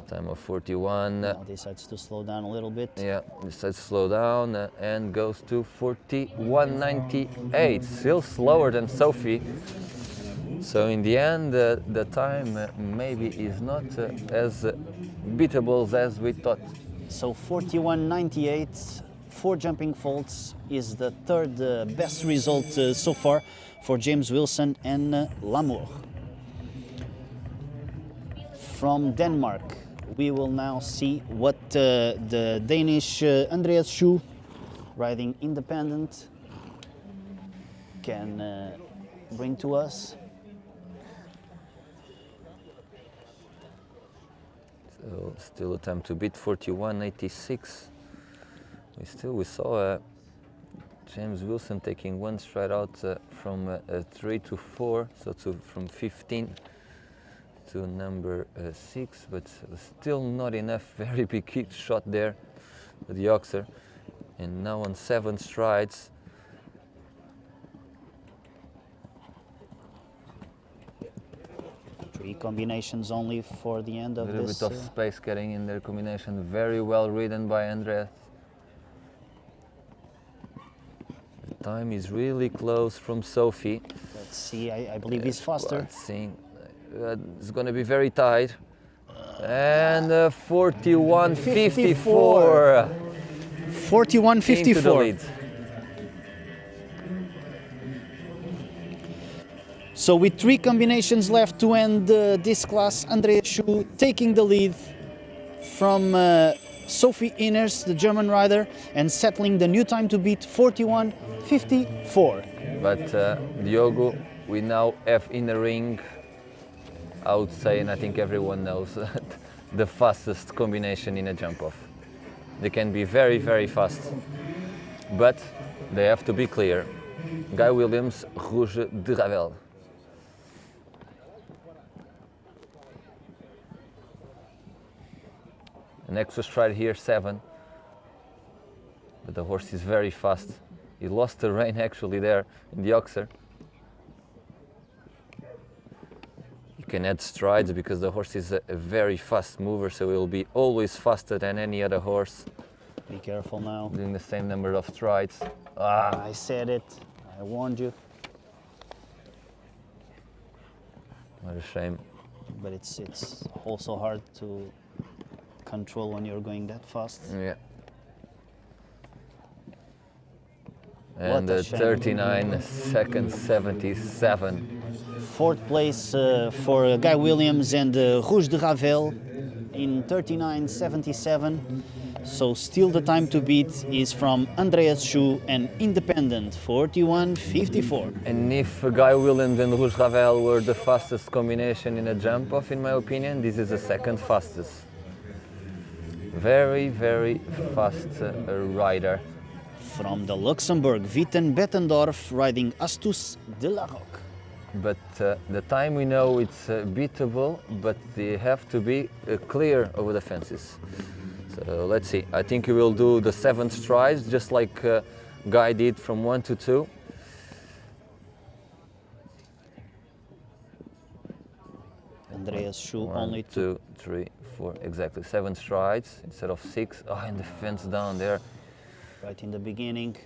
Time of 41. Now decides to slow down a little bit. Yeah, decides to slow down and goes to 41.98. Still slower than Sophie. So in the end, the time maybe is not as beatable as we thought. So 41.98, 4 jumping faults is the 3rd best result so far for James Wilson and Lamour. From Denmark, we will now see what the Danish Andreas Schou, riding independent, can bring to us. So still a time to beat 41.86. We saw James Wilson taking 1 stride out from 3 to 4, so from 15 to number 6, but still not enough. Very big kick shot there with the Oxer, and now on 7 strides. Three combinations only for the end of this. A little bit of space getting in their combination. Very well ridden by Andreas. The time is really close from Sophie. Let's see, I believe he's faster. Let's see. It's going to be very tight. And 41.54. 41.54. So with 3 combinations left to end this class, Andreas Schuh taking the lead from Sophie Inners, the German rider, and settling the new time to beat 41:54. But Diogo, we now have in the ring, I would say, and I think everyone knows, the fastest combination in a jump-off. They can be very, very fast, but they have to be clear. Guy Williams, Rouge de Ravel. An extra stride here, 7. But the horse is very fast. He lost the rein actually there in the Oxer. You can add strides because the horse is a very fast mover, so he will be always faster than any other horse. Be careful now. Doing the same number of strides. I said it. I warned you. What a shame. But it's also hard to control when you're going that fast. Yeah. What And a shame. 39 seconds, 77. 4th place for Guy Williams and Rouge de Ravel in 39:77. So still the time to beat is from Andreas Schuh and Independent 41:54. And if Guy Williams and Rouge Ravel were the fastest combination in a jump-off, in my opinion, this is the second fastest. Very, very fast rider. From the Luxembourg, Witten Bettendorf riding Astus de la Roque. But the time we know it's beatable, but they have to be clear over the fences. So let's see. I think he will do the 7 strides, just like Guy did from 1 to 2. Andreas Schuh 1, only 2, 3, 4, exactly 7 strides instead of 6. Oh, and the fence down there. right in the beginning.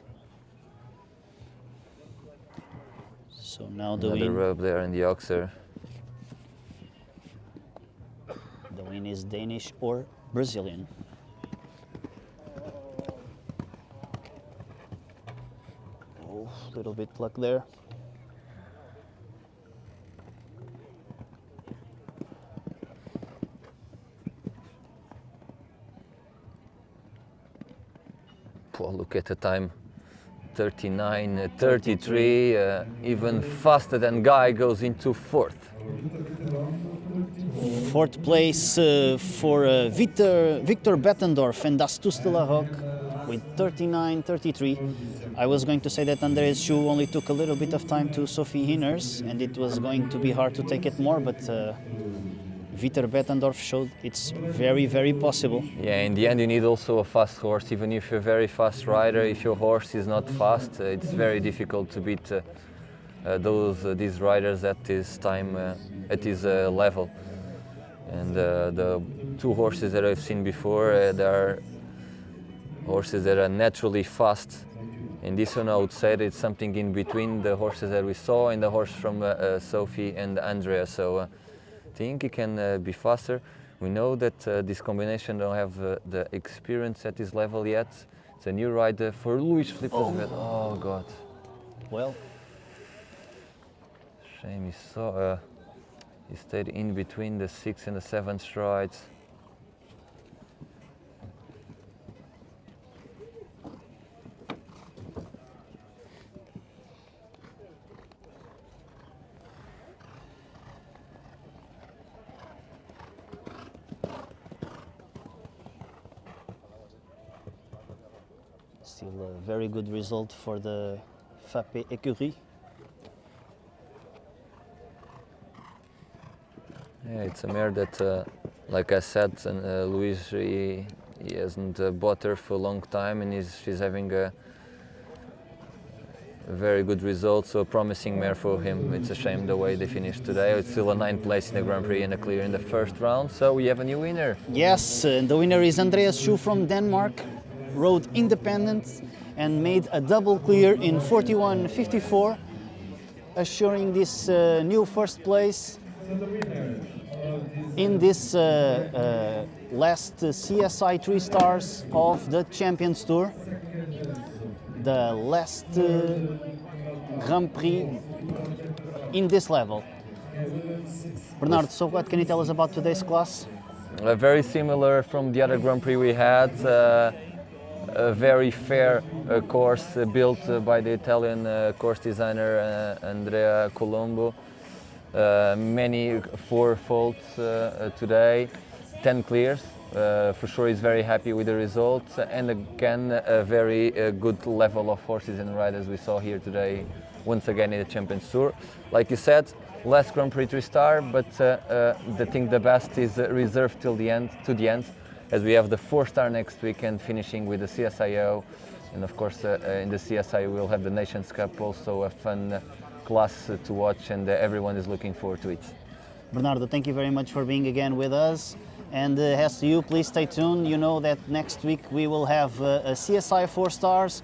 So now the Another win. rub there in the Oxer. The win is Danish or Brazilian. Oh, little bit luck there. Oh, look at the time. 39, 33, even faster than Guy goes into 4th. 4th place for Victor Bettendorf and Astus de la Roque with 39:33. I was going to say that Andreas Schuh only took a little bit of time to Sophie Inners and it was going to be hard to take it more, but Victor Bettendorf showed it's very, very possible. Yeah, in the end you need also a fast horse. Even if you're a very fast rider, if your horse is not fast, it's very difficult to beat these riders at this time, at this level. And the 2 horses that I've seen before, they are horses that are naturally fast. And this one I would say it's something in between the horses that we saw and the horse from Sophie and Andrea. So I think he can be faster. We know that this combination don't have the experience at this level yet. It's a new rider for Luis Filipe Azevedo. Oh God. Well, Shame he saw. He stayed in between the 6 and the 7 strides. still a very good result for the Fapé Écurie. Yeah, it's a mare that, like I said, Luis, he hasn't bought her for a long time, and she's having a very good result, so a promising mare for him. It's a shame the way they finished today. It's still a 9th place in the Grand Prix and a clear in the first round, so we have a new winner. Yes, and the winner is Andreas Schuh from Denmark, rode independent and made a double clear in 41:54, assuring this new first place in this last CSI 3 stars of the Champions Tour, the last Grand Prix in this level. Bernardo, so what can you tell us about today's class? Very similar from the other Grand Prix we had. A very fair course built by the Italian course designer Andrea Colombo. Many 4 faults today, 10 clears. For sure he's very happy with the results, and again a very good level of horses and riders we saw here today, once again in the Champions Tour. Like you said, last Grand Prix 3-star, but I think the best is reserved till the end, as we have the 4-star next weekend, finishing with the CSIO, and of course in the CSIO we'll have the Nations Cup, also a fun class to watch, and everyone is looking forward to it. Bernardo, thank you very much for being again with us. And as to you, please stay tuned. You know that next week we will have a CSI 4 stars,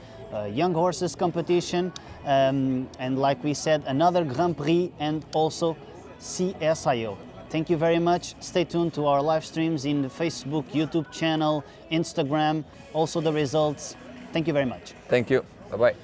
young horses competition, and like we said, another Grand Prix and also CSIO. Thank you very much. Stay tuned to our live streams in the Facebook, YouTube channel, Instagram, also the results. Thank you very much. Thank you. Bye-bye.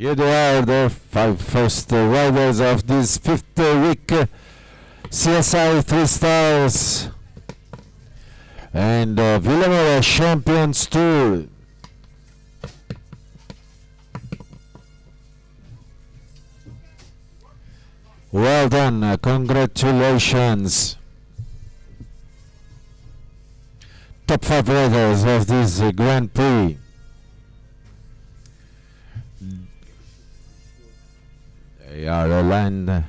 Eduard, the 5 first riders of this 5th week CSI 3 stars and Villamora Champions Tour. Well done, congratulations. Top 5 riders of this Grand Prix. They are aligned.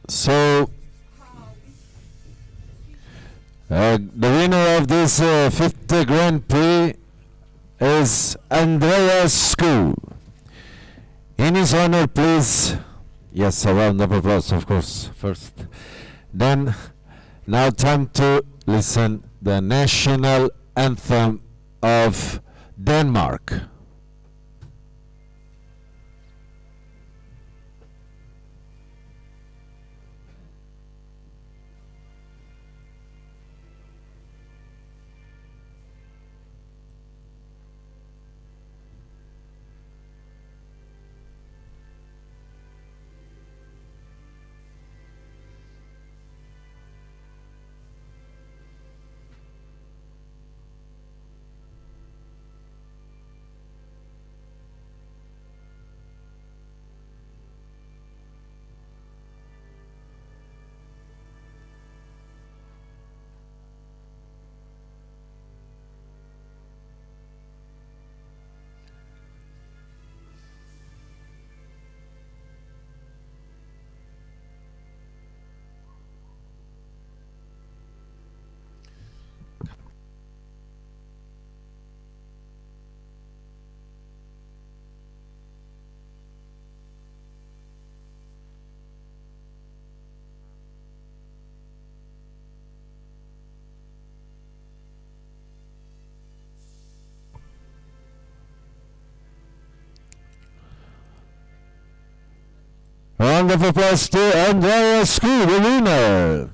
So the winner of this 5th Grand Prix is Andreas School. In his honor, please. Yes, a round of applause, of course, first. Then, now time to listen the national anthem of Denmark. Round of applause to Andreas School, the winner.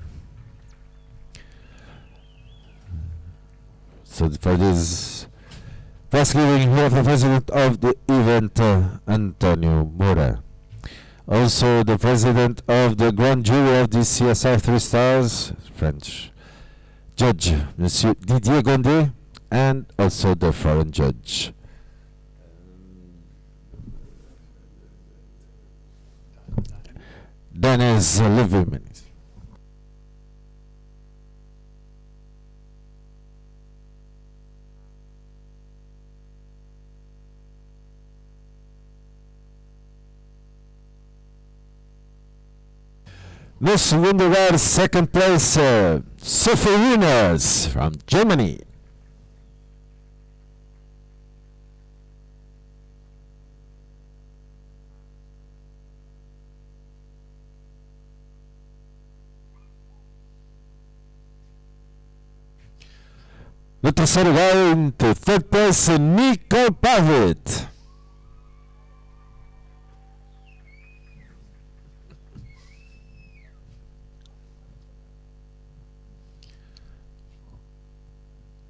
So for this prize giving, we have the president of the event, Antonio Moura. Also the president of the grand jury of the CSI 3 Stars, French judge, Monsieur Didier Gondé, and also the foreign judge. Dennis Liverman. No segundo lugar, second place, Sophie Wieners from Germany. No terceiro lugar, into third place, Nico Pavitt.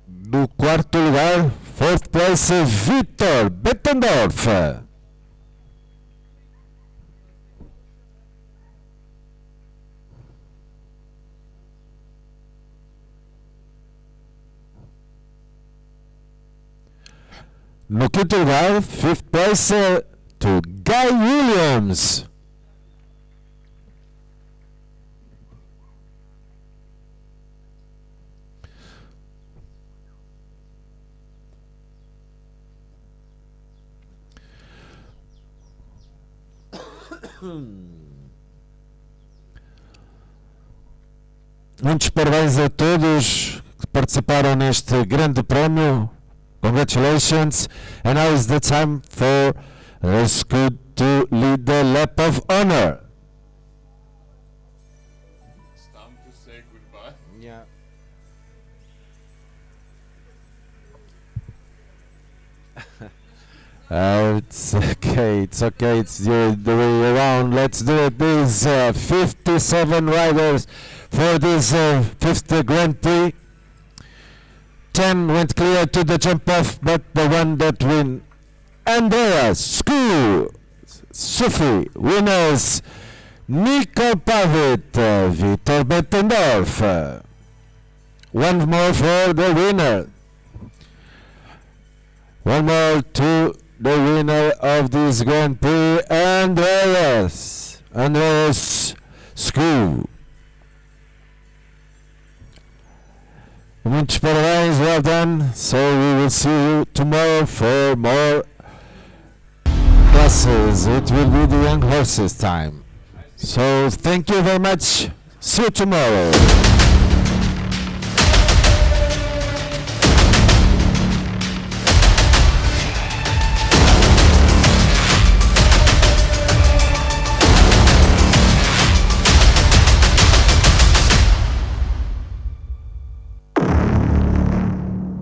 No quarto lugar, fourth place, Victor Bettendorf. No quinto lugar, fifth place, to Guy Williams. Muitos parabéns a todos que participaram neste grande prémio. Congratulations. And now is the time for Scoot to lead the lap of honor. It's time to say goodbye. Yeah. It's okay, it's the way around. Let's do it. These 57 riders for this 5th Grand Prix. 10 went clear to the jump off, but the one that win, Andreas School, Sophie Wieners, Nico Pavitt, Victor Bettendorf. One more for the winner. One more to the winner of this Grand Prix, Andreas School. Muitos parabéns, well done. So we will see you tomorrow for more classes. It will be the young horses time. So thank you very much. See you tomorrow.